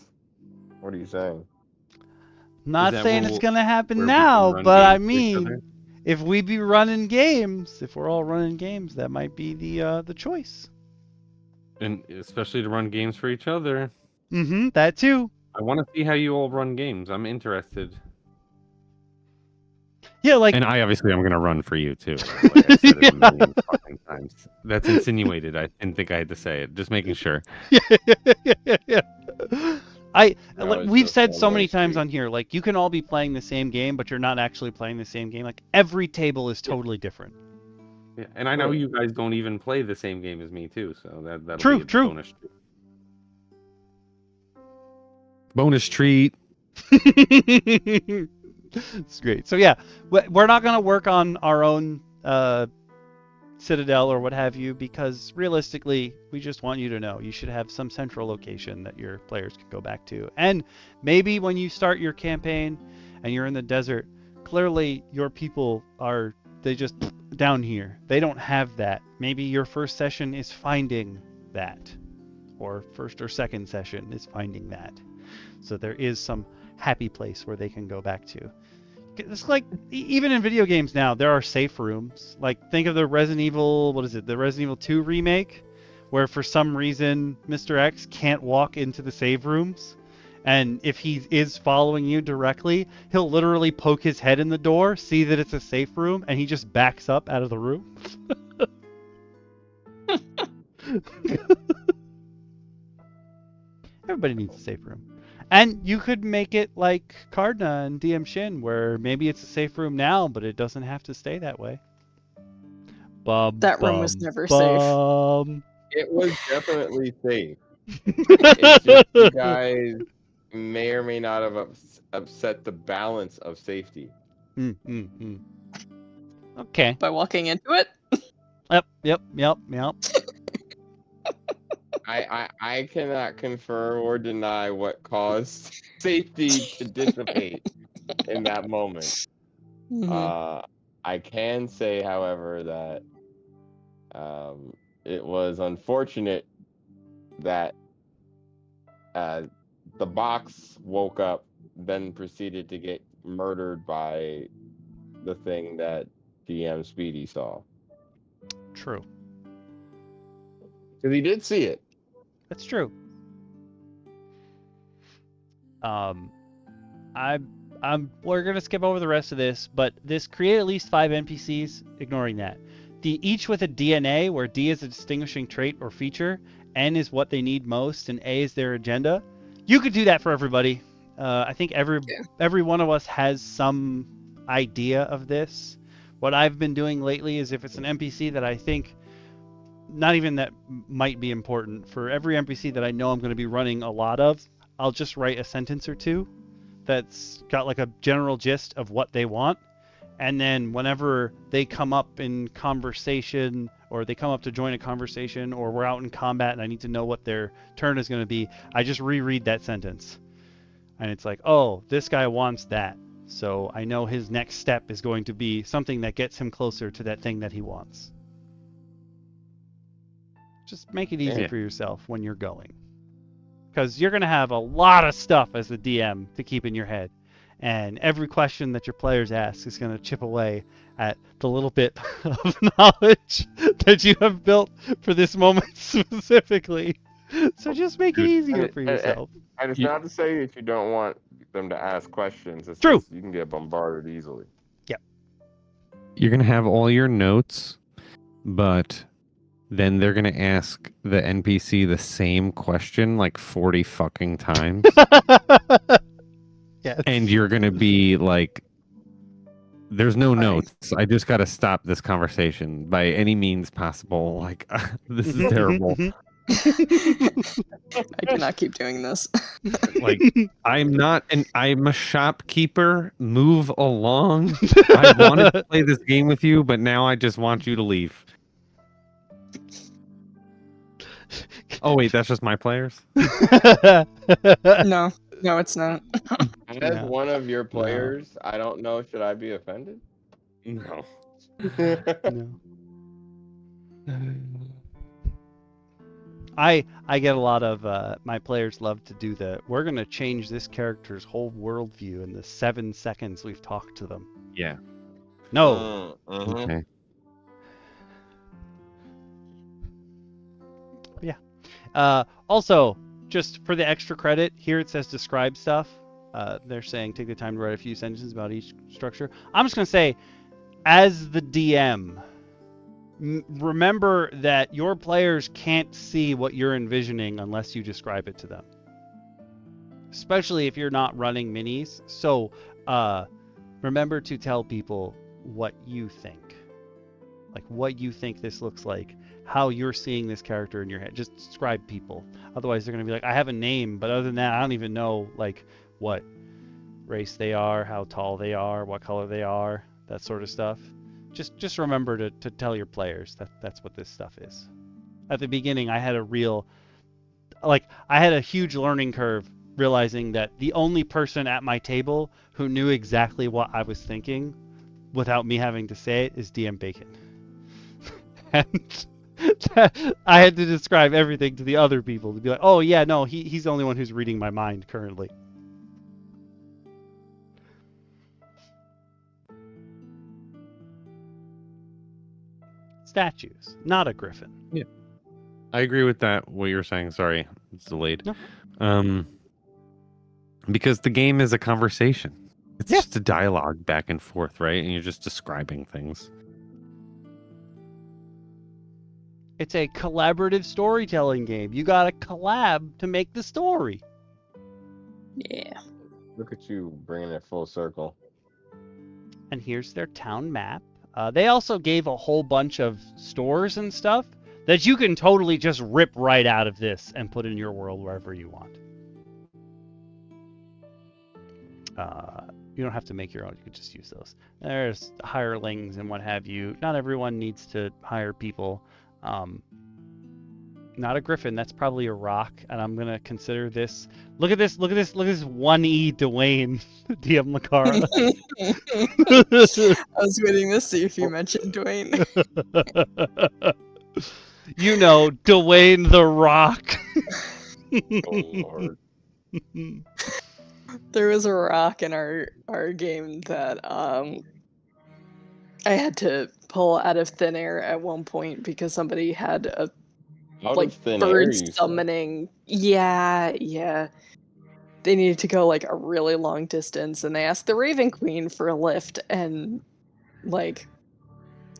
Speaker 2: What are you saying?
Speaker 1: Not
Speaker 3: that
Speaker 1: saying
Speaker 3: where
Speaker 1: it's gonna happen
Speaker 3: we
Speaker 1: now,
Speaker 3: can run
Speaker 1: but I
Speaker 3: games with each
Speaker 1: mean,
Speaker 3: other?
Speaker 1: if we be running games, if we're all running games, that might be the choice.
Speaker 3: And especially to run games for each other.
Speaker 1: That too.
Speaker 3: I want to see how you all run games. I'm interested.
Speaker 1: Yeah, like.
Speaker 3: And I obviously I'm gonna run for you too. Like I said it a million fucking times. That's insinuated. I didn't think I had to say it. Just making sure.
Speaker 1: Yeah. We've
Speaker 2: just
Speaker 1: said
Speaker 2: one
Speaker 1: so
Speaker 2: way
Speaker 1: many times
Speaker 2: street.
Speaker 1: on here, like you can all be playing the same game, but you're not actually playing the same game. Like every table is totally different.
Speaker 3: Yeah, and I know you guys don't even play the same game as me too, so that'll be a
Speaker 1: True.
Speaker 3: bonus treat. Bonus treat.
Speaker 1: It's great. So yeah, we're not gonna work on our own Citadel or what have you, because realistically, we just want you to know you should have some central location that your players can go back to. And maybe when you start your campaign and you're in the desert, clearly your people they just down here. They don't have that. Maybe your first session is finding that, or first or second session is finding that. So there is some happy place where they can go back to. It's like, even in video games now, there are safe rooms. Like, think of the Resident Evil, the Resident Evil 2 remake, where for some reason Mr. X can't walk into the save rooms. And if he is following you directly, he'll literally poke his head in the door, see that it's a safe room, and he just backs up out of the room. Everybody needs a safe room. And you could make it like Cardna and DM Shin, where maybe it's a safe room now, but it doesn't have to stay that way.
Speaker 4: That room was never
Speaker 1: safe.
Speaker 2: It was definitely safe. It's just you guys may or may not have upset the balance of safety.
Speaker 1: Okay.
Speaker 4: By walking into it?
Speaker 1: Yep.
Speaker 2: I cannot confirm or deny what caused safety to dissipate in that moment.
Speaker 4: Mm-hmm.
Speaker 2: I can say, however, that It was unfortunate that the box woke up, then proceeded to get murdered by the thing that DM Speedy saw.
Speaker 1: True.
Speaker 2: Because he did see it.
Speaker 1: That's true. We're gonna skip over the rest of this, but this create at least 5 NPCs. Ignoring that, each with a DNA, where D is a distinguishing trait or feature, N is what they need most, and A is their agenda. You could do that for everybody. I think every one of us has some idea of this. What I've been doing lately is, if it's an NPC that I think, not even that might be important, for every NPC that I know I'm going to be running a lot of, I'll just write a sentence or two that's got like a general gist of what they want. And then whenever they come up in conversation, or they come up to join a conversation, or we're out in combat and I need to know what their turn is going to be, I just reread that sentence. And it's like, oh, this guy wants that. So I know his next step is going to be something that gets him closer to that thing that he wants. Just make it easy for yourself when you're going. Because you're going to have a lot of stuff as the DM to keep in your head. And every question that your players ask is going to chip away at the little bit of knowledge that you have built for this moment specifically. So just make it easier for yourself.
Speaker 2: And it's not to say that you don't want them to ask questions. It's
Speaker 1: True.
Speaker 2: Just, you can get bombarded easily.
Speaker 1: Yep.
Speaker 3: You're gonna have all your notes, but then they're gonna ask the NPC the same question like 40 fucking times.
Speaker 1: Yes.
Speaker 3: And you're gonna be like, there's no notes. I just gotta stop this conversation by any means possible. Like, this is terrible.
Speaker 4: I cannot keep doing this.
Speaker 3: Like, I'm a shopkeeper. Move along. I wanted to play this game with you, but now I just want you to leave. Oh wait, that's just my players?
Speaker 4: No, it's not.
Speaker 2: As one of your players, I don't know, should I be offended?
Speaker 3: No.
Speaker 1: No. I get a lot of my players love to do we're going to change this character's whole worldview in the 7 seconds we've talked to them.
Speaker 3: Yeah.
Speaker 1: No.
Speaker 3: Okay.
Speaker 1: Yeah. Also, just for the extra credit, here it says describe stuff. They're saying take the time to write a few sentences about each structure. I'm just going to say, as the DM, remember that your players can't see what you're envisioning unless you describe it to them. Especially if you're not running minis. So remember to tell people what you think. Like what you think this looks like. How you're seeing this character in your head. Just describe people. Otherwise they're going to be like, I have a name, but other than that, I don't even know like what race they are, how tall they are, what color they are, that sort of stuff. Just remember to tell your players that's what this stuff is. At the beginning, I had a huge learning curve realizing that the only person at my table who knew exactly what I was thinking without me having to say it is DM Bacon. And I had to describe everything to the other people to be like, oh yeah, no, he's the only one who's reading my mind currently. Statues, not a griffin.
Speaker 3: Yeah, I agree with that. What you're saying. Sorry, it's delayed.
Speaker 1: No.
Speaker 3: Because the game is a conversation. It's just a dialogue back and forth, right? And you're just describing things.
Speaker 1: It's a collaborative storytelling game. You got to collab to make the story.
Speaker 4: Yeah.
Speaker 2: Look at you bringing it full circle.
Speaker 1: And here's their town map. They also gave a whole bunch of stores and stuff that you can totally just rip right out of this and put in your world wherever you want. You don't have to make your own. You can just use those. There's hirelings and what have you. Not everyone needs to hire people. Not a griffin. That's probably a rock. And I'm going to consider this. Look at this 1E Dwayne, DM Lacara.
Speaker 4: I was waiting to see if you mentioned Dwayne.
Speaker 1: You know, Dwayne the Rock.
Speaker 2: Oh Lord.
Speaker 4: There was a rock in our game that I had to pull out of thin air at one point because somebody had a
Speaker 2: Out
Speaker 4: like
Speaker 2: of thin
Speaker 4: bird
Speaker 2: air, you said.
Speaker 4: summoning. Yeah. They needed to go like a really long distance, and they asked the Raven Queen for a lift, and like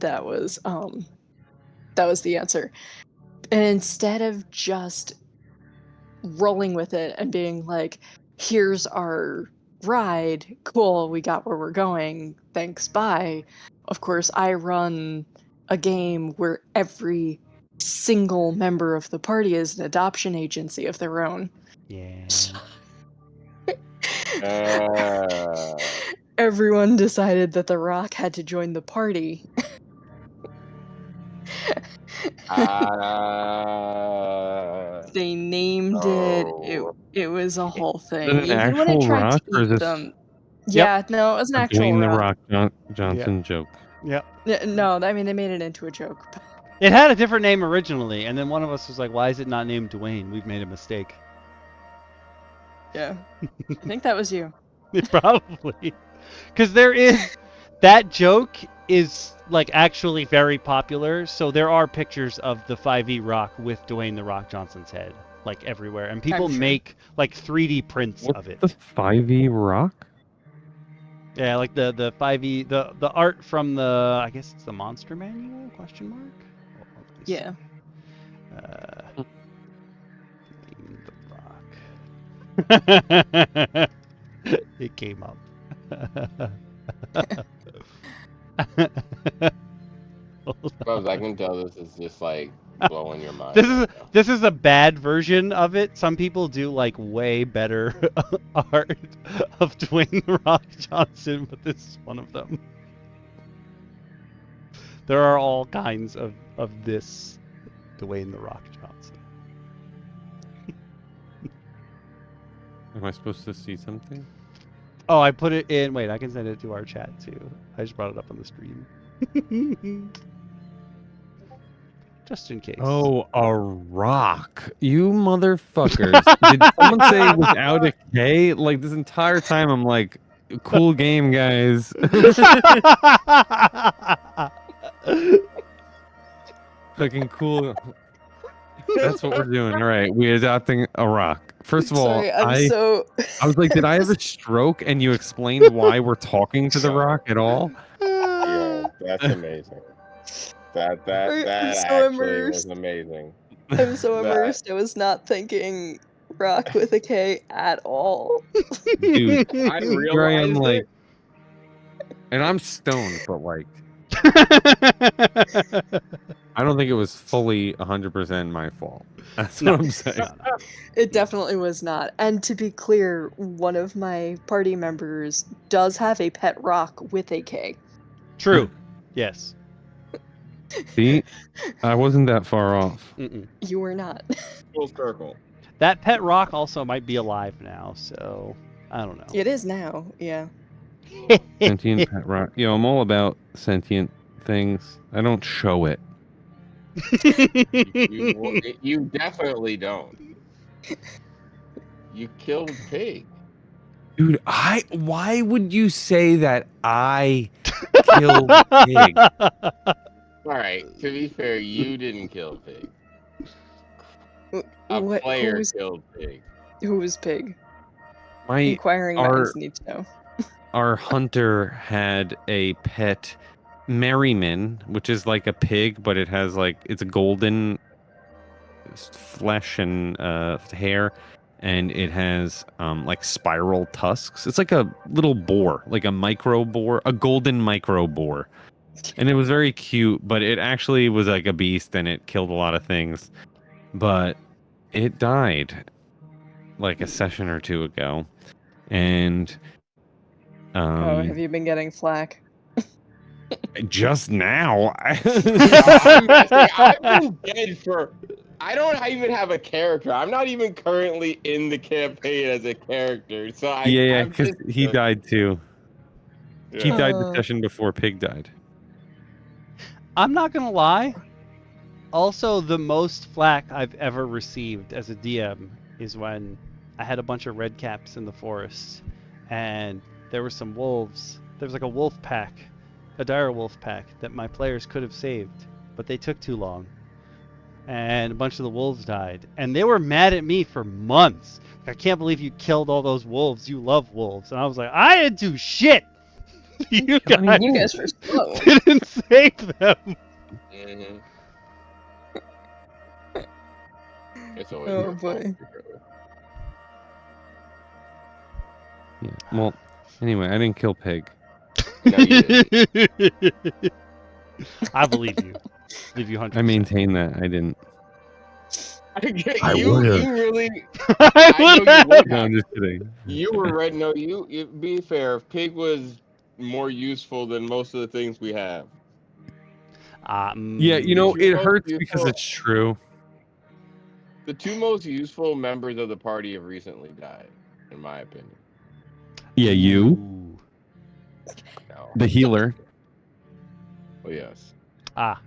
Speaker 4: that was the answer. And instead of just rolling with it and being like, here's our ride, cool, we got where we're going, thanks, bye. Of course, I run a game where every single member of the party is an adoption agency of their own.
Speaker 1: Yeah.
Speaker 4: Everyone decided that the Rock had to join the party. They named
Speaker 2: oh.
Speaker 4: it was a whole
Speaker 3: Is
Speaker 4: thing.
Speaker 3: it an
Speaker 4: Even when it
Speaker 3: actual
Speaker 4: tried
Speaker 3: rock,
Speaker 4: to
Speaker 3: or
Speaker 4: eat
Speaker 3: is this
Speaker 4: them.
Speaker 1: Yep.
Speaker 4: Yeah, no, it was an
Speaker 3: a
Speaker 4: actual
Speaker 3: Dwayne the
Speaker 4: rock.
Speaker 3: Rock Johnson joke?
Speaker 1: Yep.
Speaker 4: No, I mean they made it into a joke.
Speaker 1: It had a different name originally, and then one of us was like, "Why is it not named Dwayne? We've made a mistake."
Speaker 4: Yeah. I think that was you.
Speaker 1: Probably. Because there is that joke is like actually very popular. So there are pictures of the 5e Rock with Dwayne the Rock Johnson's head like everywhere, and people
Speaker 4: sure.
Speaker 1: make like 3D prints
Speaker 3: What's
Speaker 1: of it.
Speaker 3: the 5e rock?
Speaker 1: Yeah, like the 5e the art from the, I guess it's the Monster Manual ? Question mark. Oh, let me see.
Speaker 4: Yeah.
Speaker 1: Dwayne the Rock. It came up.
Speaker 2: Bubs, I can tell this is just like blowing your mind.
Speaker 1: This is a bad version of it. Some people do like way better art of Dwayne the Rock Johnson, but this is one of them. There are all kinds of this Dwayne the Rock Johnson.
Speaker 3: Am I supposed to see something?
Speaker 1: Oh, I put it in. Wait, I can send it to our chat too. I just brought it up on the stream. Just in case.
Speaker 3: Oh, a rock. You motherfuckers. Did someone say without a K? Like this entire time I'm like, cool game, guys. Fucking cool. That's what we're doing. All right, we're adopting a rock. First of all,
Speaker 4: Sorry,
Speaker 3: I was like, did I have a stroke? And you explained why we're talking to the rock at all?
Speaker 2: Yeah, that's amazing. That
Speaker 4: I'm so
Speaker 2: actually
Speaker 4: immersed.
Speaker 2: was amazing.
Speaker 4: I'm so immersed. I was not thinking rock with a K at all.
Speaker 3: Dude,
Speaker 2: I
Speaker 3: here I am
Speaker 2: realized
Speaker 3: like,
Speaker 2: it.
Speaker 3: and I'm stoned, but like, I don't think it was fully 100% my fault. That's
Speaker 1: No.
Speaker 3: what I'm saying.
Speaker 4: It definitely was not. And to be clear, one of my party members does have a pet rock with a K.
Speaker 1: True. Yes.
Speaker 3: See, I wasn't that far off.
Speaker 1: Mm-mm.
Speaker 4: You were not.
Speaker 2: Full circle.
Speaker 1: That pet rock also might be alive now, so I don't know.
Speaker 4: It is now, yeah.
Speaker 3: Sentient pet rock. Yo, I'm all about sentient things. I don't show it.
Speaker 2: You definitely don't. You killed pig.
Speaker 3: Dude, why would you say that I killed pig?
Speaker 2: All right. To be fair, you didn't kill pig. A
Speaker 4: What,
Speaker 2: player killed pig.
Speaker 4: Who was pig?
Speaker 3: My
Speaker 4: Inquiring minds need to know.
Speaker 3: Our hunter had a pet Merriman, which is like a pig, but it has like it's a golden flesh and hair, and it has like spiral tusks. It's like a little boar, like a micro boar, a golden micro boar. And it was very cute, but it actually was like a beast and it killed a lot of things. But it died like a session or two ago. And
Speaker 4: have you been getting flack?
Speaker 3: just now.
Speaker 2: I've been dead for. I don't even have a character. I'm not even currently in the campaign as a character. So
Speaker 3: yeah, because he died too.
Speaker 2: Yeah.
Speaker 3: He died the session before Pig died.
Speaker 1: I'm not gonna lie. Also, the most flack I've ever received as a DM is when I had a bunch of red caps in the forest, and there were some wolves. There was like a wolf pack, a dire wolf pack that my players could have saved, but they took too long, and a bunch of the wolves died, and they were mad at me for months. I can't believe you killed all those wolves. You love wolves, and I was like, I didn't do shit. You guys,
Speaker 4: You guys were slow.
Speaker 1: didn't save them.
Speaker 2: Mm-hmm. It's always
Speaker 4: Oh
Speaker 2: your fault,
Speaker 4: boy.
Speaker 2: brother.
Speaker 3: Yeah. Well, anyway, I didn't kill Pig.
Speaker 2: No, you didn't.
Speaker 1: I believe you. Believe you 100%.
Speaker 3: I maintain that I didn't.
Speaker 2: You
Speaker 3: would've.
Speaker 2: really.
Speaker 1: I
Speaker 2: I know
Speaker 1: would
Speaker 2: you
Speaker 1: have.
Speaker 2: would
Speaker 3: No,
Speaker 2: have.
Speaker 3: I'm just kidding.
Speaker 2: You were right. No, you. Be fair. Pig was more useful than most of the things we have.
Speaker 3: Yeah, you know,
Speaker 2: Two
Speaker 3: it
Speaker 2: most
Speaker 3: hurts because
Speaker 2: useful-
Speaker 3: it's true.
Speaker 2: The two most useful members of the party have recently died, in my opinion.
Speaker 3: Yeah, you,
Speaker 1: Ooh.
Speaker 2: No.
Speaker 3: the healer,
Speaker 2: Well, yes.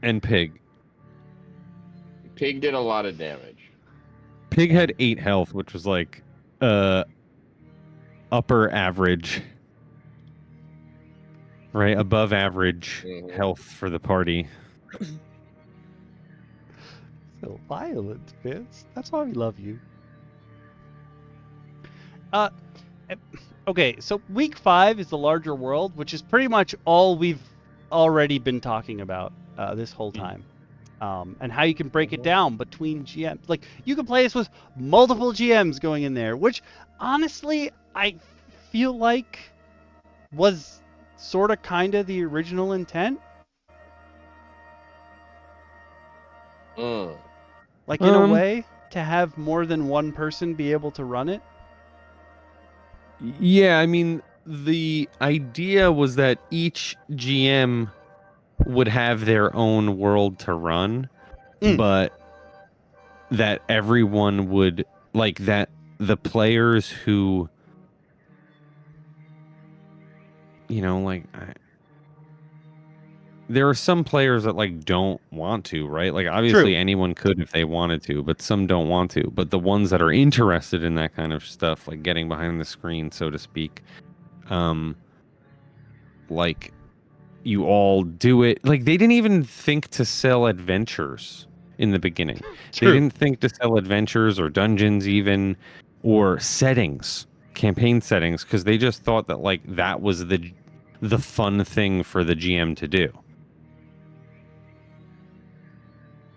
Speaker 3: and Pig.
Speaker 2: Pig did a lot of damage.
Speaker 3: Pig had 8 health, which was like upper average. Right? Above average
Speaker 2: Mhm.
Speaker 3: health for the party.
Speaker 1: So violent, Vince. That's why we love you. Okay, so week 5 is the larger world, which is pretty much all we've already been talking about this whole time. And how you can break it down between GMs. Like, you can play this with multiple GMs going in there, which, honestly, I feel like was sort of kind of the original intent. Like, in a way, to have more than one person be able to run it.
Speaker 3: Yeah, I mean, the idea was that each GM would have their own world to run, but that everyone would, like, that the players who, you know, like, there are some players that, like, don't want to, right? Like, obviously
Speaker 1: True.
Speaker 3: anyone could if they wanted to, but some don't want to. But the ones that are interested in that kind of stuff, like getting behind the screen, so to speak, like, you all do it. Like, they didn't even think to sell adventures in the beginning.
Speaker 1: True.
Speaker 3: They didn't think to sell adventures or dungeons even, or settings, campaign settings, because they just thought that, like, that was the fun thing for the GM to do.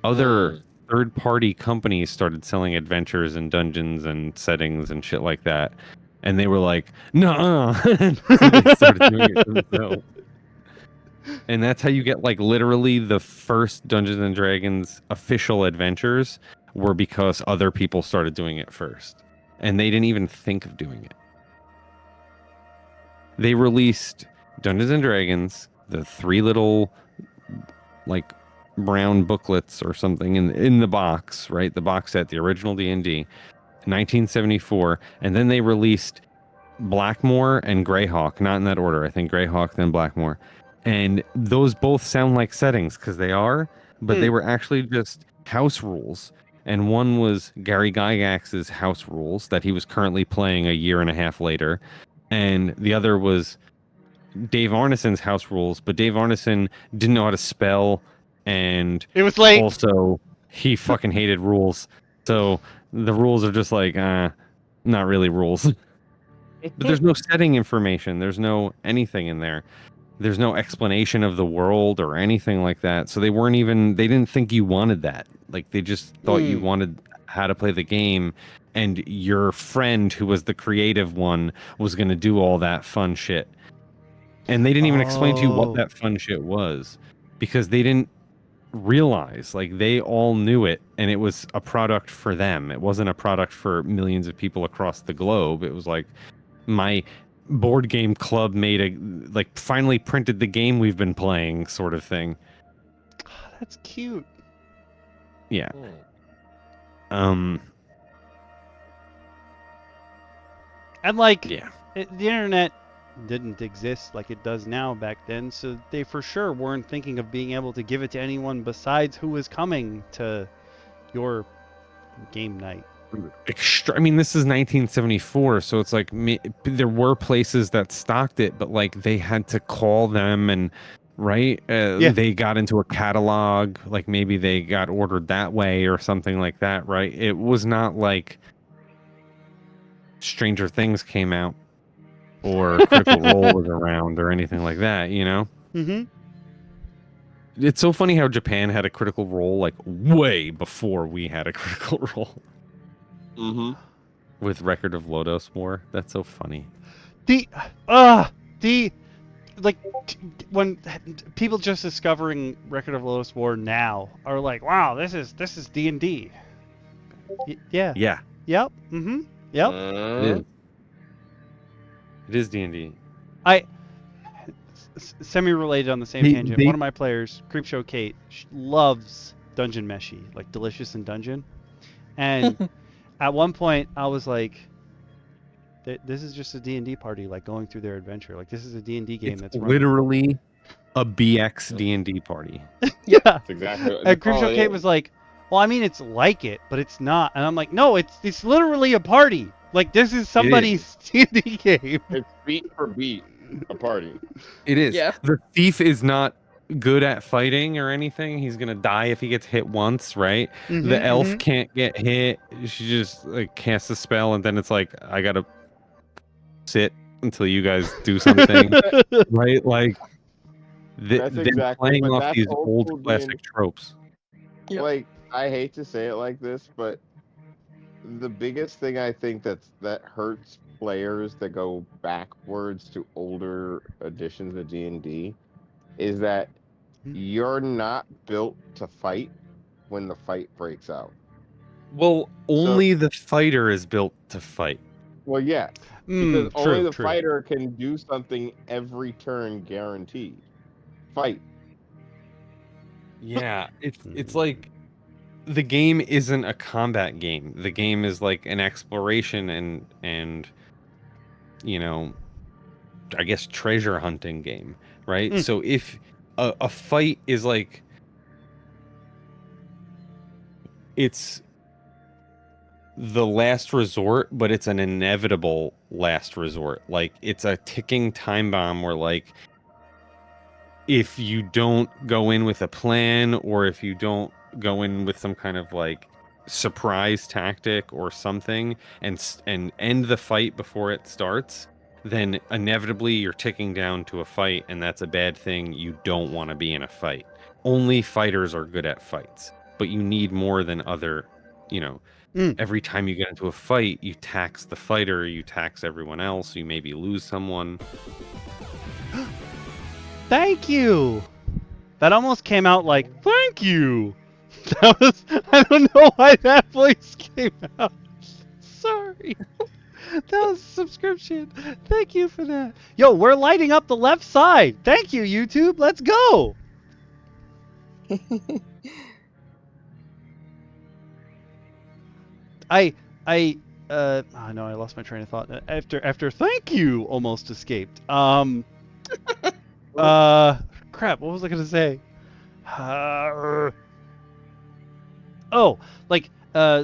Speaker 3: Other third-party companies started selling adventures and dungeons and settings and shit like that, and they were like, "No," so they started doing it themselves. And that's how you get, like, literally the first Dungeons and Dragons official adventures were because other people started doing it first, and they didn't even think of doing it. They released Dungeons and Dragons, the 3 little, like, brown booklets or something in the box, right? The box set, the original D&D, 1974, and then they released Blackmore and Greyhawk, not in that order. I think Greyhawk, then Blackmore. And those both sound like settings because they are, but they were actually just house rules. And one was Gary Gygax's house rules that he was currently playing a year and a half later. And the other was Dave Arneson's house rules, but Dave Arneson didn't know how to spell, and
Speaker 1: It was late.
Speaker 3: also he fucking hated rules. So the rules are just like, not really rules. But there's no setting information. There's no anything in there. There's no explanation of the world or anything like that. So they didn't think you wanted that. Like, they just thought you wanted how to play the game, and your friend who was the creative one was going to do all that fun shit. And they didn't even explain to you what that fun shit was, because they didn't realize, like, they all knew it, and it was a product for them. It wasn't a product for millions of people across the globe. It was like, my board game club finally printed the game we've been playing, sort of thing.
Speaker 1: That's cute.
Speaker 3: Yeah.
Speaker 1: And like,
Speaker 3: Yeah.
Speaker 1: the internet didn't exist like it does now back then, so they for sure weren't thinking of being able to give it to anyone besides who was coming to your game night.
Speaker 3: I mean, this is 1974, so it's like there were places that stocked it, but like they had to call them and right,
Speaker 1: Yeah.
Speaker 3: they got into a catalog, like maybe they got ordered that way or something like that, right? It was not like Stranger Things came out or Critical Role was around or anything like that, you know?
Speaker 1: Mm-hmm.
Speaker 3: It's so funny how Japan had a Critical Role like way before we had a Critical Role.
Speaker 2: Mm-hmm.
Speaker 3: With Record of Lodos War. That's so funny.
Speaker 1: When people just discovering Record of Lodoss War now are like, wow, this is D&D. Yeah.
Speaker 3: Yeah.
Speaker 1: Yep. Mm-hmm. Yep.
Speaker 3: It is D&D.
Speaker 1: Semi-related on the same tangent. One of my players, Creepshow Kate, loves Dungeon Meshi, like Delicious in Dungeon. And at one point, I was like, this is just a D&D party, like going through their adventure. Like this is a D&D game that's
Speaker 3: literally a BX D&D party.
Speaker 1: Yeah.
Speaker 2: That's exactly.
Speaker 1: And Creepshow Kate was like, well, I mean, it's like it, but it's not. And I'm like, no, it's literally a party. Like this is somebody's D&D game.
Speaker 2: It's beat for beat a party.
Speaker 3: It is.
Speaker 4: Yeah.
Speaker 3: The thief is not good at fighting or anything. He's gonna die if he gets hit once, right?
Speaker 1: Mm-hmm,
Speaker 3: the elf can't get hit. She just like casts a spell, and then it's like I gotta sit until you guys do something, right? Like they're playing off these old classic tropes.
Speaker 4: Yep.
Speaker 2: Like I hate to say it like this, but the biggest thing I think that hurts players that go backwards to older editions of D&D is that you're not built to fight when the fight breaks out.
Speaker 3: Well, only the fighter is built to fight.
Speaker 2: Well, yeah, because only the fighter can do something every turn guaranteed. Fight.
Speaker 3: Yeah, it's like the game isn't a combat game. The game is like an exploration and you know, I guess treasure hunting game, right? So if a fight is like it's the last resort, but it's an inevitable last resort. Like it's a ticking time bomb where like if you don't go in with a plan or if you don't go in with some kind of like surprise tactic or something and end the fight before it starts, then inevitably you're ticking down to a fight, and that's a bad thing. You don't want to be in a fight. Only fighters are good at fights, but you need more than other, you know, every time you get into a fight, you tax the fighter, you tax everyone else, you maybe lose someone.
Speaker 1: Thank you. That almost came out like, thank you. That was, I don't know why that voice came out. Sorry. That was a subscription. Thank you for that. Yo, we're lighting up the left side. Thank you, YouTube. Let's go. I no, I lost my train of thought. After thank you almost escaped. Crap, what was I gonna say?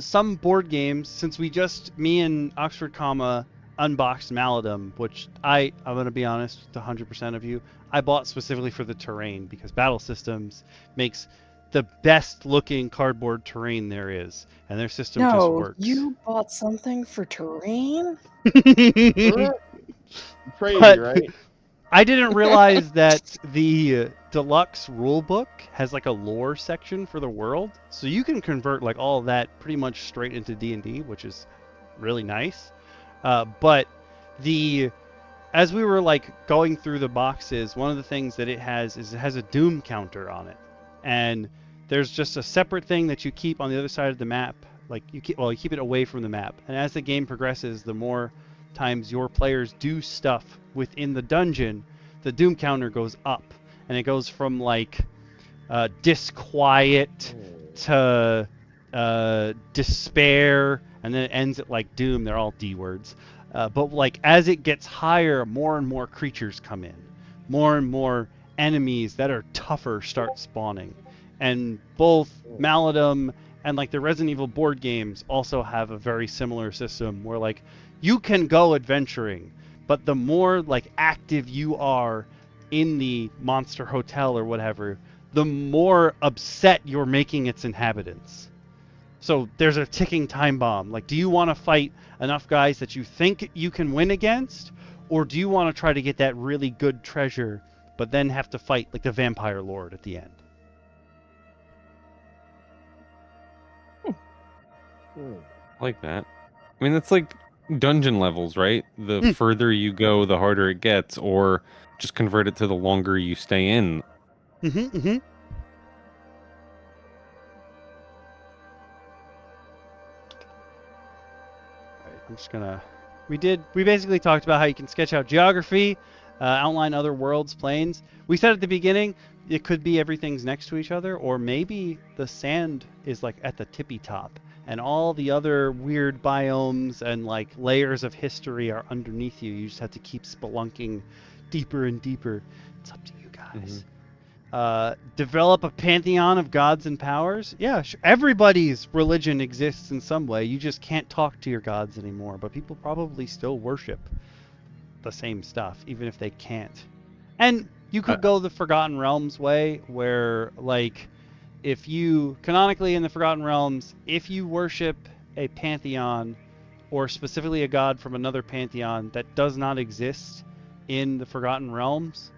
Speaker 1: Some board games, since me and Oxford Comma unboxed Maladum, which I'm gonna be honest with 100% of you, I bought specifically for the terrain because Battle Systems makes the best looking cardboard terrain there is, and their system just works.
Speaker 4: You bought something for terrain?
Speaker 2: Crazy, right?
Speaker 1: I didn't realize that the deluxe rulebook has like a lore section for the world, so you can convert like all of that pretty much straight into D&D, which is really nice. But as we were like going through the boxes, one of the things that it has is it has a doom counter on it, and there's just a separate thing that you keep on the other side of the map. Like you keep it away from the map, and as the game progresses, the more times your players do stuff within the dungeon, the doom counter goes up, and it goes from like disquiet to despair, and then it ends at like doom. They're all D words, But like as it gets higher, more and more creatures come in, more and more enemies that are tougher start spawning, and both Maladum and like the Resident Evil board games also have a very similar system where like you can go adventuring, but the more like active you are in the monster hotel or whatever, the more upset you're making its inhabitants. So there's a ticking time bomb. Like, do you want to fight enough guys that you think you can win against, or do you want to try to get that really good treasure, but then have to fight like the vampire lord at the end?
Speaker 3: I like that. I mean, that's like dungeon levels, right? The further you go, the harder it gets, or just convert it to the longer you stay in.
Speaker 1: Mm-hmm. I'm just gonna. We basically talked about how you can sketch out geography, outline other worlds, planes. We said at the beginning it could be everything's next to each other, or maybe the sand is like at the tippy top, and all the other weird biomes and like layers of history are underneath you. You just have to keep spelunking deeper and deeper. It's up to you guys. Develop a pantheon of gods and powers. Yeah, sure. Everybody's religion exists in some way. You just can't talk to your gods anymore, but people probably still worship the same stuff, even if they can't. And you could go the Forgotten Realms way, where, like, if you, canonically in the Forgotten Realms, if you worship a pantheon, or specifically a god from another pantheon that does not exist in the Forgotten Realms,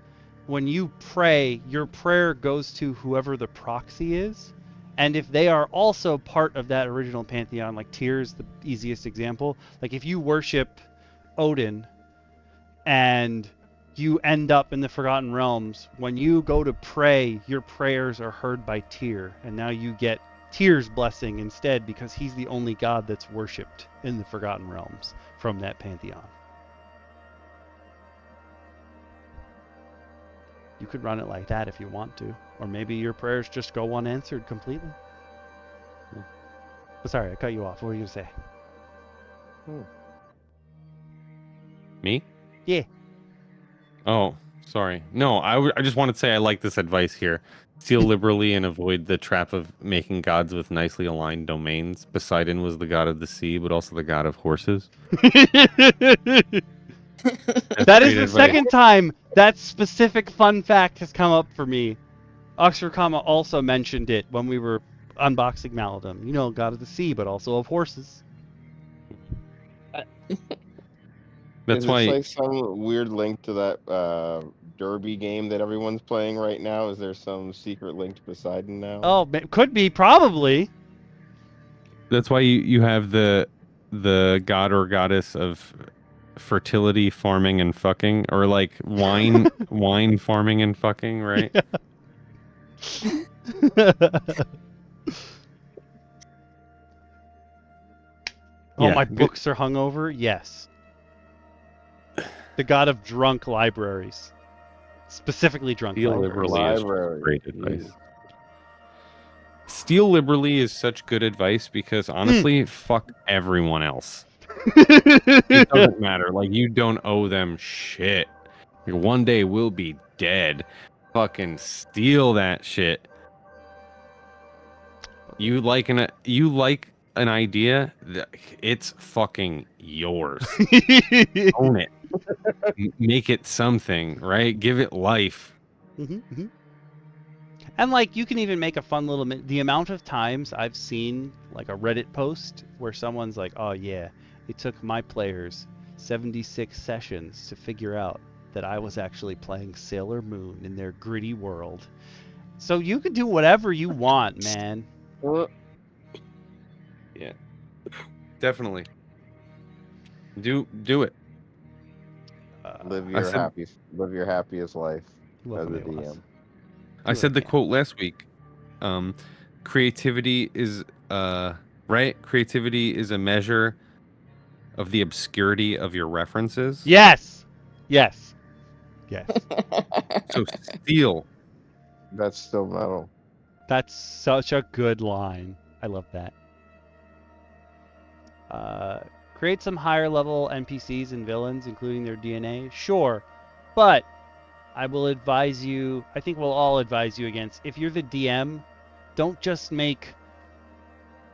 Speaker 1: when you pray, your prayer goes to whoever the proxy is. And if they are also part of that original pantheon, like Tyr's the easiest example. Like if you worship Odin and you end up in the Forgotten Realms, when you go to pray, your prayers are heard by Tyr. And now you get Tyr's blessing instead because he's the only god that's worshipped in the Forgotten Realms from that pantheon. You could run it like that if you want to. Or maybe your prayers just go unanswered completely. But sorry, I cut you off. What were you going to say?
Speaker 3: Me?
Speaker 1: Yeah.
Speaker 3: Oh, sorry. No, I just wanted to say I like this advice here. Steal liberally and avoid the trap of making gods with nicely aligned domains. Poseidon was the god of the sea, but also the god of horses.
Speaker 1: That is the second time that specific fun fact has come up for me. Oxford also mentioned it when we were unboxing Maladum. You know, god of the sea, but also of horses.
Speaker 3: That's why.
Speaker 2: It's like some weird link to that Derby game that everyone's playing right now. Is there some secret link to Poseidon now?
Speaker 1: Oh, could be, probably.
Speaker 3: That's why you have the god or goddess of fertility, farming, and fucking, or like wine farming and fucking, right?
Speaker 1: Yeah. Oh,
Speaker 3: Yeah,
Speaker 1: my
Speaker 3: good.
Speaker 1: books are hungover? Yes. The god of drunk libraries. Specifically drunk
Speaker 3: Steal
Speaker 1: libraries.
Speaker 3: liberally is great advice. Steal liberally is such good advice because honestly, fuck everyone else. It doesn't matter. Like, you don't owe them shit. Like, one day we'll be dead. Fucking steal that shit. You like an idea? It's fucking yours. Own it. Make it something, right? Give it life.
Speaker 1: And like, you can even make a fun little the amount of times I've seen like a Reddit post where someone's like, oh yeah, it took my players 76 sessions to figure out that I was actually playing Sailor Moon in their gritty world. So you can do whatever you want, man.
Speaker 3: Yeah, definitely. Do it.
Speaker 2: Live your happiest life as a DM.
Speaker 3: I said the quote last week. Creativity is right. Creativity is a measure of the obscurity of your references.
Speaker 1: Yes.
Speaker 3: So steal.
Speaker 2: That's still metal.
Speaker 1: That's such a good line. I love that. create some higher level NPCs and villains, including their DNA, sure. But I will advise you, I think we'll all advise you against, if you're the DM, don't just make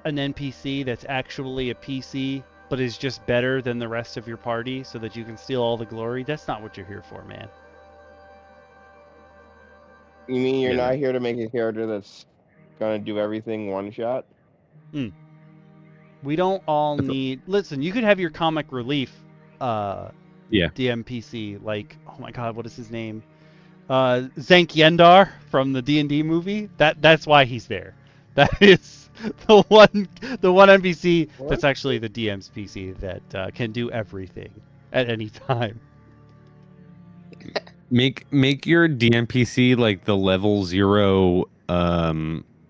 Speaker 1: an NPC that's actually a PC, but is just better than the rest of your party so that you can steal all the glory. That's not what you're here for, man.
Speaker 2: You mean you're
Speaker 3: Yeah.
Speaker 2: not here to make a character that's gonna do everything one shot?
Speaker 1: We don't all need... Listen, you could have your comic relief
Speaker 3: Yeah.
Speaker 1: DMPC, like, oh my god, what is his name? Zank Yendar from the D&D movie. That's why he's there. That is the one NPC that's actually the DM's PC that can do everything at any time.
Speaker 3: Make your DMPC like the level 0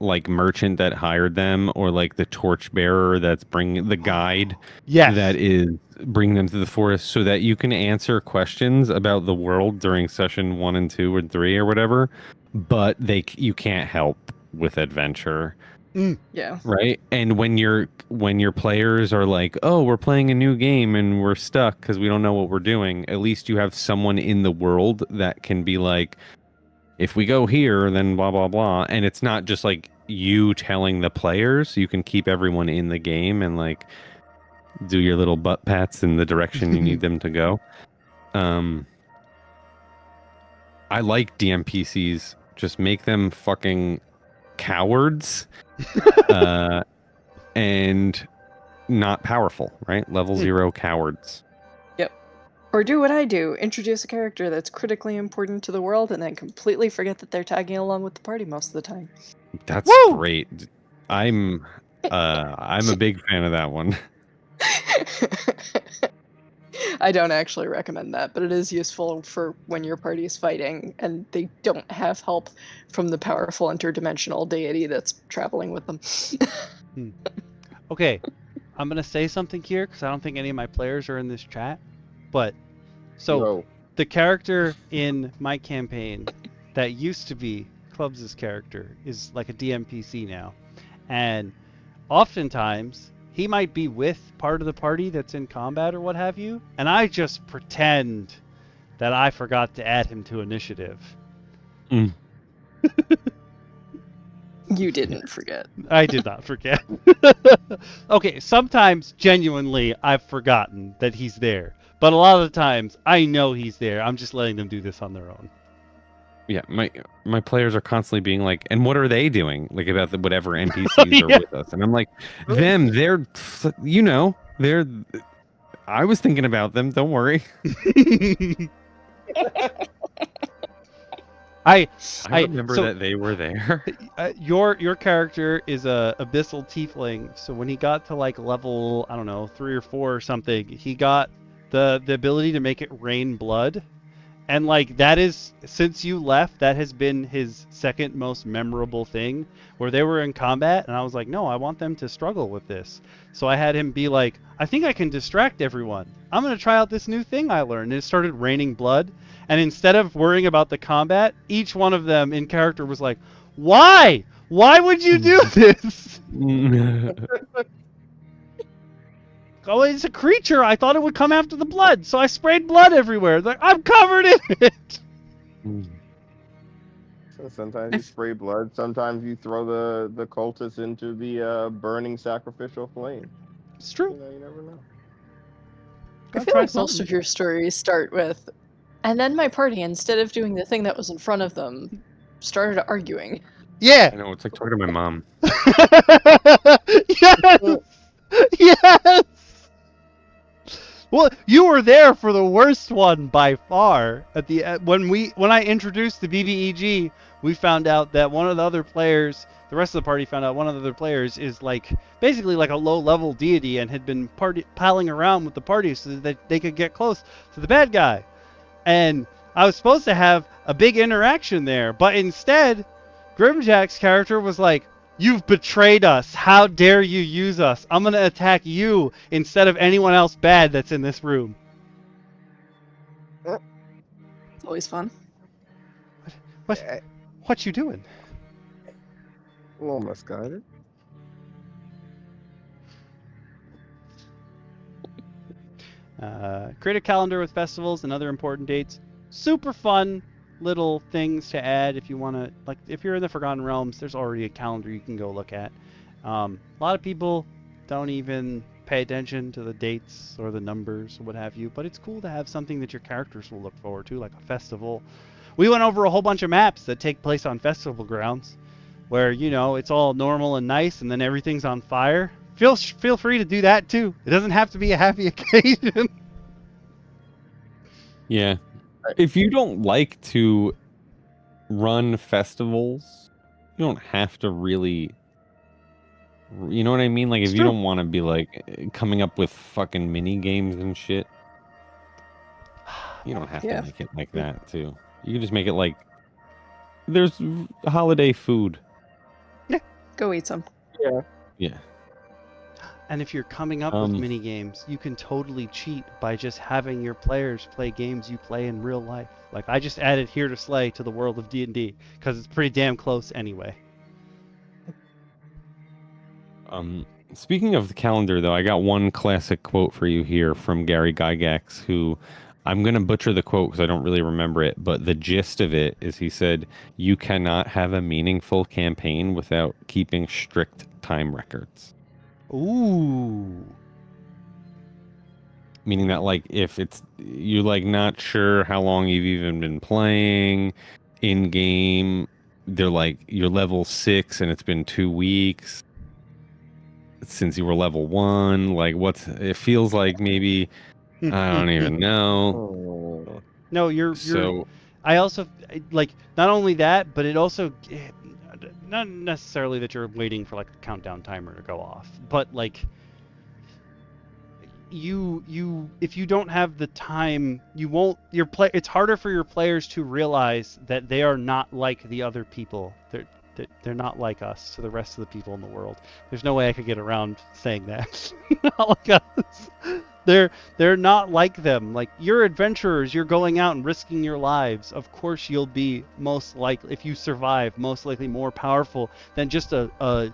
Speaker 3: like merchant that hired them, or like the torchbearer that's bringing the guide
Speaker 1: Yes.
Speaker 3: that is bringing them to the forest, so that you can answer questions about the world during session 1 and 2 and 3 or whatever, but you can't help with adventure.
Speaker 4: Yeah.
Speaker 3: Right. And when your players are like, oh, we're playing a new game and we're stuck because we don't know what we're doing, at least you have someone in the world that can be like, if we go here, then blah, blah, blah. And it's not just like you telling the players. You can keep everyone in the game and like do your little butt pats in the direction you need them to go. I like DMPCs. Just make them fucking cowards. And not powerful, right? Level 0 cowards.
Speaker 4: Yep. Or do what I do, introduce a character that's critically important to the world and then completely forget that they're tagging along with the party most of the time.
Speaker 3: That's great. I'm a big fan of that one.
Speaker 4: I don't actually recommend that, but it is useful for when your party is fighting and they don't have help from the powerful interdimensional deity that's traveling with them.
Speaker 1: Okay, I'm going to say something here because I don't think any of my players are in this chat. But,
Speaker 2: No.
Speaker 1: the character in my campaign that used to be Clubs' character is like a DMPC now. And oftentimes, he might be with part of the party that's in combat or what have you, and I just pretend that I forgot to add him to initiative.
Speaker 4: You didn't forget.
Speaker 1: I did not forget. Okay, sometimes genuinely I've forgotten that he's there, but a lot of the times I know he's there. I'm just letting them do this on their own.
Speaker 3: Yeah, my players are constantly being like, and what are they doing? Like about whatever NPCs are with us. And I'm like, they're I was thinking about them, don't worry. I remember that they were there.
Speaker 1: Your character is a abyssal tiefling, so when he got to like level, I don't know, 3 or 4 or something, he got the ability to make it rain blood. And like that is, since you left, that has been his second most memorable thing, where they were in combat and I was like, no, I want them to struggle with this. So I had him be like, I think I can distract everyone. I'm going to try out this new thing I learned. And it started raining blood. And instead of worrying about the combat, each one of them in character was like, why? Why would you do this? Oh, it's a creature. I thought it would come after the blood, so I sprayed blood everywhere. Like, I'm covered in it.
Speaker 2: So sometimes you spray blood. Sometimes you throw the cultists into the burning sacrificial flame.
Speaker 1: It's true.
Speaker 2: You never know.
Speaker 4: I feel like most of your stories start with, and then my party, instead of doing the thing that was in front of them, started arguing.
Speaker 1: Yeah.
Speaker 3: I know, it's like talking to my mom.
Speaker 1: Yes. Yes. Well, you were there for the worst one by far. At the when I introduced the BBEG, we found out that one of the other players, the rest of the party found out one of the other players is like basically like a low-level deity and had been palling around with the party so that they could get close to the bad guy. And I was supposed to have a big interaction there, but instead, Grimjack's character was like, "You've betrayed us. How dare you use us? I'm going to attack you instead of anyone else bad that's in this room."
Speaker 4: It's always fun.
Speaker 1: What you doing?
Speaker 2: A little misguided.
Speaker 1: Create a calendar with festivals and other important dates. Super fun little things to add if you want to, like, if you're in the Forgotten Realms, there's already a calendar you can go look at. A lot of people don't even pay attention to the dates or the numbers or what have you, but it's cool to have something that your characters will look forward to, like a festival. We went over a whole bunch of maps that take place on festival grounds where, you know, it's all normal and nice and then everything's on fire. Feel free to do that too. It doesn't have to be a happy occasion.
Speaker 3: Yeah. If you don't like to run festivals, you don't have to really. You know what I mean? Like,
Speaker 1: It's
Speaker 3: if you
Speaker 1: true.
Speaker 3: don't want to be like coming up with fucking mini games and shit, you don't have
Speaker 4: Yeah.
Speaker 3: to make it like that too. You can just make it like there's holiday food.
Speaker 4: Go eat some.
Speaker 3: Yeah.
Speaker 1: And if you're coming up with mini games, you can totally cheat by just having your players play games you play in real life. Like, I just added Here to Slay to the world of D&D because it's pretty damn close anyway.
Speaker 3: Speaking of the calendar, though, I got one classic quote for you here from Gary Gygax, who I'm going to butcher the quote because I don't really remember it, but the gist of it is he said, "You cannot have a meaningful campaign without keeping strict time records."
Speaker 1: Ooh.
Speaker 3: Meaning that, like, if it's you're like not sure how long you've even been playing in game, they're like you're level 6 and it's been 2 weeks since you were level 1. Like, it feels like maybe I don't even know.
Speaker 2: Oh.
Speaker 1: No, you're
Speaker 3: So
Speaker 1: I also like not only that, but it also not necessarily that you're waiting for like a countdown timer to go off, but like you if you don't have the time, you won't it's harder for your players to realize that they are not like the other people. They're not like us to the rest of the people in the world. There's no way I could get around saying that. Not like us. They're not like them. Like, you're adventurers, you're going out and risking your lives. Of course you'll be most likely, if you survive, most likely more powerful than just a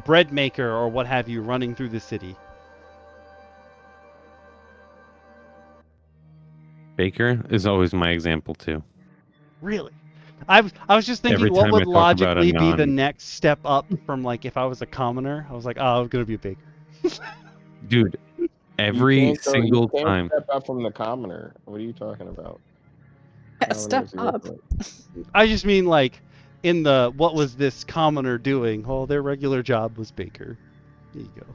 Speaker 1: bread maker or what have you running through the city.
Speaker 3: Baker is always my example too.
Speaker 1: Really? I was just thinking,
Speaker 3: Every
Speaker 1: what
Speaker 3: time
Speaker 1: would
Speaker 3: I talk about a
Speaker 1: logically be the next step up from, like, if I was a commoner? I was like, oh, I'm gonna be a baker.
Speaker 3: Dude, every single
Speaker 2: you can't
Speaker 3: time.
Speaker 2: step up from the commoner. What are you talking about?
Speaker 4: Step up.
Speaker 1: I just mean, like, in the what was this commoner doing? Well, their regular job was baker. There you go.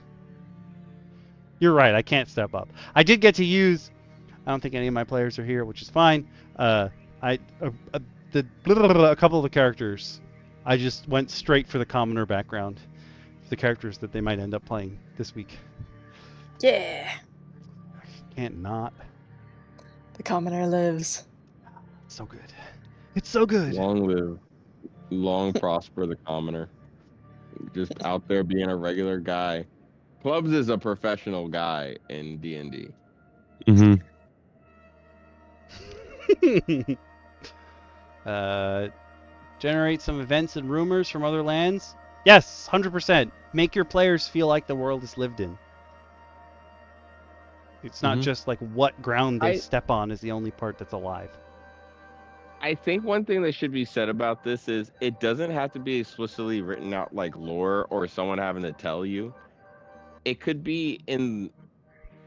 Speaker 1: You're right. I can't step up. I did get to use. I don't think any of my players are here, which is fine. A couple of the characters, I just went straight for the commoner background for the characters that they might end up playing this week.
Speaker 4: Yeah.
Speaker 1: I can't not.
Speaker 4: The commoner lives.
Speaker 1: It's so good. It's so good.
Speaker 2: Long live, long prosper the commoner. Just out there being a regular guy. Clubs is a professional guy in D&D.
Speaker 3: Mm-hmm.
Speaker 1: Generate some events and rumors from other lands. Yes, 100%. Make your players feel like the world is lived in. It's not just like what ground they step on is the only part that's alive.
Speaker 2: I think one thing that should be said about this is it doesn't have to be explicitly written out like lore or someone having to tell you. It could be in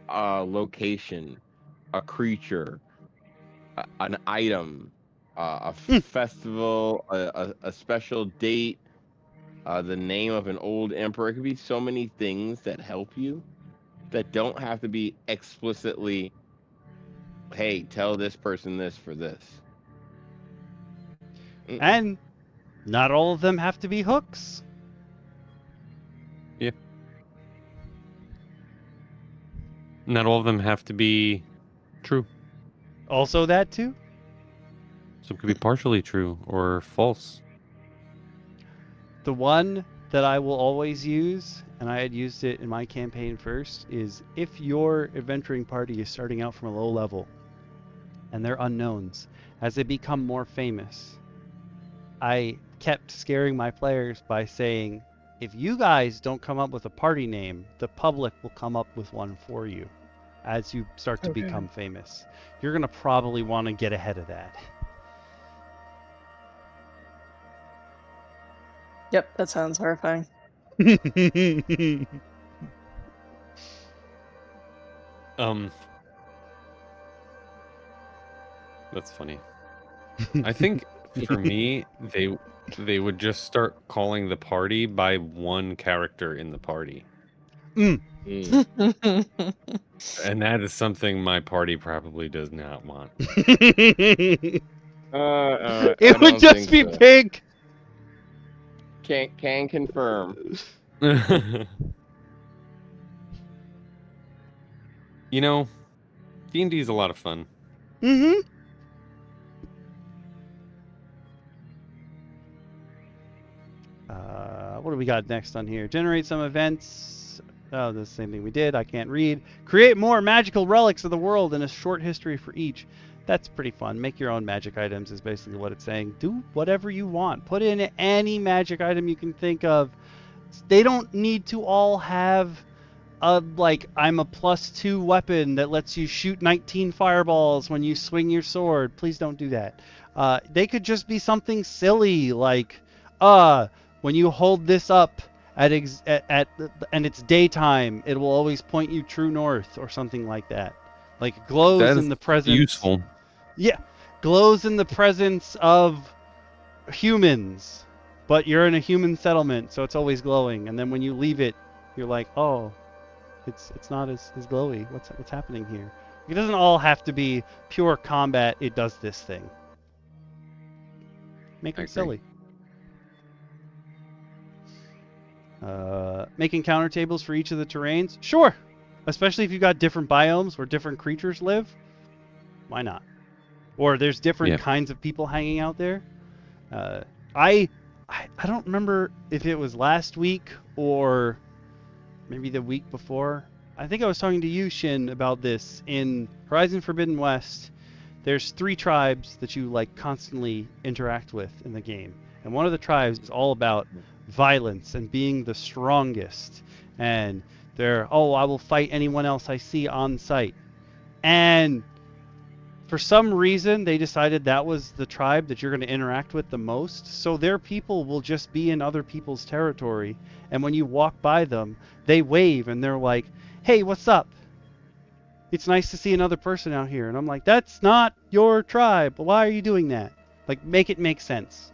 Speaker 2: a location, a creature, an item, a festival, a special date, the name of an old emperor. It could be so many things that help you that don't have to be explicitly, hey, tell this person this for this.
Speaker 1: And not all of them have to be hooks.
Speaker 3: Yeah. Not all of them have to be true.
Speaker 1: Also that too.
Speaker 3: Some could be partially true or false.
Speaker 1: The one that I will always use, and I had used it in my campaign first, is if your adventuring party is starting out from a low level and they're unknowns, as they become more famous, I kept scaring my players by saying, if you guys don't come up with a party name, the public will come up with one for you. as you start to
Speaker 4: Okay.
Speaker 1: become famous. You're going to probably want to get ahead of that.
Speaker 4: Yep, that sounds horrifying.
Speaker 3: That's funny. I think for me, they would just start calling the party by one character in the party.
Speaker 2: Mm.
Speaker 3: And that is something my party probably does not want.
Speaker 1: It
Speaker 2: I
Speaker 1: would
Speaker 2: don't
Speaker 1: just
Speaker 2: think
Speaker 1: be
Speaker 2: so.
Speaker 1: pig.
Speaker 2: Can confirm.
Speaker 3: You know, D&D is a lot of fun.
Speaker 1: Mm-hmm. What do we got next on here? Generate some events. Oh, the same thing we did. I can't read. Create more magical relics of the world and a short history for each. That's pretty fun. Make your own magic items is basically what it's saying. Do whatever you want. Put in any magic item you can think of. They don't need to all have like I'm a +2 weapon that lets you shoot 19 fireballs when you swing your sword. Please don't do that. They could just be something silly like, when you hold this up and it's daytime, it will always point you true north or something like that. Like it glows
Speaker 3: That
Speaker 1: in
Speaker 3: is
Speaker 1: the presence.
Speaker 3: useful.
Speaker 1: Yeah, glows in the presence of humans, but you're in a human settlement, so it's always glowing. And then when you leave it, you're like, oh, it's not as glowy. What's happening here? It doesn't all have to be pure combat. It does this thing. Make
Speaker 3: I
Speaker 1: them
Speaker 3: agree.
Speaker 1: silly. Making counter tables for each of the terrains? Sure. Especially if you've got different biomes where different creatures live. Why not? Or there's different kinds of people hanging out there. I don't remember if it was last week or maybe the week before. I think I was talking to you, Shin, about this. In Horizon Forbidden West, there's 3 tribes that you like constantly interact with in the game. And one of the tribes is all about violence and being the strongest. And they're, I will fight anyone else I see on sight. And for some reason, they decided that was the tribe that you're going to interact with the most. So their people will just be in other people's territory. And when you walk by them, they wave and they're like, hey, what's up? It's nice to see another person out here. And I'm like, that's not your tribe. Why are you doing that? Like, make it make sense.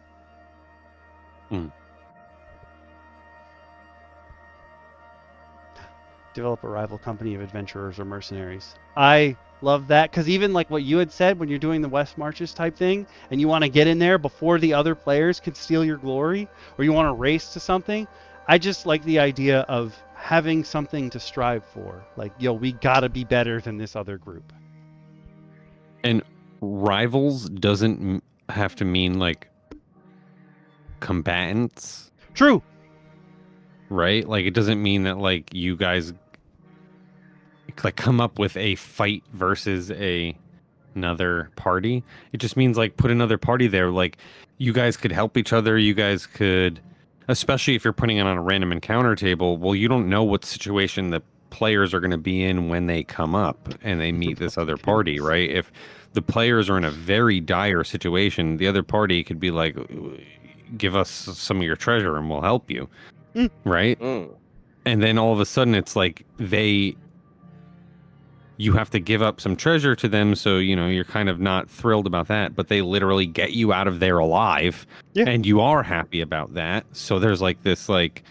Speaker 1: Develop a rival company of adventurers or mercenaries. I love that, because even like what you had said when you're doing the West Marches type thing and you want to get in there before the other players can steal your glory, or you want to race to something, I just like the idea of having something to strive for. Like, we gotta be better than this other group.
Speaker 3: And rivals doesn't have to mean like combatants.
Speaker 1: True.
Speaker 3: Right? Like it doesn't mean that like you guys like come up with a fight versus another party. It just means like put another party there. Like you guys could help each other. You guys could, especially if you're putting it on a random encounter table. Well, you don't know what situation the players are going to be in when they come up and they meet this other party, right? If the players are in a very dire situation, the other party could be like, give us some of your treasure and we'll help you. Right? And then all of a sudden it's like you have to give up some treasure to them, so you're kind of not thrilled about that, but they literally get you out of there alive. And you are happy about that. So there's like this like,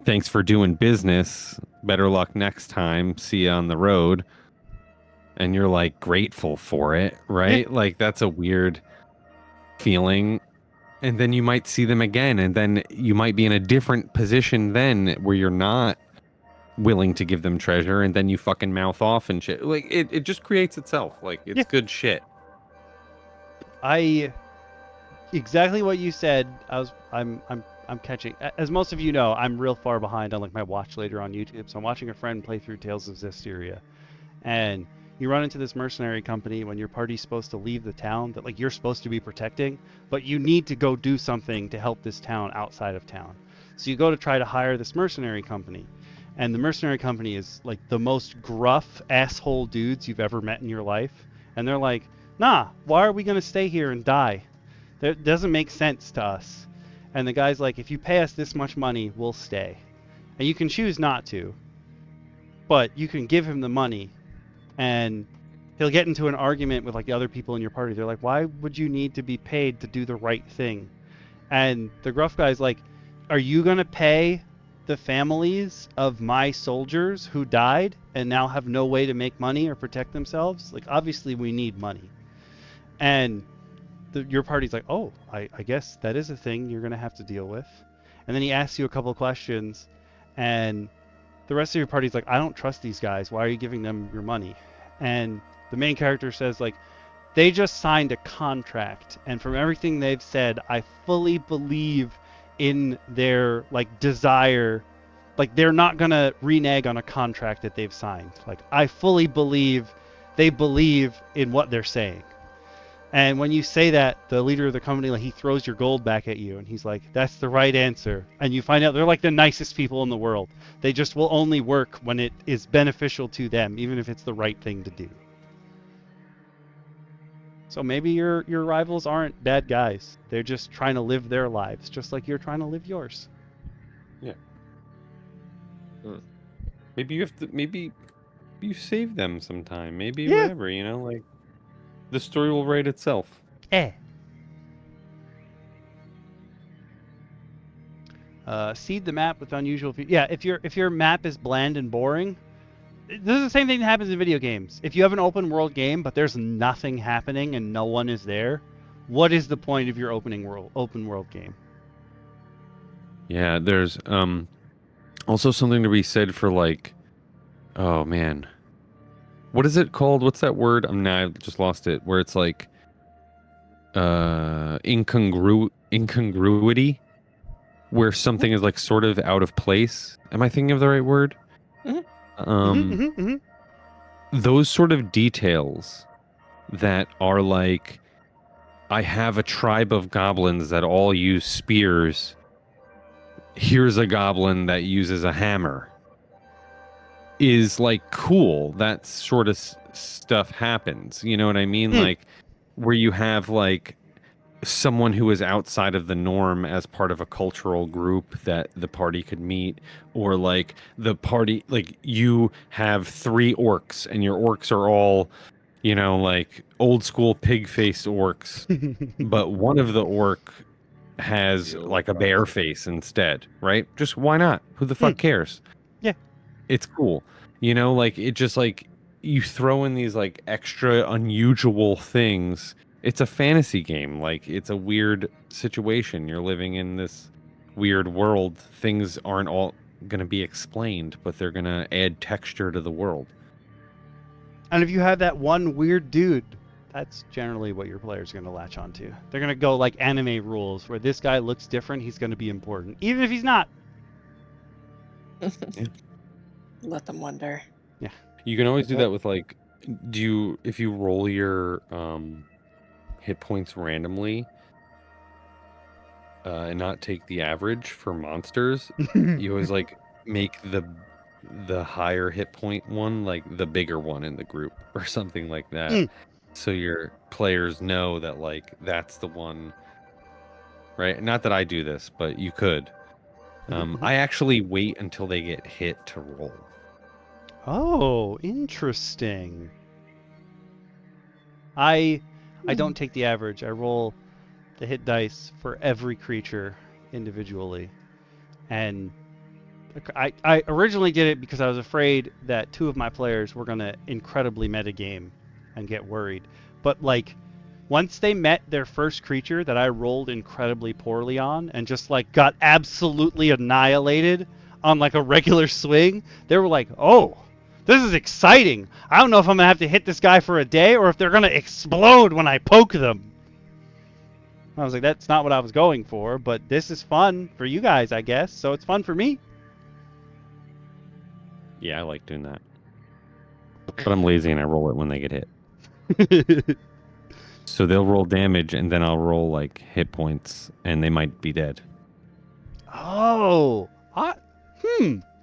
Speaker 3: thanks for doing business, better luck next time, see you on the road. And you're like grateful for it, right? Like that's a weird feeling. And then you might see them again, and then you might be in a different position then where you're not willing to give them treasure, and then you fucking mouth off and shit. Like it just creates itself. Like it's good shit.
Speaker 1: Exactly what you said. I'm catching. As most of you know, I'm real far behind on like my watch later on YouTube. So I'm watching a friend play through Tales of Zestiria, and you run into this mercenary company when your party's supposed to leave the town that like you're supposed to be protecting, but you need to go do something to help this town outside of town. So you go to try to hire this mercenary company, And the mercenary company is like the most gruff asshole dudes you've ever met in your life. And they're like, nah, why are we going to stay here and die? That doesn't make sense to us. And the guy's like, if you pay us this much money, we'll stay. And you can choose not to, but you can give him the money, and he'll get into an argument with like the other people in your party. They're like, why would you need to be paid to do the right thing? And the gruff guy's like, are you going to pay the families of my soldiers who died and now have no way to make money or protect themselves? Like, obviously we need money. And your party's like, oh, I guess that is a thing you're going to have to deal with. And then he asks you a couple of questions, and the rest of your party's like, I don't trust these guys. Why are you giving them your money? And the main character says, like, they just signed a contract, and from everything they've said, I fully believe in their like desire. Like, they're not gonna renege on a contract that they've signed. Like, I fully believe they believe in what they're saying. And when you say that, the leader of the company, like, he throws your gold back at you, and he's like, that's the right answer. And you find out they're like the nicest people in the world. They just will only work when it is beneficial to them, even if it's the right thing to do. So maybe your rivals aren't bad guys. They're just trying to live their lives, just like you're trying to live yours.
Speaker 3: Yeah. Maybe you have to. Maybe you save them sometime. Maybe whatever. You know, like the story will write itself.
Speaker 1: Seed the map with unusual. Yeah, if your map is bland and boring, this is the same thing that happens in video games. If you have an open world game but there's nothing happening and no one is there, what is the point of your open world game?
Speaker 3: Yeah, there's also something to be said for like, oh man, what is it called? What's that word? I just lost it. Where it's like incongruity, where something is like sort of out of place. Am I thinking of the right word? Those sort of details that are like, I have a tribe of goblins that all use spears. Here's a goblin that uses a hammer. Is like cool. That sort of stuff happens. You know what I mean? Like where you have like someone who is outside of the norm as part of a cultural group that the party could meet, or like the party, like you have 3 orcs and your orcs are all, you know, like old school pig-faced orcs, but one of the orc has like a bear face instead, right? Just why not? Who the fuck cares?
Speaker 1: Yeah.
Speaker 3: It's cool. You know, like it just like you throw in these like extra unusual things. It's a fantasy game. Like it's a weird situation. You're living in this weird world. Things aren't all going to be explained, but they're going to add texture to the world.
Speaker 1: And if you have that one weird dude, that's generally what your player's going to latch onto. They're going to go like anime rules, where this guy looks different, he's going to be important, even if he's not.
Speaker 4: Let them wonder.
Speaker 1: Yeah.
Speaker 3: You can always do that with like, if you roll your hit points randomly and not take the average for monsters, you always like make the higher hit point one like the bigger one in the group or something like that. So your players know that like that's the one, right? Not that I do this, but you could. I actually wait until they get hit to roll.
Speaker 1: Oh, interesting. I don't take the average. I roll the hit dice for every creature individually. And I originally did it because I was afraid that 2 of my players were going to incredibly metagame and get worried. But like once they met their first creature that I rolled incredibly poorly on and just like got absolutely annihilated on like a regular swing, they were like, oh, this is exciting. I don't know if I'm going to have to hit this guy for a day or if they're going to explode when I poke them. I was like, that's not what I was going for, but this is fun for you guys, I guess. So it's fun for me.
Speaker 3: Yeah, I like doing that. But I'm lazy and I roll it when they get hit. So they'll roll damage and then I'll roll like hit points and they might be dead.
Speaker 1: Oh,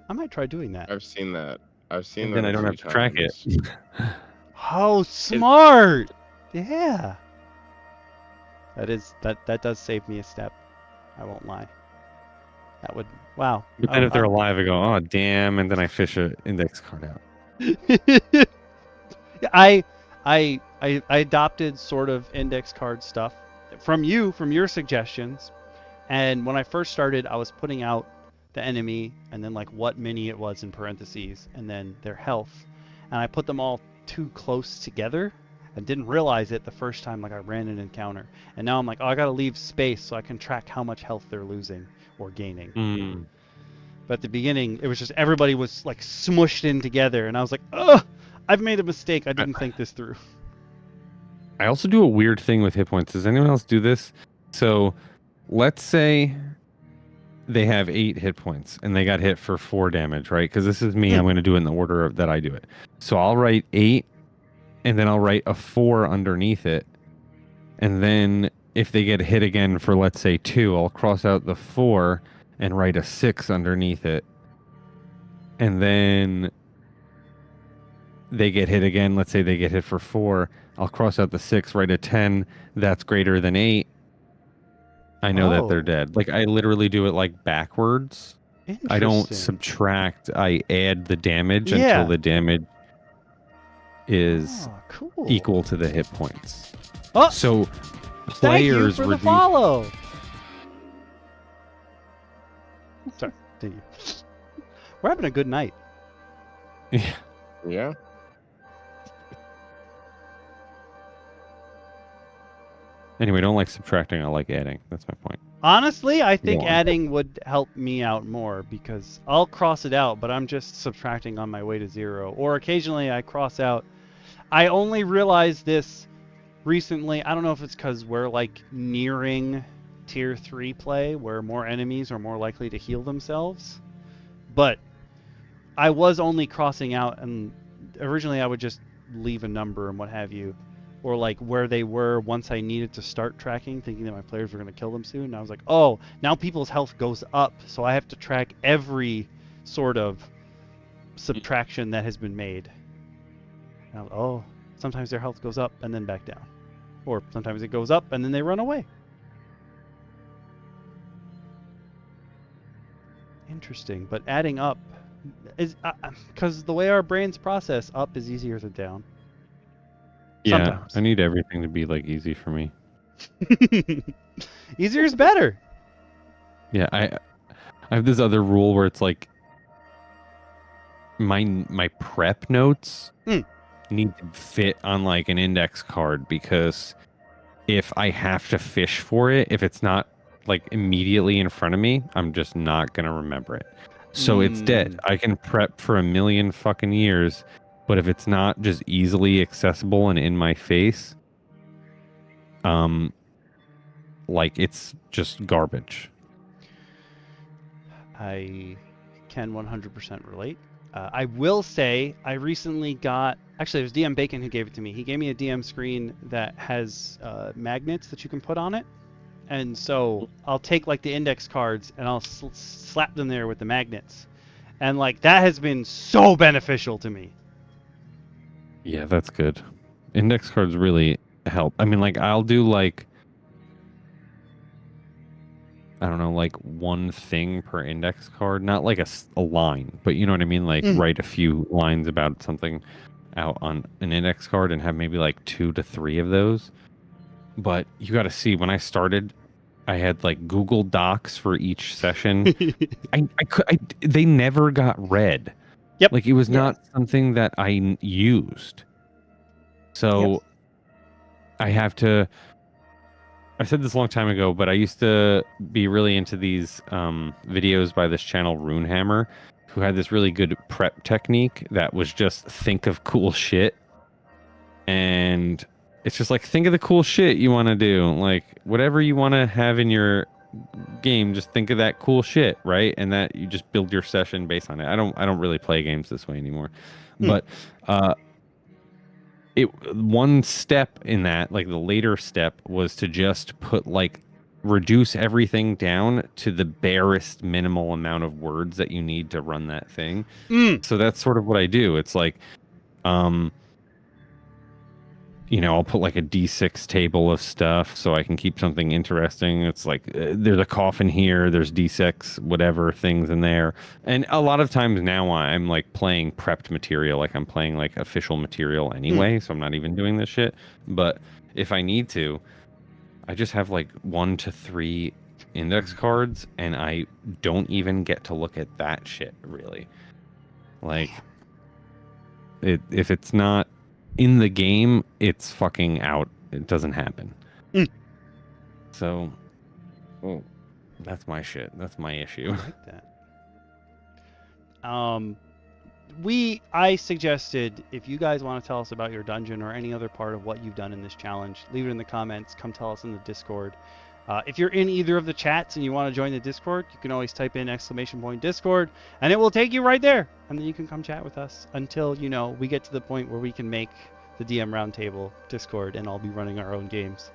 Speaker 1: I might try doing that.
Speaker 2: I've seen that. I've seen
Speaker 3: And
Speaker 2: that
Speaker 3: then I
Speaker 2: a
Speaker 3: don't
Speaker 2: few
Speaker 3: have to track it.
Speaker 2: times.
Speaker 1: Oh, smart! Yeah. That does save me a step. I won't lie. That would wow.
Speaker 3: But then if they're alive, I go, oh damn, and then I fish an index card out.
Speaker 1: I adopted sort of index card stuff from your suggestions. And when I first started, I was putting out the enemy and then like what mini it was in parentheses and then their health. And I put them all too close together and didn't realize it the first time like I ran an encounter. And now I'm like, oh, I got to leave space so I can track how much health they're losing or gaining.
Speaker 3: Mm.
Speaker 1: But at the beginning, it was just everybody was like smushed in together and I was like, ugh, I've made a mistake. I didn't think this through.
Speaker 3: I also do a weird thing with hit points. Does anyone else do this? So let's say they have 8 hit points and they got hit for 4 damage, right? Because this is me. I'm going to do it in the order that I do it. So I'll write 8 and then I'll write a 4 underneath it. And then if they get hit again for, let's say, 2, I'll cross out the 4 and write a 6 underneath it. And then they get hit again. Let's say they get hit for 4. I'll cross out the 6, write a 10. That's greater than 8. I know that they're dead. Like, I literally do it like backwards. I don't subtract. I add the damage until the damage is equal to the hit points.
Speaker 1: Oh,
Speaker 3: so
Speaker 1: thank
Speaker 3: players
Speaker 1: you for the follow. Sorry, thank you. We're having a good night.
Speaker 3: Yeah.
Speaker 2: Yeah.
Speaker 3: Anyway, don't like subtracting. I like adding. That's my point.
Speaker 1: Honestly, I think adding would help me out more because I'll cross it out, but I'm just subtracting on my way to 0. Or occasionally I cross out. I only realized this recently. I don't know if it's because we're like nearing tier 3 play where more enemies are more likely to heal themselves. But I was only crossing out, and originally I would just leave a number and what have you. Or like where they were once I needed to start tracking, thinking that my players were going to kill them soon. And I was like, oh, now people's health goes up, so I have to track every sort of subtraction that has been made. And oh, sometimes their health goes up and then back down. Or sometimes it goes up and then they run away. Interesting, but adding up is because the way our brains process, up is easier than down.
Speaker 3: Yeah,
Speaker 1: Sometimes.
Speaker 3: I need everything to be like easy for me.
Speaker 1: Easier is better.
Speaker 3: Yeah, I have this other rule where it's like my prep notes need to fit on like an index card, because if I have to fish for it, if it's not like immediately in front of me, I'm just not gonna remember it. So it's dead. I can prep for a million fucking years, but if it's not just easily accessible and in my face, like it's just garbage.
Speaker 1: I can 100% relate. I will say I recently got, actually it was DM Bacon who gave it to me. He gave me a DM screen that has magnets that you can put on it. And so I'll take like the index cards and I'll slap them there with the magnets. And like that has been so beneficial to me.
Speaker 3: Yeah, that's good. Index cards really help. I mean, like I'll do like, I don't know, like one thing per index card, not like a line, but you know what I mean? Like write a few lines about something out on an index card and have maybe like 2 to 3 of those. But you got to see, when I started, I had like Google Docs for each session. They never got read.
Speaker 1: Yep.
Speaker 3: Like it was not something that I used. So I have to, I said this a long time ago, but I used to be really into these videos by this channel Runehammer, who had this really good prep technique that was just think of cool shit. And it's just like, think of the cool shit you want to do. Like whatever you want to have in your game, just think of that cool shit, right? And that you just build your session based on it. I don't really play games this way anymore. But one step in that, like the later step, was to just put like reduce everything down to the barest minimal amount of words that you need to run that thing. So that's sort of what I do. It's like, I'll put like a D6 table of stuff so I can keep something interesting. It's like there's a coffin here, there's D6, whatever things in there. And a lot of times now I'm like playing prepped material, like I'm playing like official material anyway, so I'm not even doing this shit. But if I need to, I just have like 1 to 3 index cards, and I don't even get to look at that shit really. Like, if it's not in the game, it's fucking out. It doesn't happen. So, that's my shit. That's my issue.
Speaker 1: I like that. I suggested, if you guys want to tell us about your dungeon or any other part of what you've done in this challenge, leave it in the comments. Come tell us in the Discord. If you're in either of the chats and you want to join the Discord, you can always type in !Discord, and it will take you right there. And then you can come chat with us until, we get to the point where we can make the DM Roundtable Discord and I'll be running our own games.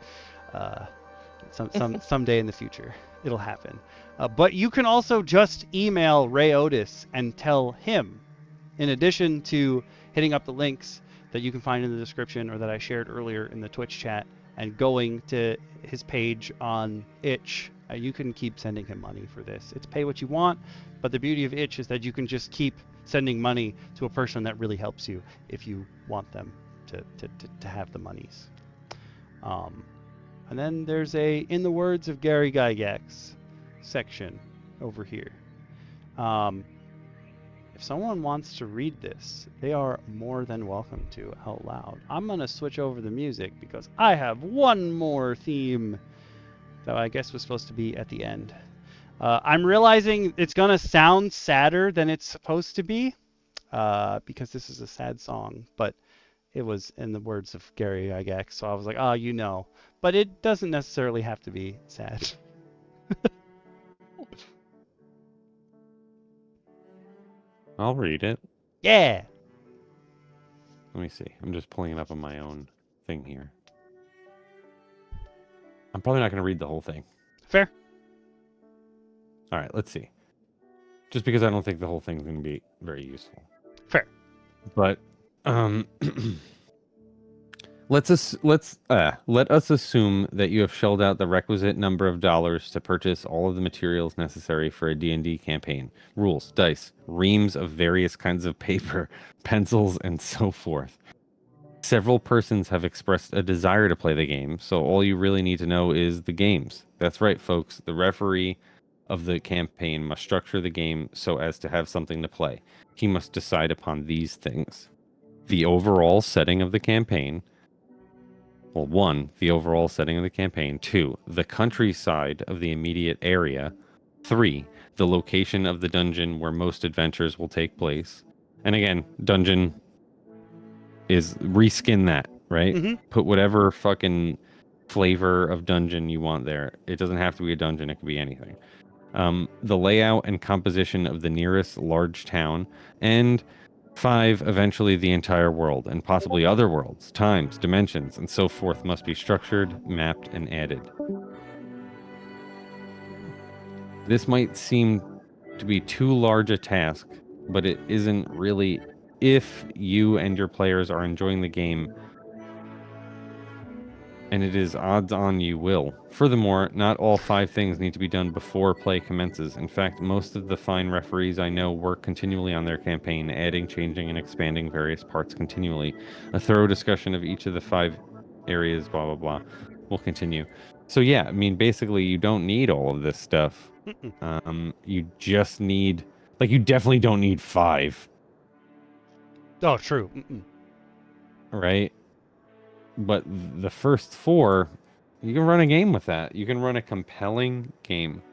Speaker 1: Someday in the future, it'll happen. But you can also just email Ray Otus and tell him, in addition to hitting up the links that you can find in the description or that I shared earlier in the Twitch chat, and going to his page on Itch, you can keep sending him money for this. It's pay what you want, but the beauty of Itch is that you can just keep sending money to a person that really helps you if you want them to have the monies. And then there's a, in the words of Gary Gygax, section over here. If someone wants to read this, they are more than welcome to out loud. I'm going to switch over the music because I have one more theme that I guess was supposed to be at the end. I'm realizing it's going to sound sadder than it's supposed to be because this is a sad song, but it was in the words of Gary Gygax, so I was like, but it doesn't necessarily have to be sad.
Speaker 3: I'll read it.
Speaker 1: Yeah.
Speaker 3: Let me see. I'm just pulling it up on my own thing here. I'm probably not going to read the whole thing.
Speaker 1: Fair.
Speaker 3: All right, let's see. Just because I don't think the whole thing's going to be very useful.
Speaker 1: Fair.
Speaker 3: But let us assume that you have shelled out the requisite number of dollars to purchase all of the materials necessary for a D&D campaign. Rules, dice, reams of various kinds of paper, pencils, and so forth. Several persons have expressed a desire to play the game, so all you really need to know is the games. That's right, folks. The referee of the campaign must structure the game so as to have something to play. He must decide upon these things: the overall setting of the campaign. Well, 1, the overall setting of the campaign. 2, the countryside of the immediate area. 3, the location of the dungeon where most adventures will take place. And again, dungeon is reskin that, right?
Speaker 1: Mm-hmm.
Speaker 3: Put whatever fucking flavor of dungeon you want there. It doesn't have to be a dungeon, it could be anything. The layout and composition of the nearest large town. And 5, eventually the entire world, and possibly other worlds, times, dimensions, and so forth must be structured, mapped, and added. This might seem to be too large a task, but it isn't really if you and your players are enjoying the game, and it is odds on you will. Furthermore, not all 5 things need to be done before play commences. In fact, most of the fine referees I know work continually on their campaign, adding, changing, and expanding various parts continually. A thorough discussion of each of the 5 areas, blah, blah, blah, will continue. So yeah, I mean, basically, you don't need all of this stuff. You just need, like, you definitely don't need 5.
Speaker 1: Oh, true.
Speaker 3: Right? But the first 4, you can run a game with that. You can run a compelling game.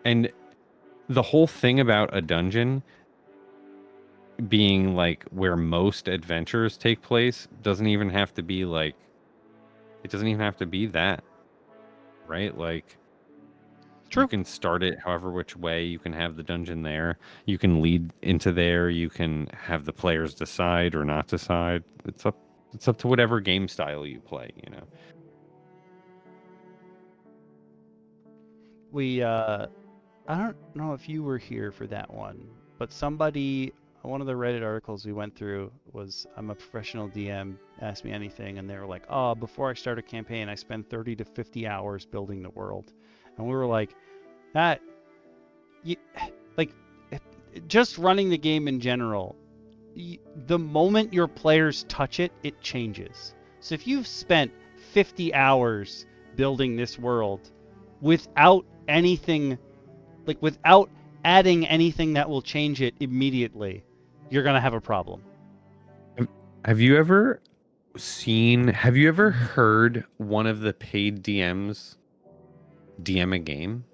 Speaker 3: And the whole thing about a dungeon being like where most adventures take place doesn't even have to be like, it doesn't even have to be that. Right? Like,
Speaker 1: True.
Speaker 3: You can start it however which way. You can have the dungeon there. You can lead into there. You can have the players decide or not decide. It's up to whatever game style you play, you know.
Speaker 1: I don't know if you were here for that one, but one of the Reddit articles we went through was, I'm a professional DM, ask me anything, and they were like, oh, before I start a campaign, I spend 30 to 50 hours building the world. And we were like, that, you, like, just running the game in general, the moment your players touch it, it changes. So if you've spent 50 hours building this world without anything, like without adding anything that will change it immediately, you're going to have a problem.
Speaker 3: Have you ever heard one of the paid DMs DM a game?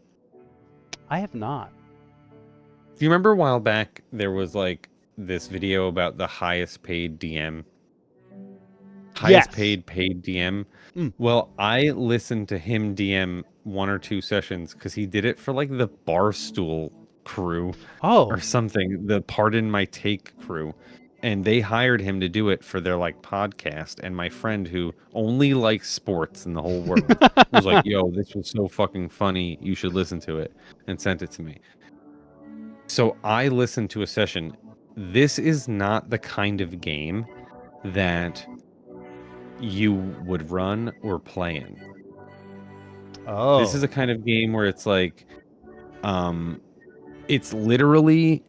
Speaker 1: I have not.
Speaker 3: Do you remember a while back there was like this video about the highest paid DM? Highest paid DM?
Speaker 1: Mm.
Speaker 3: Well, I listened to him DM 1 or 2 sessions because he did it for like the Barstool crew or something, the Pardon My Take crew. And they hired him to do it for their like podcast. And my friend who only likes sports in the whole world was like, yo, this was so fucking funny. You should listen to it, and sent it to me. So I listened to a session. This is not the kind of game that you would run or play in. This is a kind of game where it's like, it's literally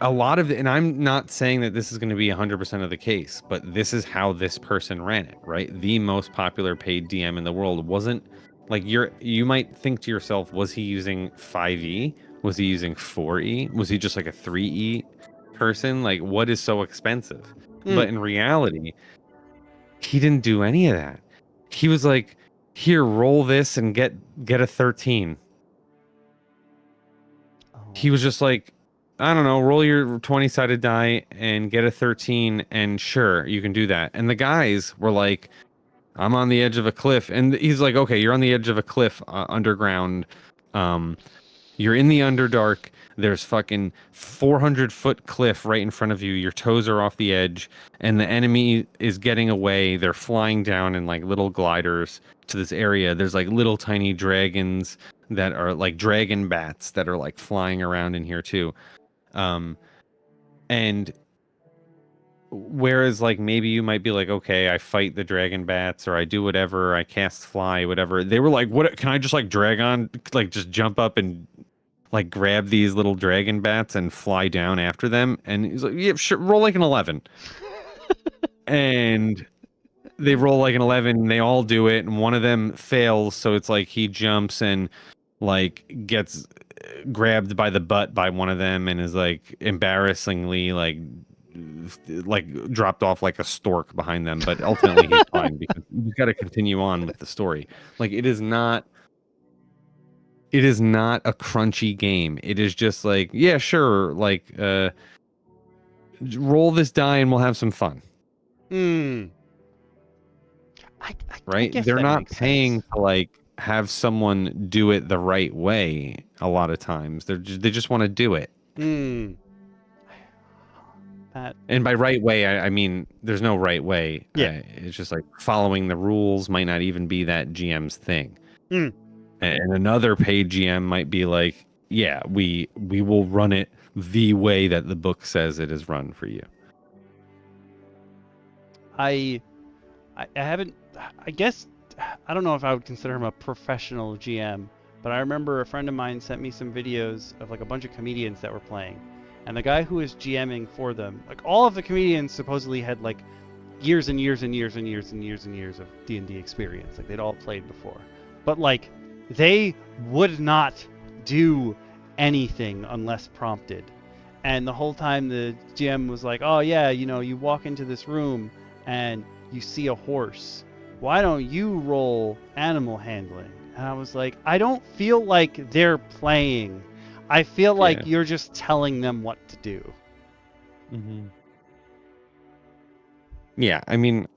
Speaker 3: a lot of, and I'm not saying that this is going to be 100% of the case, but this is how this person ran it, right? The most popular paid DM in the world wasn't like you might think to yourself, was he using 5e? Was he using 4e? Was he just like a 3e person? Like, what is so expensive? But in reality, he didn't do any of that. He was like, here, roll this and get a 13. He was just like, I don't know, roll your 20-sided die and get a 13, and sure, you can do that. And the guys were like, I'm on the edge of a cliff. And he's like, okay, you're on the edge of a cliff underground. You're in the Underdark. There's fucking 400-foot cliff right in front of you. Your toes are off the edge, and the enemy is getting away. They're flying down in like little gliders to this area. There's like little tiny dragons that are like dragon bats that are like flying around in here too. And whereas like maybe you might be like, okay, I fight the dragon bats or I do whatever, I cast fly, whatever. They were like, what, can I just like drag on, like just jump up and like grab these little dragon bats and fly down after them? And he's like, yeah, sure, roll like an 11. And they roll like an 11 and they all do it, and one of them fails, so it's like he jumps and like gets grabbed by the butt by one of them and is like embarrassingly like dropped off like a stork behind them, but ultimately he's fine because you've got to continue on with the story. Like it is not a crunchy game. It is just like, yeah, sure, like roll this die and we'll have some fun. Right? They're not paying to like have someone do it the right way a lot of times. They just want to do it. And by right way, I mean there's no right way.
Speaker 1: Yeah.
Speaker 3: It's just like following the rules might not even be that GM's thing. And another paid GM might be like, yeah, we will run it the way that the book says it is run for you.
Speaker 1: I haven't, I guess, I don't know if I would consider him a professional GM, but I remember a friend of mine sent me some videos of like a bunch of comedians that were playing. And the guy who was GMing for them, like all of the comedians supposedly had like years and years and years and years and years and years of D&D experience. Like they'd all played before. But like they would not do anything unless prompted. And the whole time the GM was like, oh yeah, you know, you walk into this room and you see a horse. Why don't you roll animal handling? And I was like, I don't feel like they're playing. I feel like you're just telling them what to do.
Speaker 3: Yeah, I mean,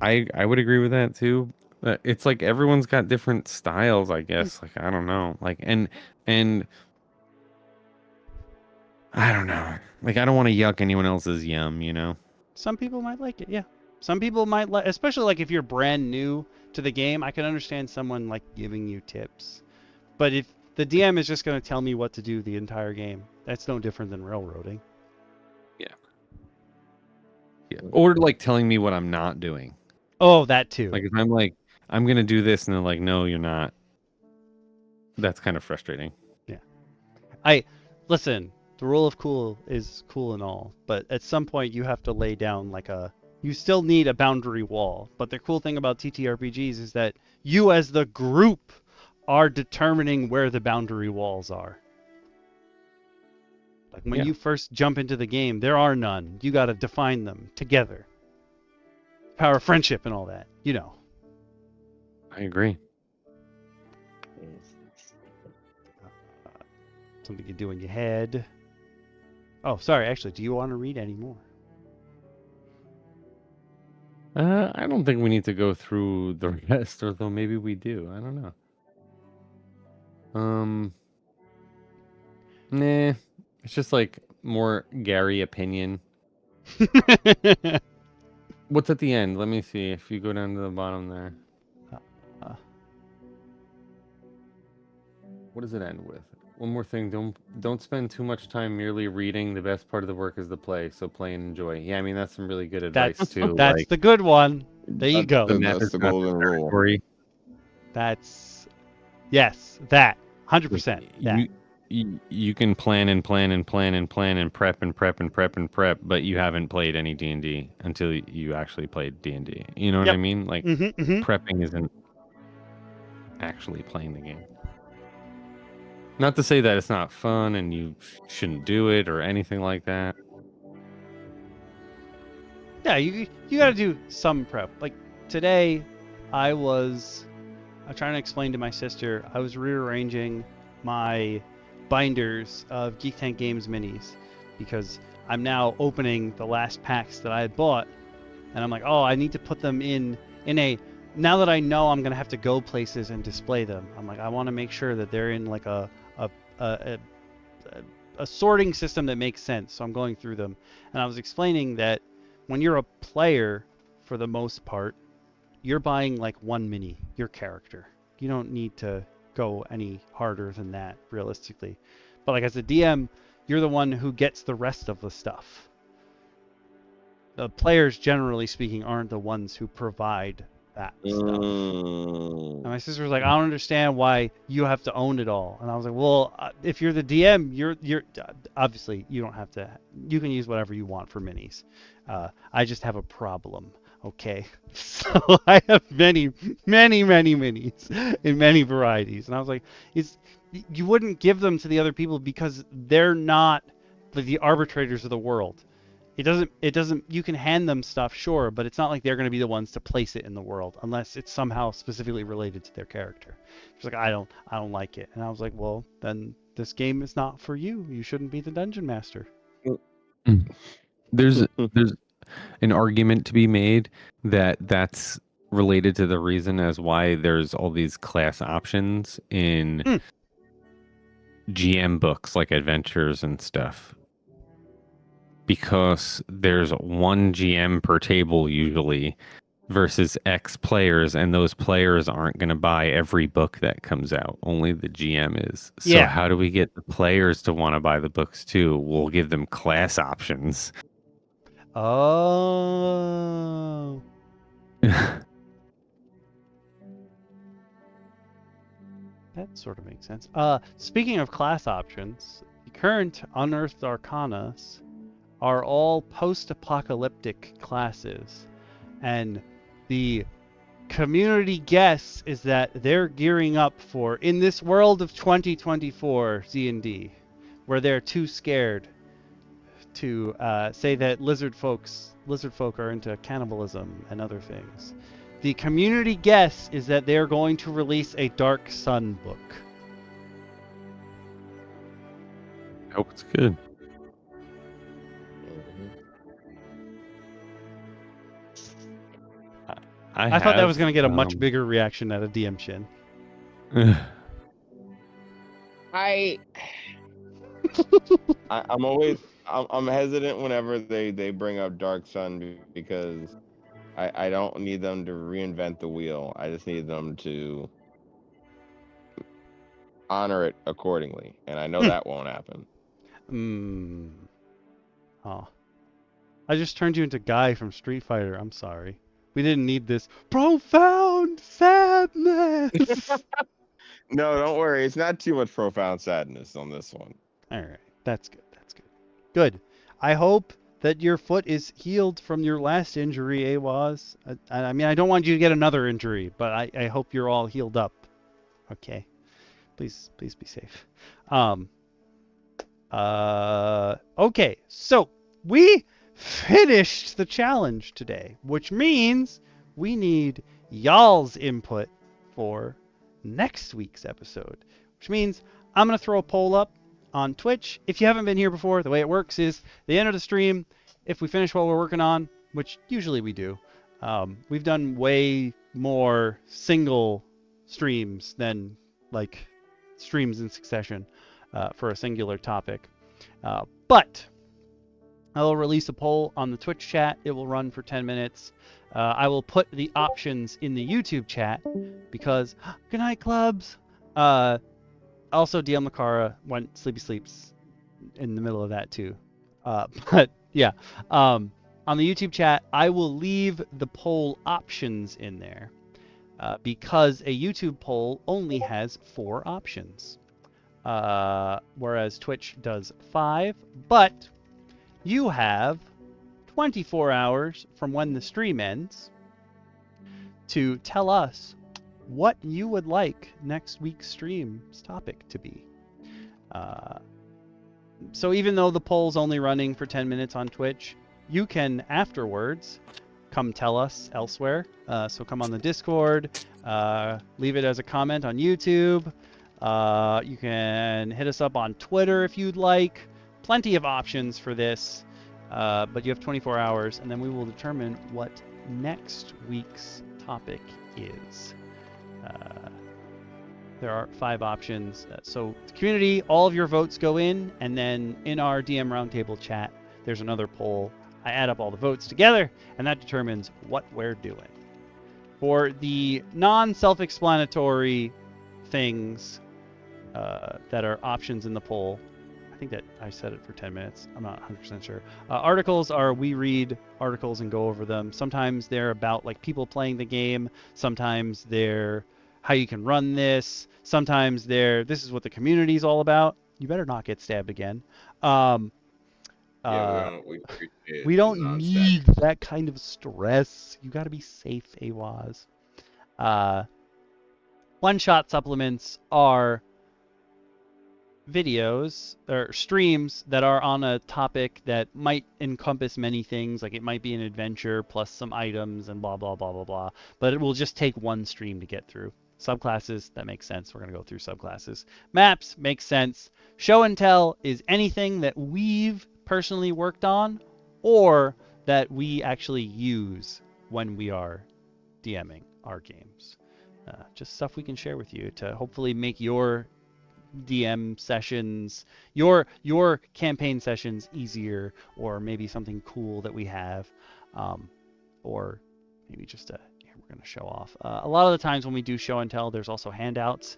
Speaker 3: I would agree with that too. It's like everyone's got different styles, I guess. Like I don't know, like and I don't know. Like I don't want to yuck anyone else's yum, you know.
Speaker 1: Some people might like it, yeah. Some people might like, especially like if you're brand new to the game, I can understand someone like giving you tips. But if the DM is just going to tell me what to do the entire game, that's no different than railroading.
Speaker 3: Yeah. Or like telling me what I'm not doing.
Speaker 1: Oh, that too.
Speaker 3: Like if I'm like, I'm gonna do this, and they're like, no, you're not. That's kind of frustrating.
Speaker 1: Yeah. Listen, the rule of cool is cool and all, but at some point you have to lay down you still need a boundary wall. But the cool thing about TTRPGs is that you as the group are determining where the boundary walls are. Like when you first jump into the game, there are none. You got to define them together. Power of friendship and all that, you know.
Speaker 3: I agree.
Speaker 1: Something you do in your head. Oh, sorry. Actually, do you want to read any more?
Speaker 3: I don't think we need to go through the rest, although maybe we do. I don't know. Nah. It's just like more Gary opinion. What's at the end? Let me see. If you go down to the bottom there. What does it end with? One more thing. Don't spend too much time merely reading. The best part of the work is the play. So play and enjoy. Yeah, I mean that's some really good advice too.
Speaker 1: That's
Speaker 3: like,
Speaker 1: the good one. There you go.
Speaker 2: That's the golden rule.
Speaker 1: That's yes, that 100%. That.
Speaker 3: You can plan and plan and plan and plan and prep and prep and prep and prep, but you haven't played any D&D until you actually played D&D. You know what I mean? Like prepping isn't actually playing the game. Not to say that it's not fun and you shouldn't do it or anything like that.
Speaker 1: Yeah, you got to do some prep. Like today, I was trying to explain to my sister. I was rearranging my binders of Geek Tank Games minis because I'm now opening the last packs that I had bought, and I'm like, oh, I need to put them in a. Now that I know I'm gonna have to go places and display them, I'm like, I want to make sure that they're in like a sorting system that makes sense. So I'm going through them, and I was explaining that when you're a player, for the most part, you're buying like one mini, your character. You don't need to go any harder than that, realistically. But like as a DM, you're the one who gets the rest of the stuff. The players, generally speaking, aren't the ones who provide that stuff. And my sister was like, I don't understand why you have to own it all. And I was like, well, if you're the DM, you're obviously you don't have to. You can use whatever you want for minis. I just have a problem. Okay, so I have many minis in many varieties, and I was like, you wouldn't give them to the other people because they're not like the arbitrators of the world. It doesn't. You can hand them stuff, sure, but it's not like they're going to be the ones to place it in the world unless it's somehow specifically related to their character. She's like, I don't like it, and I was like, well, then this game is not for you. You shouldn't be the dungeon master.
Speaker 3: There's an argument to be made that that's related to the reason as why there's all these class options in GM books like adventures and stuff, because there's one GM per table usually versus X players, and those players aren't going to buy every book that comes out. Only the GM is. So how do we get the players to want to buy the books too? We'll give them class options.
Speaker 1: Oh. That sort of makes sense. Speaking of class options, the current unearthed arcanas are all post-apocalyptic classes, and the community guess is that they're gearing up for in this world of 2024 D&D, where they're too scared to say that lizard folk are into cannibalism and other things. The community guess is that they're going to release a Dark Sun book.
Speaker 3: I hope it's good.
Speaker 1: I thought that was going to get a much bigger reaction out of DM Shin.
Speaker 2: I'm hesitant whenever they bring up Dark Sun because I don't need them to reinvent the wheel. I just need them to honor it accordingly, and I know that won't happen.
Speaker 1: Oh. I just turned you into Guy from Street Fighter. I'm sorry. We didn't need this profound sadness.
Speaker 2: No, don't worry. It's not too much profound sadness on this one.
Speaker 1: All right. That's good. That's good. Good. I hope that your foot is healed from your last injury, Awaz. I mean, I don't want you to get another injury, but I hope you're all healed up. Okay. Please be safe. Okay. So we finished the challenge today, which means we need y'all's input for next week's episode, which means I'm going to throw a poll up on Twitch. If you haven't been here before, the way it works is the end of the stream, if we finish what we're working on, which usually we do, we've done way more single streams than like streams in succession for a singular topic. But I will release a poll on the Twitch chat. It will run for 10 minutes. I will put the options in the YouTube chat because, good night, clubs. Also, DM Lacara went sleepy sleeps in the middle of that too. But yeah, on the YouTube chat, I will leave the poll options in there because a YouTube poll only has 4 options, whereas Twitch does 5. But you have 24 hours from when the stream ends to tell us what you would like next week's stream's topic to be. So even though the poll's only running for 10 minutes on Twitch, you can afterwards come tell us elsewhere. So come on the Discord, leave it as a comment on YouTube. You can hit us up on Twitter if you'd like. Plenty of options for this, but you have 24 hours, and then we will determine what next week's topic is. There are 5 options. So the community, all of your votes go in, and then in our DM Roundtable chat, there's another poll. I add up all the votes together, and that determines what we're doing. For the non-self-explanatory things that are options in the poll, I think that I said it for 10 minutes. I'm not 100% sure. Articles are, we read articles and go over them. Sometimes they're about like people playing the game. Sometimes they're how you can run this. Sometimes they're, this is what the community is all about. You better not get stabbed again. We don't need that kind of stress. You got to be safe, Awaz. One-shot supplements are videos or streams that are on a topic that might encompass many things, like it might be an adventure plus some items and blah blah blah blah blah, but it will just take one stream to get through. Subclasses, that makes sense. We're going to go through subclasses. Maps, makes sense. Show and tell is anything that we've personally worked on or that we actually use when we are DMing our games. Just stuff we can share with you to hopefully make your DM sessions, your campaign sessions easier, or maybe something cool that we have, or maybe just we're going to show off. A lot of the times when we do show and tell, there's also handouts,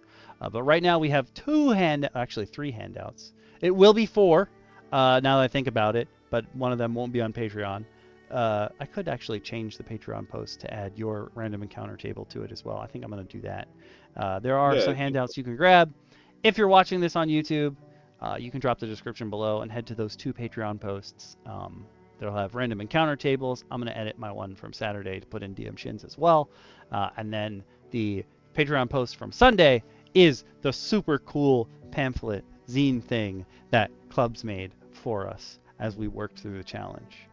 Speaker 1: but right now we have 3 handouts. It will be 4 now that I think about it, but one of them won't be on Patreon. I could actually change the Patreon post to add your random encounter table to it as well. I think I'm going to do that. There are some handouts you can grab. If you're watching this on YouTube, you can drop the description below and head to those 2 Patreon posts. They'll have random encounter tables. I'm going to edit my one from Saturday to put in DM Shin's as well. And then the Patreon post from Sunday is the super cool pamphlet zine thing that Clubs made for us as we worked through the challenge.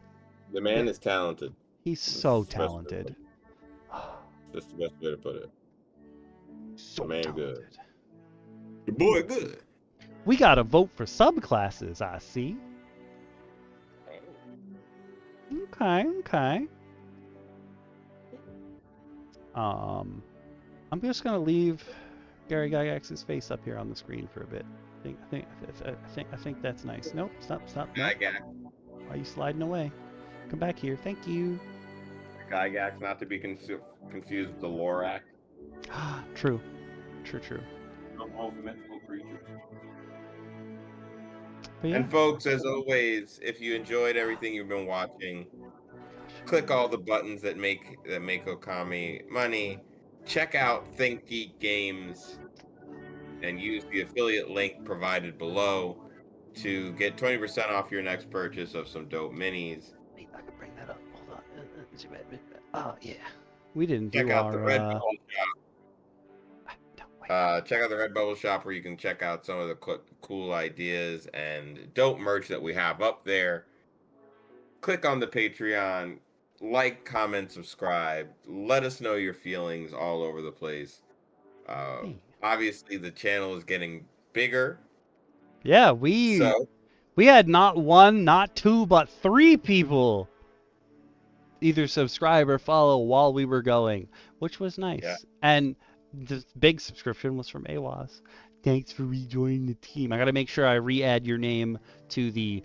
Speaker 2: The man is talented.
Speaker 1: He's so talented.
Speaker 2: That's the best way to put it.
Speaker 1: So
Speaker 2: the man
Speaker 1: talented.
Speaker 2: Good. The boy good.
Speaker 1: We got to vote for subclasses, I see. Okay. I'm just gonna leave Gary Gygax's face up here on the screen for a bit. I think that's nice. Nope, stop.
Speaker 2: Gygax.
Speaker 1: Why are you sliding away? Come back here. Thank you.
Speaker 2: Gygax, not to be confused with the Lorax.
Speaker 1: True.
Speaker 2: Of both mythical creatures.
Speaker 1: But yeah.
Speaker 2: And folks, as always, if you enjoyed everything you've been watching, click all the buttons that make Okami money. Check out Think Geek Games and use the affiliate link provided below to get 20% off your next purchase of some dope minis.
Speaker 1: Wait, I can bring that up. Hold on. Oh yeah. We didn't
Speaker 2: Check
Speaker 1: do
Speaker 2: out
Speaker 1: our.
Speaker 2: the Redbubble shop.
Speaker 1: No, wait.
Speaker 2: Check out the Redbubble shop where you can check out some of the cool ideas and dope merch that we have up there. Click on the Patreon, like, comment, subscribe. Let us know your feelings all over the place. Obviously, the channel is getting bigger.
Speaker 1: Yeah, we had not one, not two, but 3 people either subscribe or follow while we were going, which was nice.
Speaker 2: Yeah.
Speaker 1: And the big subscription was from AWAS. Thanks for rejoining the team. I got to make sure I re-add your name to the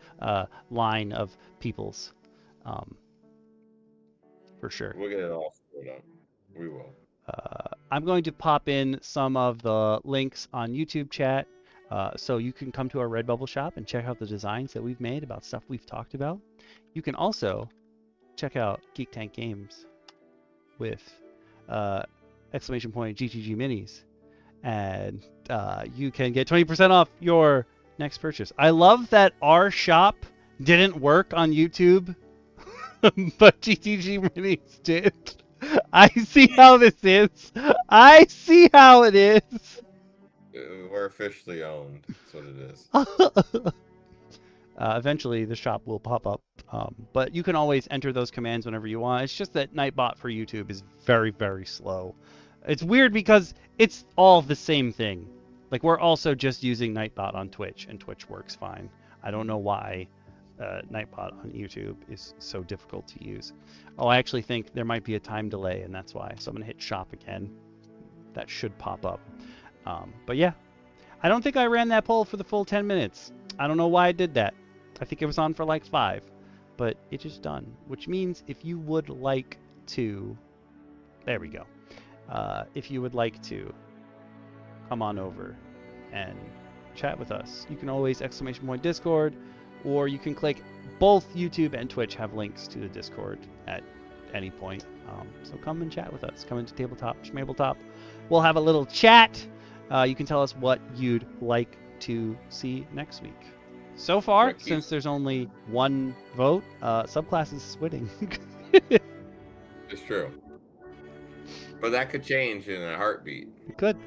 Speaker 1: line of peoples. For sure.
Speaker 2: We'll get it all sorted out. We will.
Speaker 1: I'm going to pop in some of the links on YouTube chat so you can come to our Redbubble shop and check out the designs that we've made about stuff we've talked about. You can also check out Geek Tank Games with exclamation point GTG Minis, and you can get 20% off your next purchase. I love that our shop didn't work on YouTube, but GTG Minis did. I see how this is. I see how it is.
Speaker 2: We're officially owned. That's what it is.
Speaker 1: Eventually, the shop will pop up, but you can always enter those commands whenever you want. It's just that Nightbot for YouTube is very, very slow. It's weird because it's all the same thing. Like, we're also just using Nightbot on Twitch, and Twitch works fine. I don't know why Nightbot on YouTube is so difficult to use. Oh, I actually think there might be a time delay, and that's why. So I'm going to hit shop again. That should pop up. But yeah, I don't think I ran that poll for the full 10 minutes. I don't know why I did that. I think it was on for like 5, but it is done, which means if you would like to, there we go. If you would like to come on over and chat with us, you can always exclamation point Discord, or you can click both YouTube and Twitch have links to the Discord at any point. So come and chat with us. Come into Tabletop Schmabletop. We'll have a little chat. You can tell us what you'd like to see next week. So far, since there's only one vote, subclasses is winning.
Speaker 2: It's true. But that could change in a heartbeat.
Speaker 1: It could.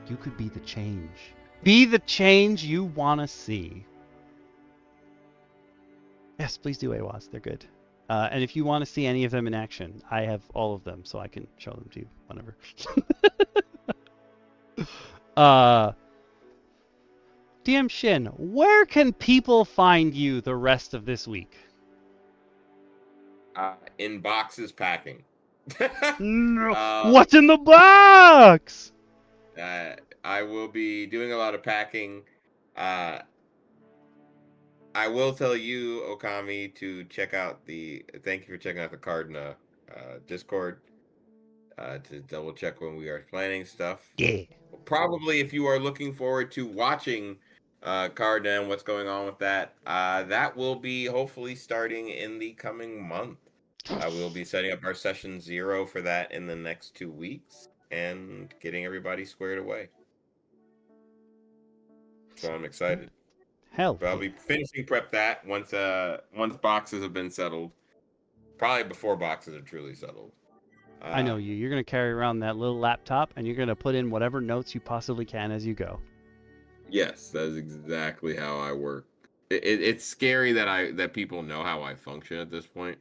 Speaker 1: You could be the change. Be the change you want to see. Yes, please do AWAS. They're good. And if you want to see any of them in action, I have all of them, so I can show them to you whenever. DM Shin, where can people find you the rest of this week?
Speaker 2: In boxes packing.
Speaker 1: No. What's in the box?
Speaker 2: I will be doing a lot of packing. I will tell you, Okami, to check out thank you for checking out the Cardna Discord to double check when we are planning stuff.
Speaker 1: Yeah.
Speaker 2: Probably if you are looking forward to watching Cardna and what's going on with that, that will be hopefully starting in the coming month. We'll be setting up our session 0 for that in the next 2 weeks and getting everybody squared away. So I'm excited.
Speaker 1: Hell.
Speaker 2: But I'll be finishing prep that once boxes have been settled. Probably before boxes are truly settled.
Speaker 1: I know you. You're going to carry around that little laptop and you're going to put in whatever notes you possibly can as you go. Yes,
Speaker 2: that is exactly how I work. It's scary that people know how I function at this point.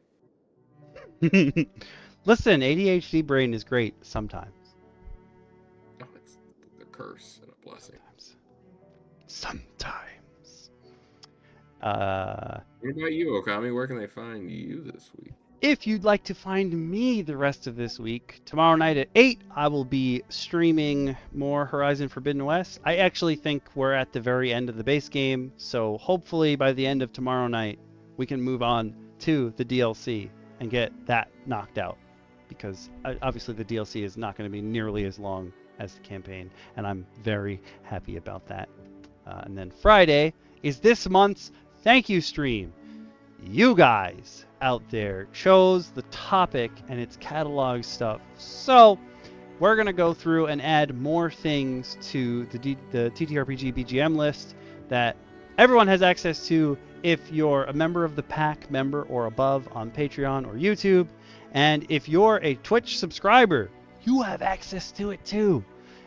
Speaker 1: Listen, ADHD brain is great sometimes.
Speaker 2: Oh, it's a curse and a blessing.
Speaker 1: Sometimes.
Speaker 2: What about you, Okami? Where can they find you this week?
Speaker 1: If you'd like to find me the rest of this week, tomorrow night at 8, I will be streaming more Horizon Forbidden West. I actually think we're at the very end of the base game, so hopefully by the end of tomorrow night, we can move on to the DLC and get that knocked out, because obviously the DLC is not going to be nearly as long as the campaign, and I'm very happy about that. And then Friday is this month's thank you stream. You guys out there chose the topic and its catalog stuff, so we're going to go through and add more things to the TTRPG BGM list that everyone has access to if you're a member of the pack member or above on Patreon or YouTube. And if you're a Twitch subscriber, you have access to it too.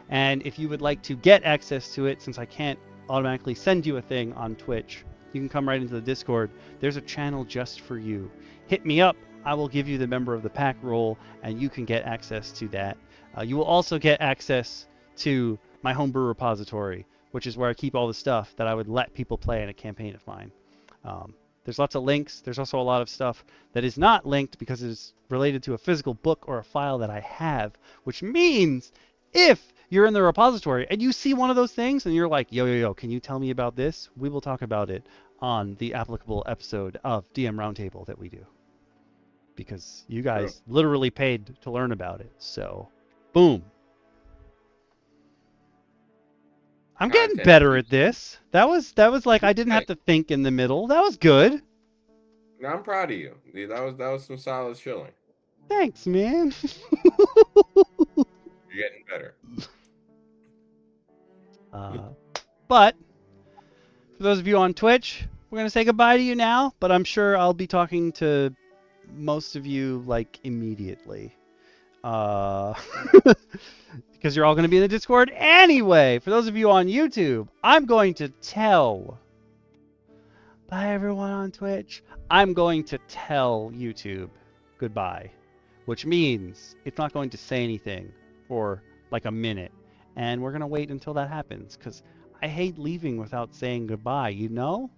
Speaker 1: And if you would like to get access to it, since I can't automatically send you a thing on Twitch, you can come right into the Discord. There's a channel just for you. Hit me up. I will give you the member of the pack role, and you can get access to that. You will also get access to my homebrew repository, which is where I keep all the stuff that I would let people play in a campaign of mine. There's lots of links. There's also a lot of stuff that is not linked because it is related to a physical book or a file that I have, which means if you're in the repository and you see one of those things and you're like, yo, can you tell me about this? We will talk about it on the applicable episode of DM Roundtable that we do. Because you guys literally paid to learn about it. So, boom. I'm getting better at this. That was like I didn't have to think in the middle. That was good.
Speaker 2: No, I'm proud of you. That was some solid shilling.
Speaker 1: Thanks, man.
Speaker 2: You're getting better.
Speaker 1: But for those of you on Twitch, we're gonna say goodbye to you now. But I'm sure I'll be talking to most of you like immediately. Because you're all going to be in the Discord anyway. For those of you on YouTube, I'm going to tell. Bye, everyone on Twitch. I'm going to tell YouTube goodbye, which means it's not going to say anything for like a minute. And we're going to wait until that happens, because I hate leaving without saying goodbye, you know?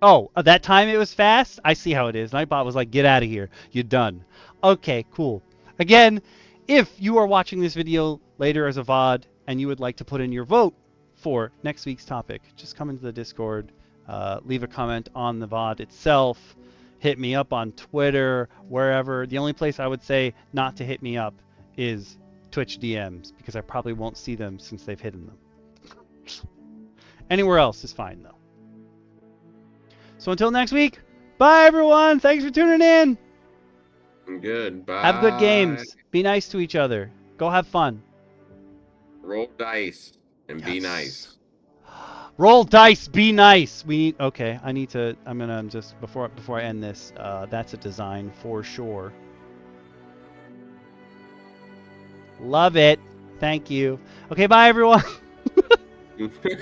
Speaker 1: Oh, that time it was fast? I see how it is. Nightbot was like, get out of here. You're done. Okay, cool. Again, if you are watching this video later as a VOD and you would like to put in your vote for next week's topic, just come into the Discord, leave a comment on the VOD itself, hit me up on Twitter, wherever. The only place I would say not to hit me up is Twitch DMs, because I probably won't see them since they've hidden them. Anywhere else is fine, though. So until next week, bye, everyone. Thanks for tuning in.
Speaker 2: Good. Bye.
Speaker 1: Have good games. Be nice to each other. Go have fun.
Speaker 2: Roll dice and be nice.
Speaker 1: Roll dice. Be nice. Okay. I'm gonna just before I end this. That's a design for sure. Love it. Thank you. Okay. Bye, everyone.